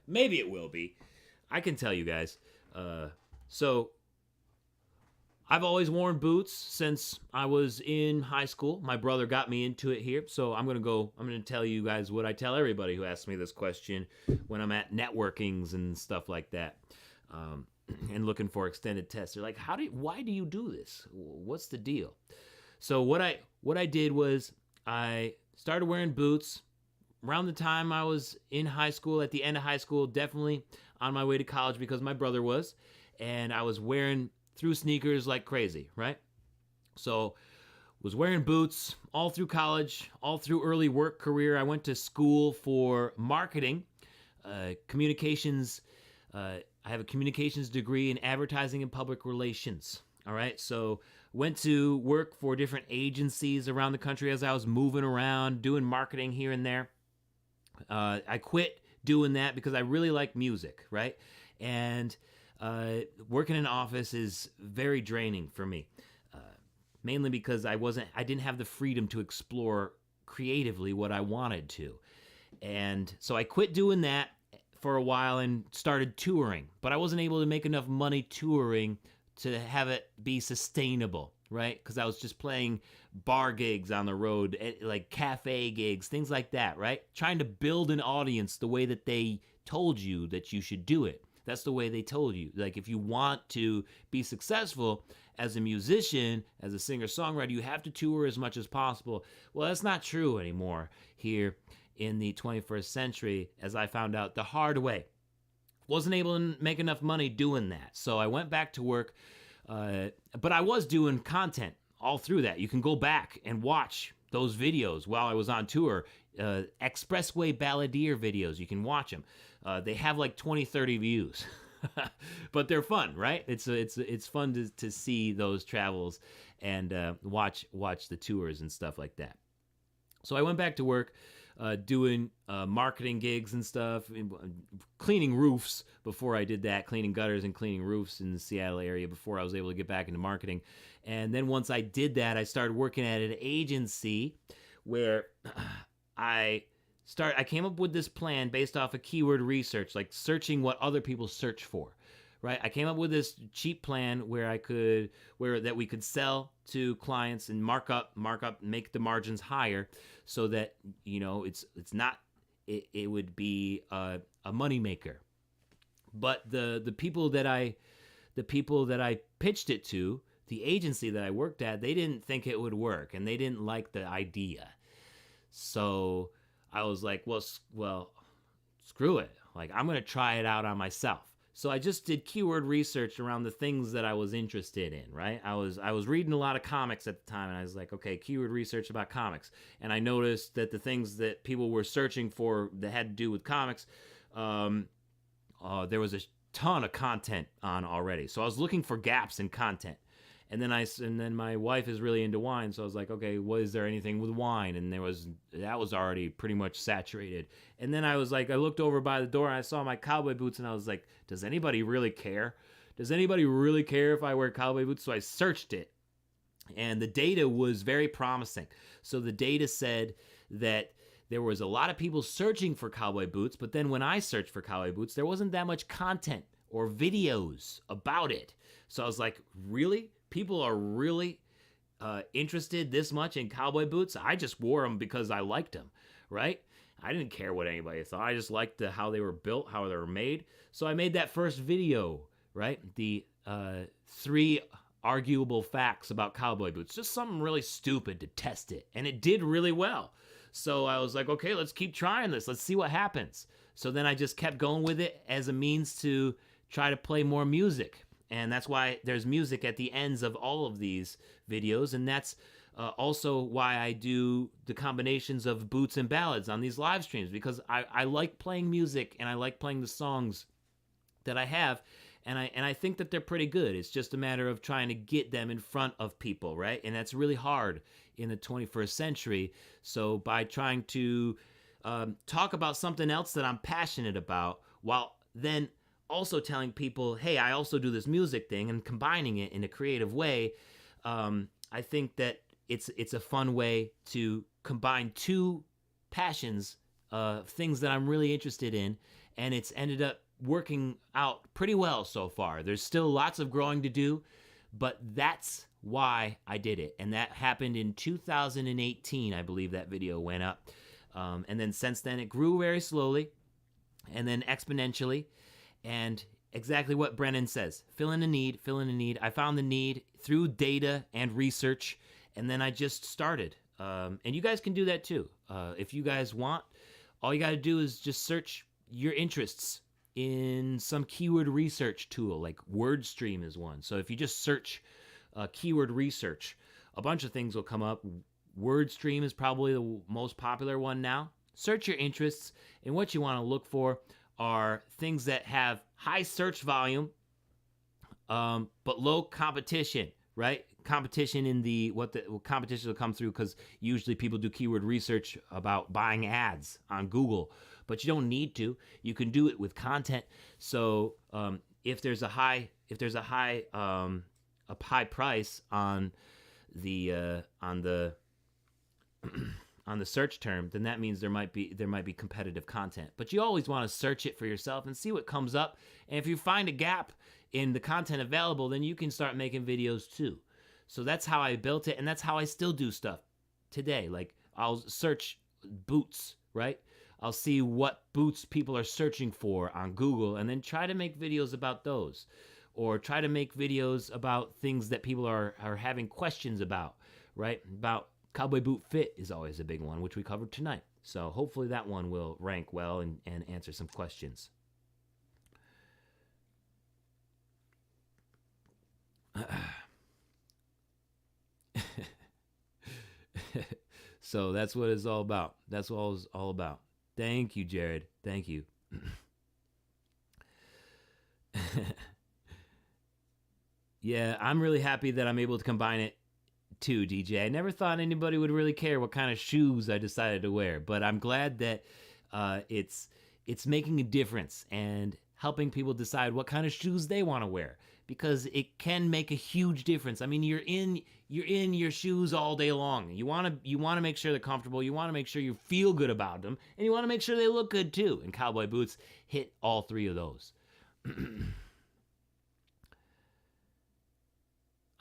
Maybe it will be. I can tell you guys. So, I've always worn boots since I was in high school. My brother got me into it here, so I'm going to tell you guys what I tell everybody who asks me this question when I'm at networkings and stuff like that. And looking for extended tests. They're like, why do you do this? What's the deal? So what I did was I started wearing boots around the time I was in high school, at the end of high school, definitely on my way to college because my brother was, and I was wearing through sneakers like crazy, right? So was wearing boots all through college, all through early work career. I went to school for marketing, communications I have a communications degree in advertising and public relations. All right, so went to work for different agencies around the country as I was moving around, doing marketing here and there. I quit doing that because I really like music, right? And working in an office is very draining for me, mainly because I didn't have the freedom to explore creatively what I wanted to. And so I quit doing that for a while and started touring, but I wasn't able to make enough money touring to have it be sustainable, right? Because I was just playing bar gigs on the road, like cafe gigs, things like that, right? Trying to build an audience the way that they told you that you should do it. That's the way they told you. Like, if you want to be successful as a musician, as a singer-songwriter, you have to tour as much as possible. Well, that's not true anymore here in the 21st century, as I found out the hard way. Wasn't able to make enough money doing that. So I went back to work, but I was doing content all through that. You can go back and watch those videos while I was on tour. Expressway Balladeer videos, you can watch them. They have like 20, 30 views, but they're fun, right? It's fun to see those travels and watch the tours and stuff like that. So I went back to work, doing marketing gigs and stuff, cleaning roofs before I did that, cleaning gutters and cleaning roofs in the Seattle area before I was able to get back into marketing. And then once I did that, I started working at an agency where I came up with this plan based off of keyword research, like searching what other people search for. Right, I came up with this cheap plan where we could sell to clients and mark up, make the margins higher, so that it would be a moneymaker. But the people that I pitched it to, the agency that I worked at, they didn't think it would work, and they didn't like the idea. So I was like, well, screw it. Like, I'm gonna try it out on myself. So I just did keyword research around the things that I was interested in, right? I was reading a lot of comics at the time, and I was like, okay, keyword research about comics. And I noticed that the things that people were searching for that had to do with comics, there was a ton of content on already. So I was looking for gaps in content. And then my wife is really into wine, so I was like, okay, is there anything with wine? And that was already pretty much saturated. And then I was like, I looked over by the door and I saw my cowboy boots, and I was like, does anybody really care? Does anybody really care if I wear cowboy boots? So I searched it, and the data was very promising. So the data said that there was a lot of people searching for cowboy boots, but then when I searched for cowboy boots, there wasn't that much content or videos about it. So I was like, really? People are really interested this much in cowboy boots? I just wore them because I liked them, right? I didn't care what anybody thought. I just liked how they were built, how they were made. So I made that first video, right? The 3 arguable facts about cowboy boots. Just something really stupid to test it. And it did really well. So I was like, okay, let's keep trying this. Let's see what happens. So then I just kept going with it as a means to try to play more music. And that's why there's music at the ends of all of these videos. And that's also why I do the combinations of boots and ballads on these live streams, because I like playing music and I like playing the songs that I have. And I think that they're pretty good. It's just a matter of trying to get them in front of people, right? And that's really hard in the 21st century. So by trying to talk about something else that I'm passionate about, while then also telling people, hey, I also do this music thing, and combining it in a creative way, I think that it's a fun way to combine 2 passions, things that I'm really interested in, and it's ended up working out pretty well so far. There's still lots of growing to do, but that's why I did it. And that happened in 2018, I believe that video went up. And then since then, it grew very slowly and then exponentially. And exactly what Brennan says, fill in a need. I found the need through data and research, and then I just started. And you guys can do that too. If you guys want, all you got to do is just search your interests in some keyword research tool, like Prestream is one. So if you just search keyword research, a bunch of things will come up. Prestream is probably the most popular one now. Search your interests, and what you want to look for are things that have high search volume, but low competition, right? Competition in what competition will come through, because usually people do keyword research about buying ads on Google, but you don't need to. You can do it with content. So if there's a high price on the on the search term, then that means there might be competitive content. But you always want to search it for yourself and see what comes up. And if you find a gap in the content available, then you can start making videos too. So that's how I built it, and that's how I still do stuff today. Like, I'll search boots, right? I'll see what boots people are searching for on Google, and then try to make videos about those, or try to make videos about things that people are having questions about, right? About Cowboy Boot Fit is always a big one, which we covered tonight. So hopefully that one will rank well and answer some questions. So that's what it's all about. That's what it's all about. Thank you, Jared. Thank you. Yeah, I'm really happy that I'm able to combine it too, DJ. I never thought anybody would really care what kind of shoes I decided to wear, but I'm glad that it's making a difference and helping people decide what kind of shoes they want to wear, because it can make a huge difference. I mean, you're in your shoes all day long. You want to make sure they're comfortable. You want to make sure you feel good about them, and you want to make sure they look good too. And Cowboy Boots hit all three of those.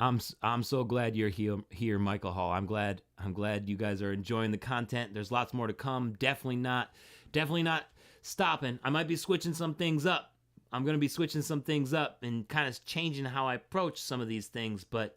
I'm so glad you're here, Michael Hall. I'm glad you guys are enjoying the content. There's lots more to come. Definitely not stopping. I might be switching some things up. I'm going to be switching some things up and kind of changing how I approach some of these things, but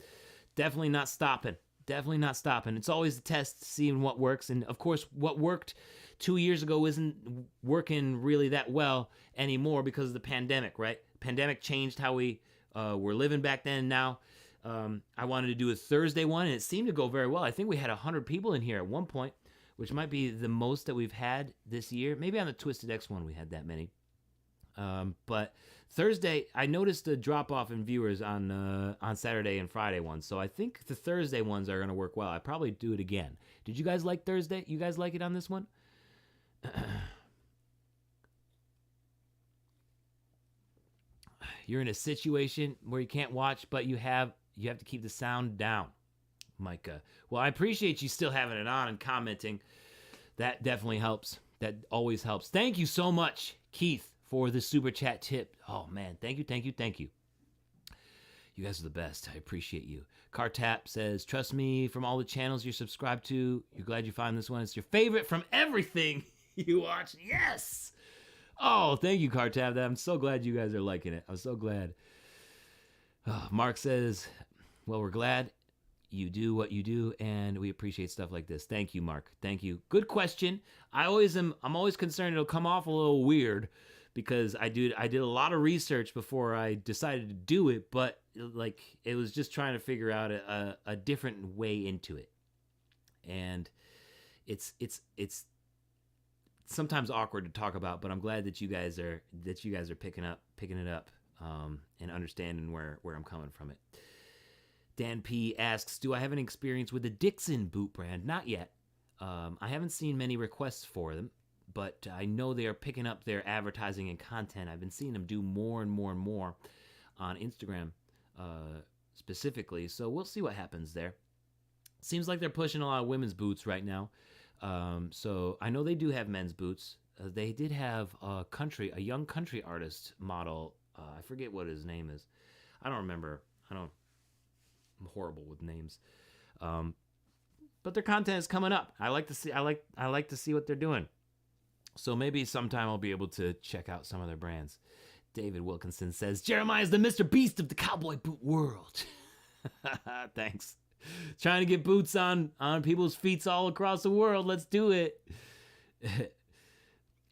definitely not stopping. Definitely not stopping. It's always a test, seeing what works. And of course, what worked 2 years ago isn't working really that well anymore because of the pandemic, right? Pandemic changed how we were living back then. Now, I wanted to do a Thursday one, and it seemed to go very well. I think we had 100 people in here at one point, which might be the most that we've had this year. Maybe on the Twisted X one we had that many. But Thursday, I noticed a drop-off in viewers on Saturday and Friday ones, so I think the Thursday ones are going to work well. I probably do it again. Did you guys like Thursday? You guys like it on this one? You're in a situation where you can't watch, but you have to keep the sound down, Micah. Well, I appreciate you still having it on and commenting. That definitely helps. That always helps. Thank you so much, Keith, for the super chat tip. Oh, man. Thank you. You guys are the best. I appreciate you. Cartap says, trust me, from all the channels you're subscribed to, you're glad you find this one. It's your favorite from everything you watch. Yes! Oh, thank you, Cartap. I'm so glad you guys are liking it. I'm so glad. Mark says, well, we're glad you do what you do, and we appreciate stuff like this. Thank you, Mark. Thank you. Good question. I'm always concerned it'll come off a little weird, because I did a lot of research before I decided to do it, but like it was just trying to figure out a different way into it. And it's sometimes awkward to talk about, but I'm glad that you guys are picking it up and understanding where I'm coming from it. Dan P asks, do I have any experience with the Dixon boot brand? Not yet. I haven't seen many requests for them, but I know they are picking up their advertising and content. I've been seeing them do more and more and more on Instagram specifically, so we'll see what happens there. Seems like they're pushing a lot of women's boots right now. So I know they do have men's boots. They did have a young country artist model. I forget what his name is. I don't remember. I'm horrible with names. But their content is coming up. I like to see what they're doing. So maybe sometime I'll be able to check out some of their brands. David Wilkinson says, Jeremiah is the Mr. Beast of the cowboy boot world. Thanks. Trying to get boots on people's feet all across the world. Let's do it.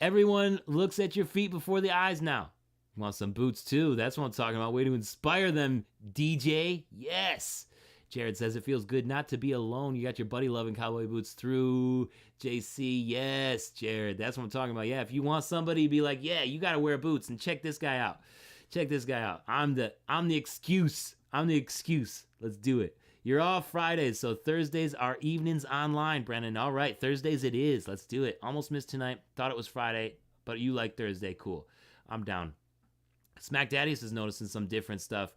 Everyone looks at your feet before the eyes now. Want some boots too? That's what I'm talking about. Way to inspire them, DJ. Yes. Jared says it feels good not to be alone. You got your buddy loving cowboy boots through. JC, yes, Jared, that's what I'm talking about. Yeah, if you want somebody to be like, yeah, you got to wear boots and check this guy out. Check this guy out. I'm the excuse. I'm the excuse. Let's do it. You're off Fridays, so Thursdays are evenings online, Brennan. All right, Thursdays it is. Let's do it. Almost missed tonight. Thought it was Friday, but you like Thursday. Cool. I'm down. Smack Daddies is noticing some different stuff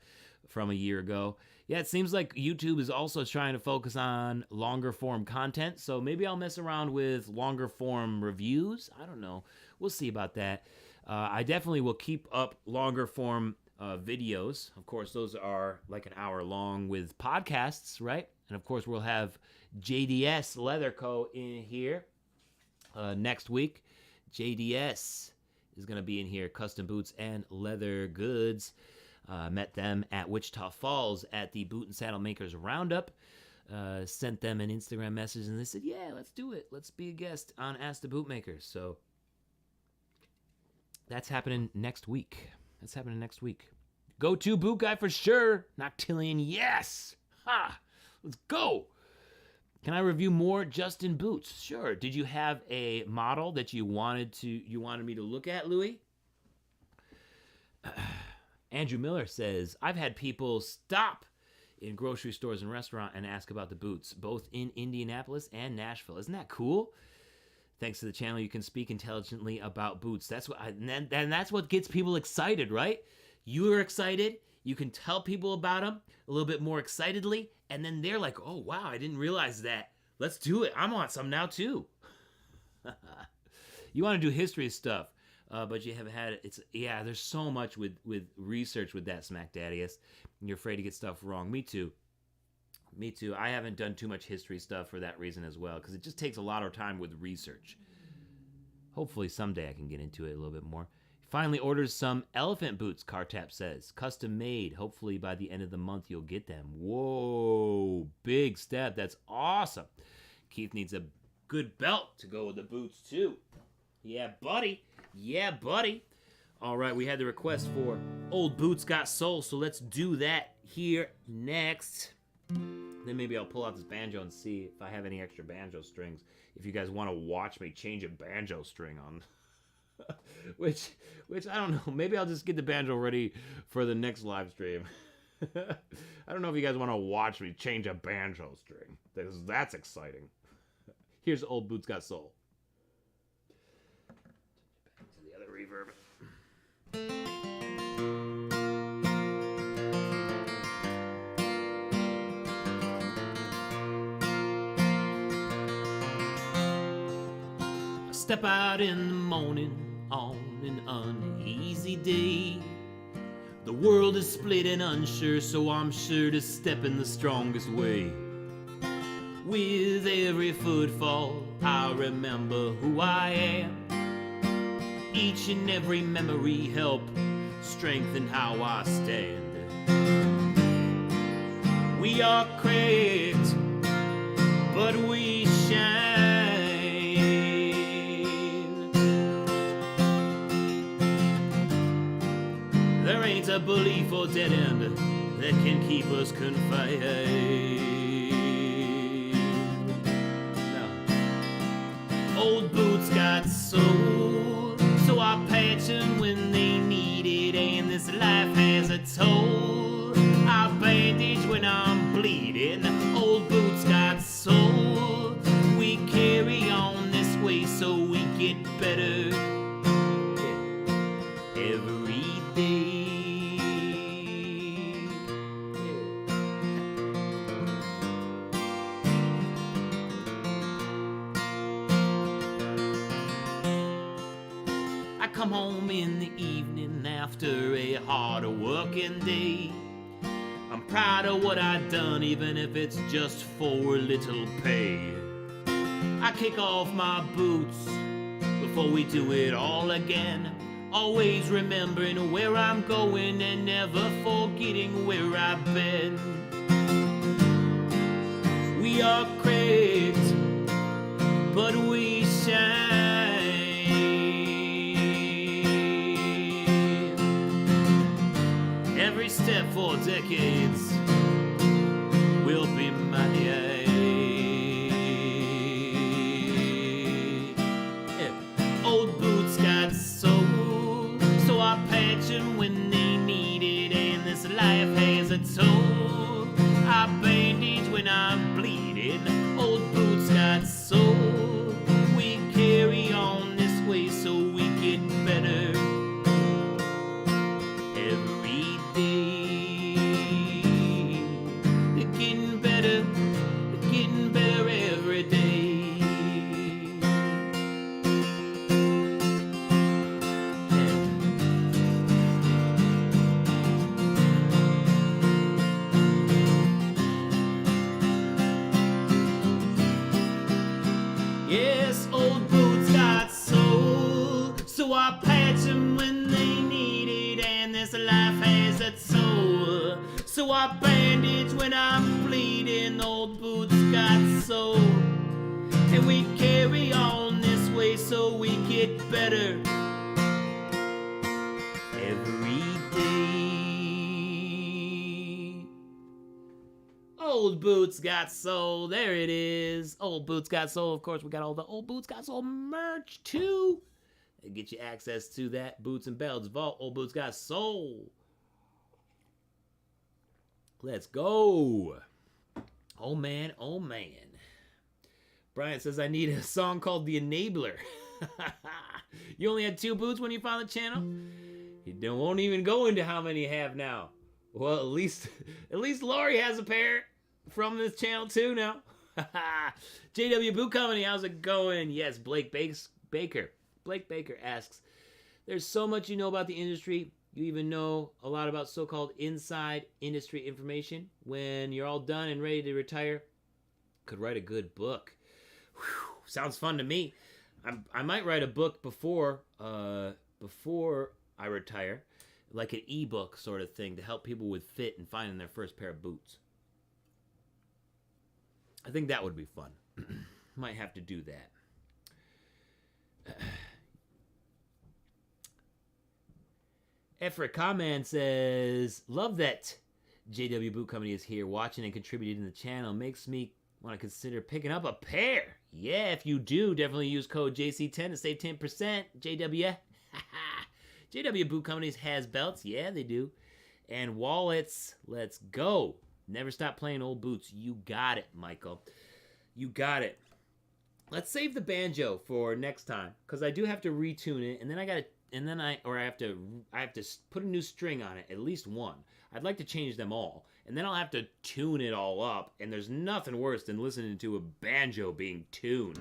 from a year ago. Yeah, it seems like YouTube is also trying to focus on longer form content, so maybe I'll mess around with longer form reviews. I don't know. We'll see about that. I definitely will keep up longer form videos. Of course, those are like an hour long with podcasts, right? And of course, we'll have JDS Leather Co. in here next week. JDS is going to be in here, custom boots and leather goods. Met them at Wichita Falls at the Boot and Saddle Makers Roundup. Sent them an Instagram message, and they said, yeah, let's do it. Let's be a guest on Ask the Bootmakers. So that's happening next week. Go-to boot guy for sure. Noctillion, yes. Ha! Let's go. Can I review more Justin boots? Sure. Did you have a model that you wanted me to look at, Louis? Andrew Miller says, I've had people stop in grocery stores and restaurant and ask about the boots, both in Indianapolis and Nashville. Isn't that cool? Thanks to the channel, you can speak intelligently about boots. That's what gets people excited, right? You are excited. You can tell people about them a little bit more excitedly, and then they're like, oh, wow, I didn't realize that. Let's do it. I want some now, too. You want to do history stuff, but you haven't had it. There's so much with research with that, Smack Daddiest. You're afraid to get stuff wrong. Me too. I haven't done too much history stuff for that reason as well, because it just takes a lot of time with research. Hopefully someday I can get into it a little bit more. Finally orders some elephant boots, Cartap says. Custom made. Hopefully by the end of the month you'll get them. Whoa, big step. That's awesome. Keith needs a good belt to go with the boots too. Yeah, buddy. All right, we had the request for Old Boots Got Soul, so let's do that here next. Then maybe I'll pull out this banjo and see if I have any extra banjo strings. If you guys want to watch me change a banjo string on, which I don't know. Maybe I'll just get the banjo ready for the next live stream. I don't know if you guys want to watch me change a banjo string. That's exciting. Here's Old Boots Got Soul. Back to the other reverb. Step out in the morning on an uneasy day. The world is split and unsure, so I'm sure to step in the strongest way. With every footfall, I remember who I am. Each and every memory help strengthen how I stand. We are cracked, but we shine. There ain't a belief or dead end that can keep us confined. No. Old boots got soul, so I patch them when they need it, and this life has a toll. I bandage when I'm bleeding. Old boots got soul. We carry on this way so we get better every day. I come home in the evening after a hard working day. I'm proud of what I've done, even if it's just for a little pay. I kick off my boots before we do it all again. Always remembering where I'm going and never forgetting where I've been. We are cracked, but we shine. Every step for decades, we'll patch 'em when they need it, and this life has a toll. I bandage when I'm bleeding, old boots got soul. We carry on this way so we get better every day. Getting better every day. Yes, old boots got soul, so I patch 'em when they need it, and this life has a soul. So I bandage when I'm bleeding, old boots got soul. And we carry on this way so we get better every day. Old Boots Got Soul, there it is. Old Boots Got Soul. Of course, we got all the Old Boots Got Soul merch too. They get you access to that Boots and Ballads vault. Old Boots Got Soul. Let's go. Oh man, oh man. Brian says I need a song called The Enabler. You only had 2 boots when you found the channel? You won't even go into how many you have now. Well, at least Laurie has a pair from this channel too now. JW Boot Company, how's it going? Yes, Blake Baker. Blake Baker asks, there's so much you know about the industry. You even know a lot about so-called inside industry information. When you're all done and ready to retire, could write a good book. Whew, sounds fun to me. I might write a book before I retire, like an ebook sort of thing to help people with fit and finding their first pair of boots. I think that would be fun. Might have to do that. Efra Kaman says, love that JW Boot Company is here watching and contributing to the channel. Makes me want to consider picking up a pair. Yeah, if you do, definitely use code JC10 to save 10%. JW. JW Boot Companies has belts. Yeah, they do. And wallets. Let's go. Never stop playing old boots. You got it, Michael. You got it. Let's save the banjo for next time, because I do have to retune it, and then I have to put a new string on it, at least one. I'd like to change them all, and then I'll have to tune it all up, and there's nothing worse than listening to a banjo being tuned.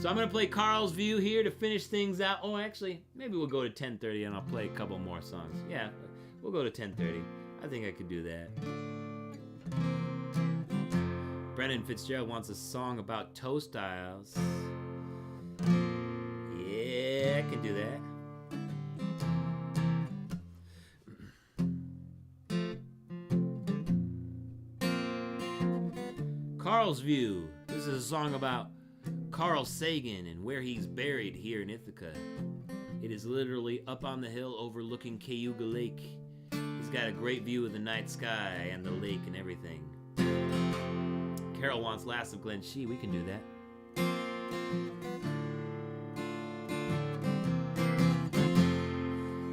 So I'm going to play Carl's View here to finish things out. Oh, actually, maybe we'll go to 10:30 and I'll play a couple more songs. Yeah, we'll go to 10:30. I think I could do that. Brennan Fitzgerald wants a song about toe styles. Yeah, I can do that. Carl's View. This is a song about Carl Sagan and where he's buried here in Ithaca. It is literally up on the hill overlooking Cayuga Lake. He's got a great view of the night sky and the lake and everything. Carol wants Last of Glen Shee. We can do that.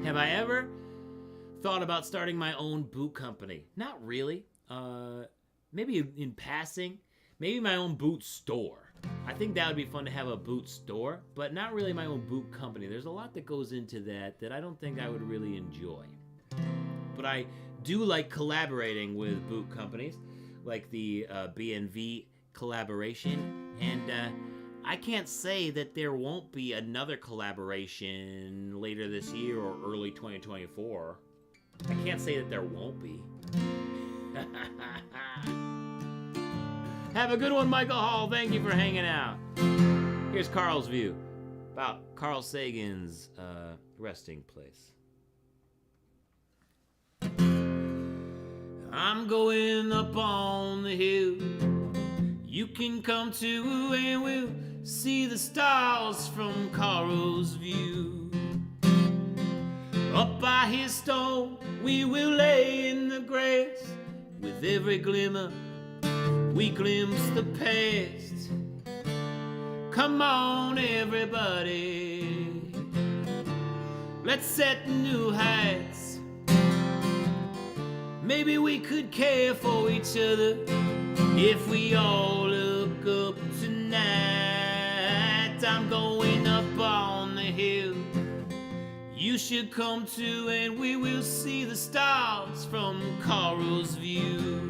Have I ever thought about starting my own boot company? Not really. Maybe in passing. Maybe my own boot store. I think that would be fun to have a boot store, but not really my own boot company. There's a lot that goes into that I don't think I would really enjoy. But I do like collaborating with boot companies, like the BNV collaboration, and I can't say that there won't be another collaboration later this year or early 2024. I can't say that there won't be. Have a good one, Michael Hall. Thank you for hanging out. Here's Carl's View about Carl Sagan's resting place. I'm going up on the hill. You can come too, and we'll see the stars from Carl's View. Up by his stone, we will lay in the grass with every glimmer we glimpse the past. Come on, everybody, let's set new heights. Maybe we could care for each other if we all look up tonight. I'm going up on the hill, you should come too, and we will see the stars from Carl's View.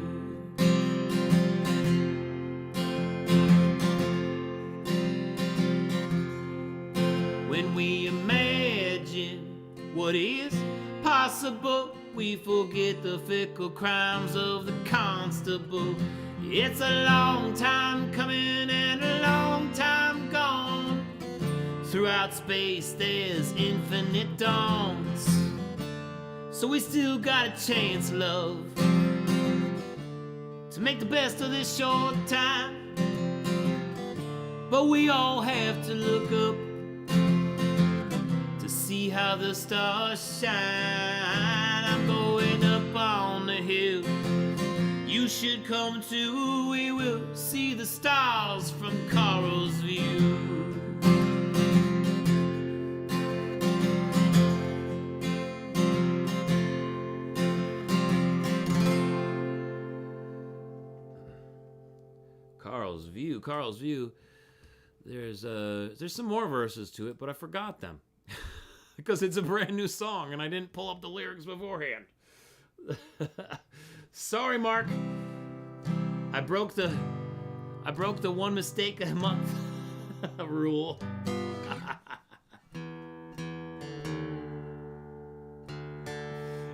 When we imagine what is possible, we forget the fickle crimes of the constable. It's a long time coming and a long time gone. Throughout space there's infinite dawns. So we still got a chance, love, to make the best of this short time. But we all have to look up to see how the stars shine. I'm going up on the hill, you should come too. We will see the stars from Carl's View. Carl's View. There's some more verses to it, but I forgot them because it's a brand new song and I didn't pull up the lyrics beforehand. Sorry, Mark. I broke the one mistake a month rule.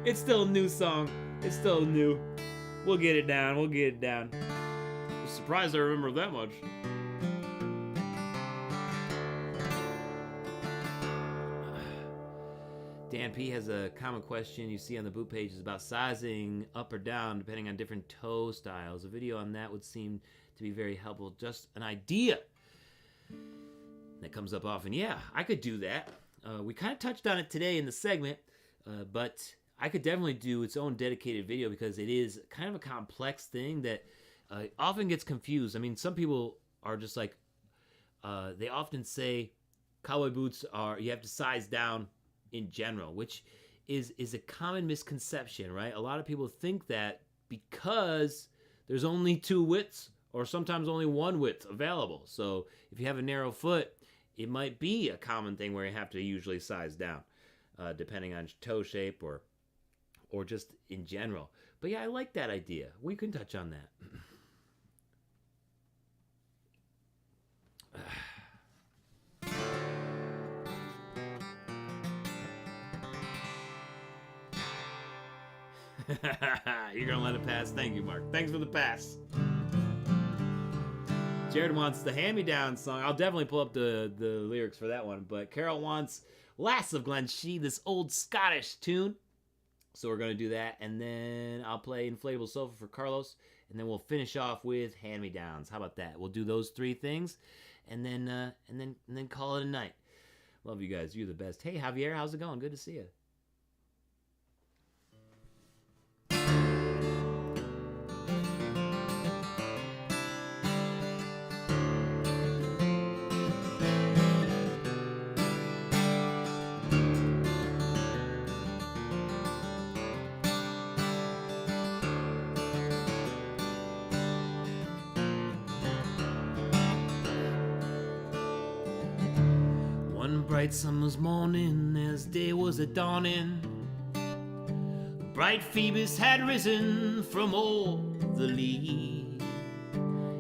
It's still a new song. It's still new. We'll get it down. I'm surprised I remember that much. Dan P has a common question you see on the boot page is about sizing up or down depending on different toe styles. A video on that would seem to be very helpful. Just an idea. That comes up often. Yeah, I could do that. We kind of touched on it today in the segment, but I could definitely do its own dedicated video because it is kind of a complex thing that often gets confused. I mean, some people are just like, they often say cowboy boots you have to size down in general, which is a common misconception, right? A lot of people think that because there's only two widths or sometimes only one width available. So if you have a narrow foot, it might be a common thing where you have to usually size down, depending on toe shape or just in general. But yeah, I like that idea. We can touch on that. You're gonna let it pass? Thank you, Mark. Thanks for the pass. Jared wants the hand-me-down song. I'll definitely pull up the lyrics for that one. But Carol wants Lass of Glen Shee, this old Scottish tune. So we're gonna do that, and then I'll play Inflatable Sofa for Carlos, and then we'll finish off with hand-me-downs. How about that? We'll do those three things, and then call it a night. Love you guys. You're the best. Hey, Javier, how's it going? Good to see you. Bright summer's morning, as day was a-dawning, bright Phoebus had risen from o'er the lea,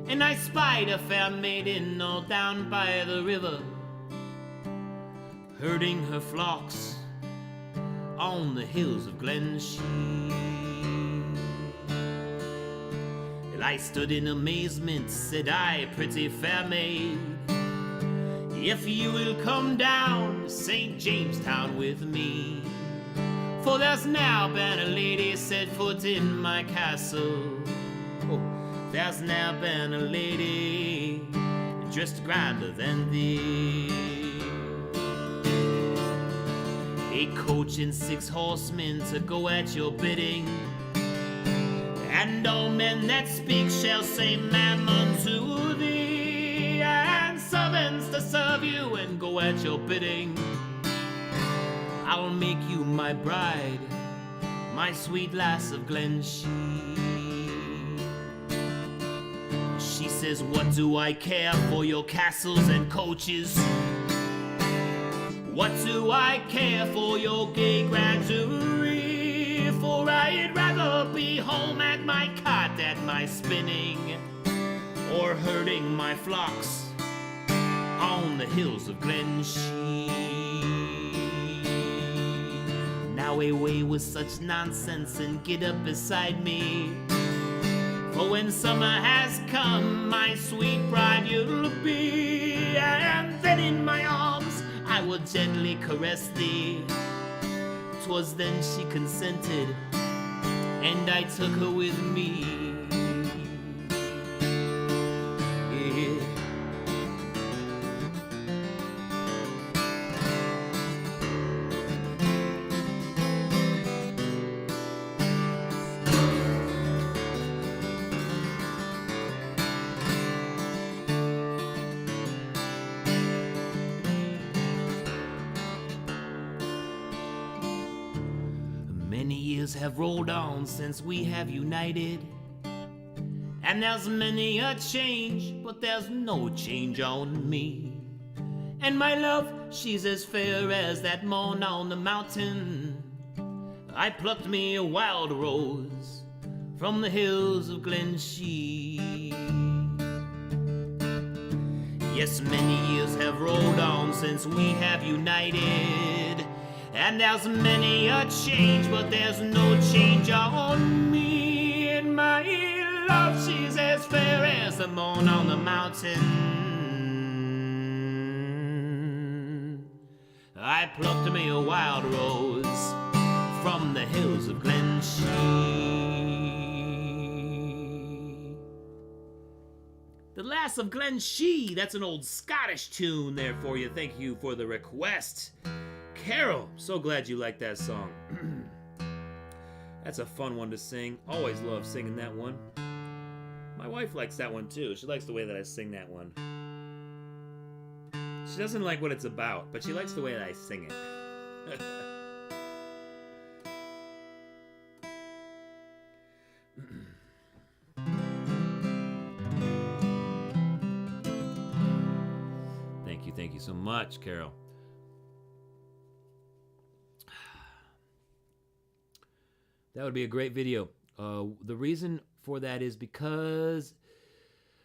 and I spied a fair maiden all down by the river, herding her flocks on the hills of Glen Shee. Well, I stood in amazement, said I, pretty fair maid, if you will come down to St. Jamestown with me, for there's now been a lady set foot in my castle. Oh, there's now been a lady dressed grander than thee. A coach and 6 horsemen to go at your bidding, And all men that speak shall say mammon to thee, and servants to serve you and go at your bidding. I'll make you my bride, my sweet lass of Glenshee. She says, what do I care for your castles and coaches? What do I care for your gay granary? For I'd rather be home at my cot at my spinning, or herding my flocks on the hills of Glenshee. Now away with such nonsense and get up beside me, for when summer has come, my sweet bride you'll be, and then in my arms I will gently caress thee. 'Twas then she consented, and I took her with me. Yeah. Many years have rolled on since we have united, and there's many a change, but there's no change on me. And my love, she's as fair as that moon on the mountain. I plucked me a wild rose from the hills of Glenshee. Yes, many years have rolled on since we have united, and there's many a change, but there's no change on me. And my love, she's as fair as the moon on the mountain. I plucked me a wild rose from the hills of Glenshee. The Lass of Glenshee, that's an old Scottish tune there for you. Thank you for the request. Carol, so glad you like that song. That's a fun one to sing. Always love singing that one. My wife likes that one too. She likes the way that I sing that one. She doesn't like what it's about, but she likes the way that I sing it. Thank you so much, Carol. That would be a great video. The reason for that is because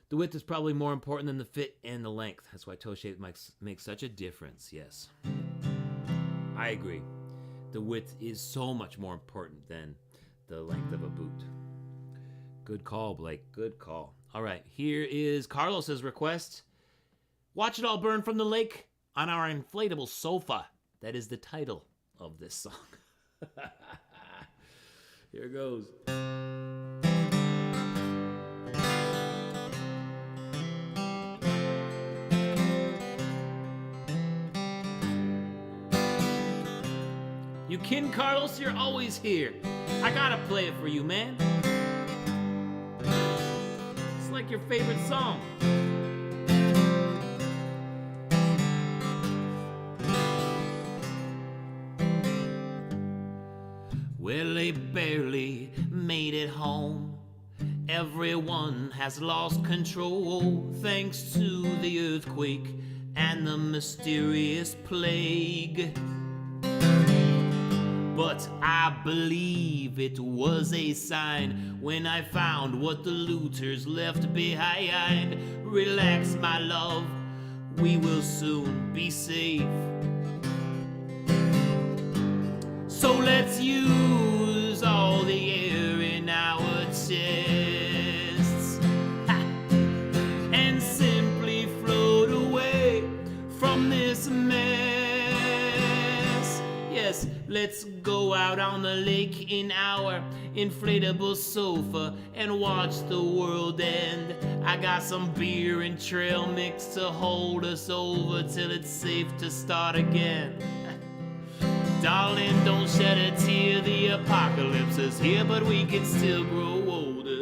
the width is probably more important than the fit and the length. That's why toe shape makes such a difference. Yes, I agree. The width is so much more important than the length of a boot. Good call, Blake. Good call. All right, here is Carlos's request. Watch It All Burn from the Lake on Our Inflatable Sofa. That is the title of this song. Here goes. You kin, Carlos, you're always here. I gotta play it for you, man. It's like your favorite song. Well, they barely made it home. Everyone has lost control thanks to the earthquake and the mysterious plague. But I believe it was a sign when I found what the looters left behind. Relax, my love, we will soon be safe. So let's use all the air in our chests and simply float away from this mess. Yes, let's go out on the lake in our inflatable sofa and watch the world end. I got some beer and trail mix to hold us over till it's safe to start again. Darling, don't shed a tear, the apocalypse is here, but we can still grow older.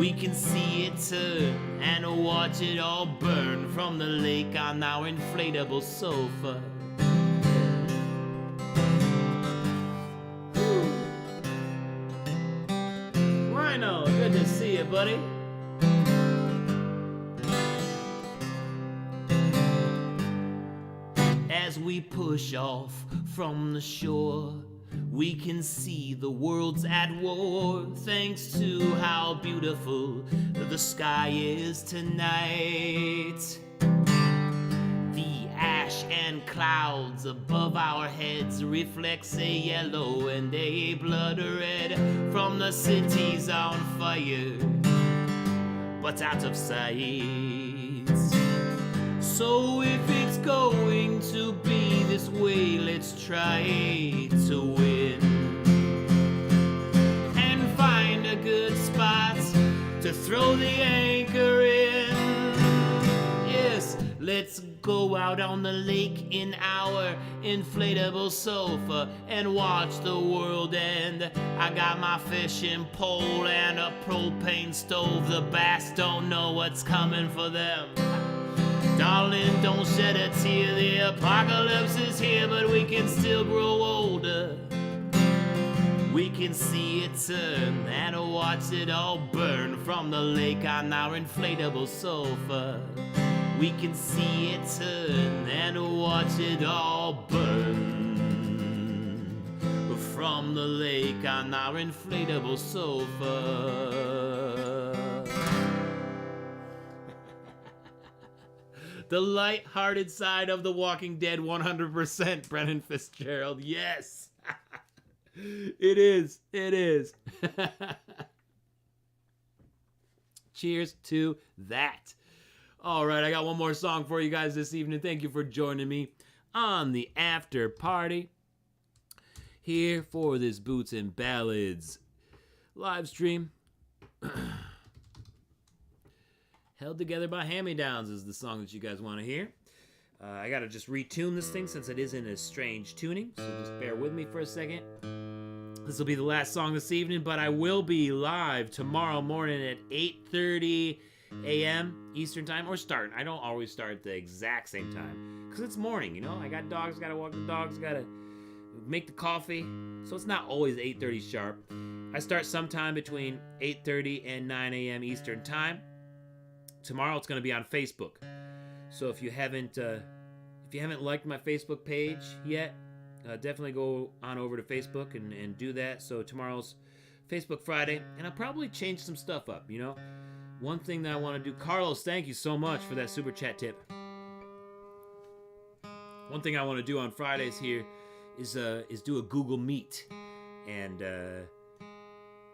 We can see it turn and watch it all burn from the lake on our inflatable sofa. Rhino, good to see you, buddy. As we push off from the shore, we can see the world's at war, thanks to how beautiful the sky is tonight. The ash and clouds above our heads reflects a yellow and a blood red from the cities on fire, but out of sight. So if it's going to be this way, let's try to win and find a good spot to throw the anchor in. Yes, let's go out on the lake in our inflatable sofa and watch the world end. I got my fishing pole and a propane stove. The bass don't know what's coming for them. Darling, don't shed a tear. The apocalypse is here, but we can still grow older. We can see it turn and watch it all burn from the lake on our inflatable sofa. We can see it turn and watch it all burn from the lake on our inflatable sofa. The light-hearted side of The Walking Dead, 100%, Brennan Fitzgerald. Yes! It is. It is. Cheers to that. All right, I got one more song for you guys this evening. Thank you for joining me on the after party here for this Boots and Ballads live stream. Held Together by Hand-Me-Downs is the song that you guys want to hear. I got to just retune this thing since it is in a strange tuning, so just bear with me for a second. This will be the last song this evening, but I will be live tomorrow morning at 8:30 a.m. Eastern Time, or starting. I don't always start at the exact same time, because it's morning, you know? I got dogs, got to walk the dogs, got to make the coffee, so it's not always 8:30 sharp. I start sometime between 8:30 and 9 a.m. Eastern Time. Tomorrow it's going to be on Facebook. So if you haven't liked my Facebook page yet, definitely go on over to Facebook and do that. So tomorrow's Facebook Friday, and I'll probably change some stuff up, you know. One thing that I want to do, Carlos, thank you so much for that super chat tip. One thing I want to do on Fridays here is do a Google Meet and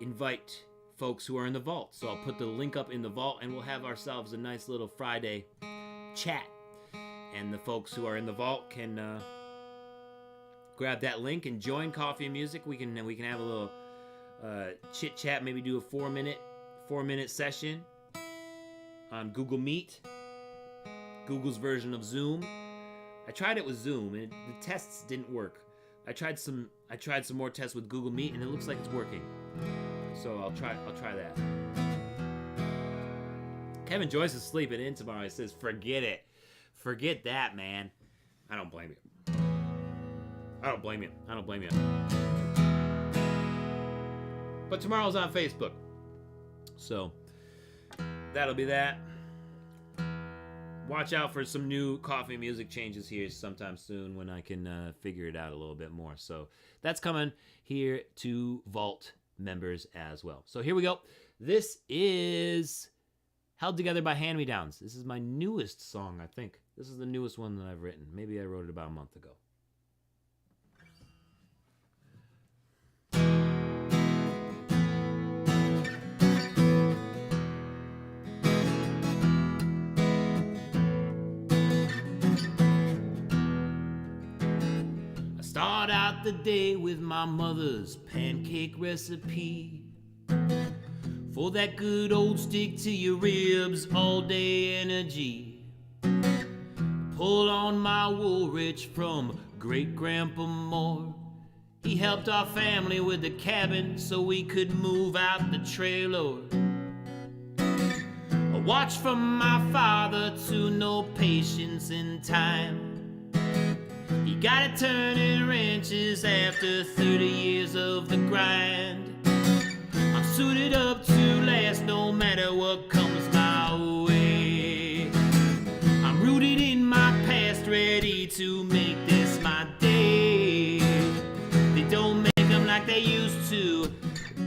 invite folks who are in the vault. So I'll put the link up in the vault, and we'll have ourselves a nice little Friday chat. And the folks who are in the vault can grab that link and join Coffee and Music. We can have a little chit chat. Maybe do a 4-minute session on Google Meet, Google's version of Zoom. I tried it with Zoom, and the tests didn't work. I tried some more tests with Google Meet, and it looks like it's working. So I'll try that. Kevin Joyce is sleeping in tomorrow. He says, forget it. Forget that, man. I don't blame you. But tomorrow's on Facebook. So that'll be that. Watch out for some new Coffee and Music changes here sometime soon when I can figure it out a little bit more. So that's coming here to Vault members as well. So here we go. This is Held Together by Hand-Me-Downs. This is my newest song, I think. This is the newest one that I've written. Maybe I wrote it about a month ago. Start out the day with my mother's pancake recipe for that good old stick to your ribs all day energy. Pull on my Woolrich from great Grandpa Moore. He helped our family with the cabin so we could move out the trailer. Watch from my father to know patience in time. He got it turning wrenches after 30 years of the grind. I'm suited up to last no matter what comes my way. I'm rooted in my past, ready to make this my day. They don't make them like they used to,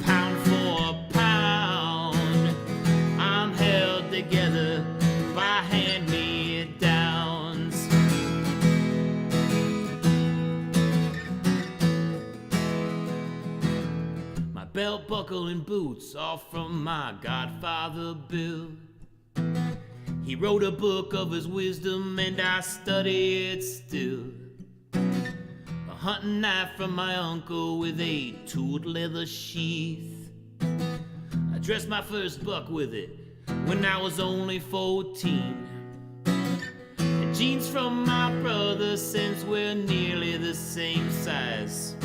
pound for pound. I'm held together by hand-me-downs. My belt buckle and boots all from my godfather Bill. He wrote a book of his wisdom and I study it still. A hunting knife from my uncle with a tooled leather sheath. I dressed my first buck with it when I was only 14. And jeans from my brother since we're nearly the same size.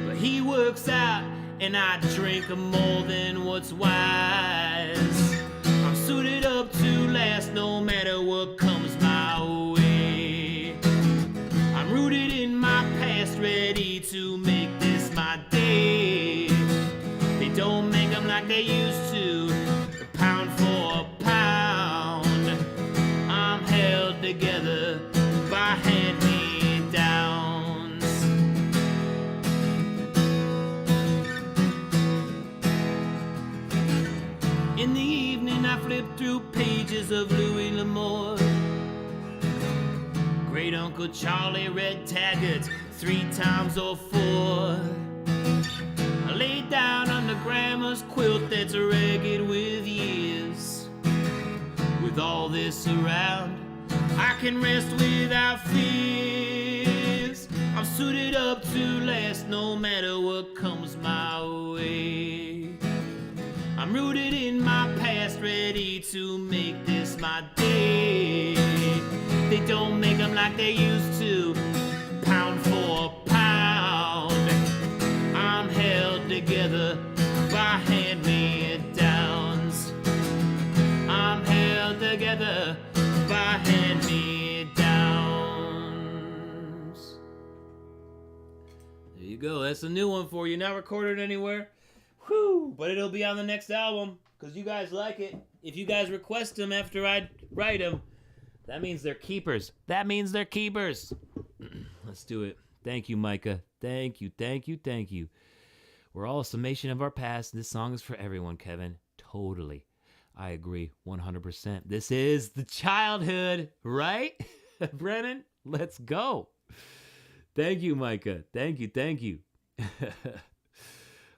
But he works out and I drink more than what's wise. I'm suited up to last no matter what comes my way. I'm rooted in my past, ready to make this my day. They don't make them like they used to, pound for pound. I'm held together by hand-me-downs. In the evening I flip through pages of Louis L'Amour. Great Uncle Charlie read Taggart 3 times or 4. I lay down under grandma's quilt that's ragged with years. With all this around, I can rest without fears. I'm suited up to last no matter what comes my way. I'm rooted in my past, ready to make this my day. They don't make them like they used to, pound for pound. I'm held together by hand-me-downs. I'm held together by hand-me-downs. There you go. That's a new one for you. Not recorded anywhere. Whew, but it'll be on the next album because you guys like it. If you guys request them after I write them, that means they're keepers. That means they're keepers. Let's do it. Thank you, Micah. Thank you, thank you, thank you. We're all a summation of our past. This song is for everyone, Kevin. Totally. I agree 100%. This is the childhood, right? Brennan, let's go. Thank you, Micah. Thank you, thank you.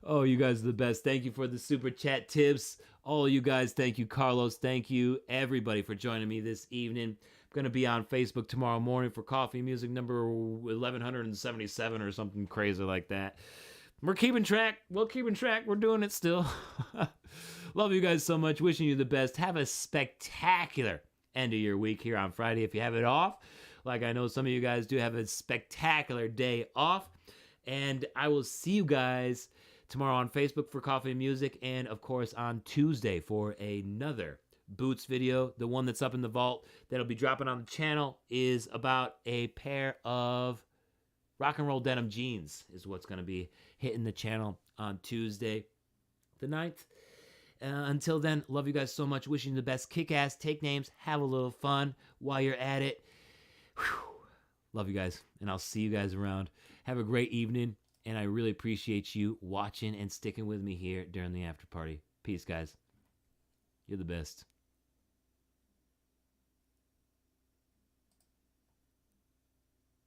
Oh, you guys are the best. Thank you for the super chat tips. All you guys, thank you, Carlos. Thank you, everybody, for joining me this evening. I'm going to be on Facebook tomorrow morning for Coffee Music number 1177 or something crazy like that. We're keeping track. We're keeping track. We're doing it still. Love you guys so much. Wishing you the best. Have a spectacular end of your week here on Friday if you have it off. Like I know some of you guys do have a spectacular day off. And I will see you guys tomorrow on Facebook for Coffee and Music, and of course on Tuesday for another Boots video. The one that's up in the vault that'll be dropping on the channel is about a pair of rock and roll denim jeans is what's going to be hitting the channel on Tuesday the 9th. Until then, love you guys so much. Wishing you the best. Kick ass, take names, have a little fun while you're at it. Whew. Love you guys, and I'll see you guys around. Have a great evening. And I really appreciate you watching and sticking with me here during the after party. Peace, guys. You're the best.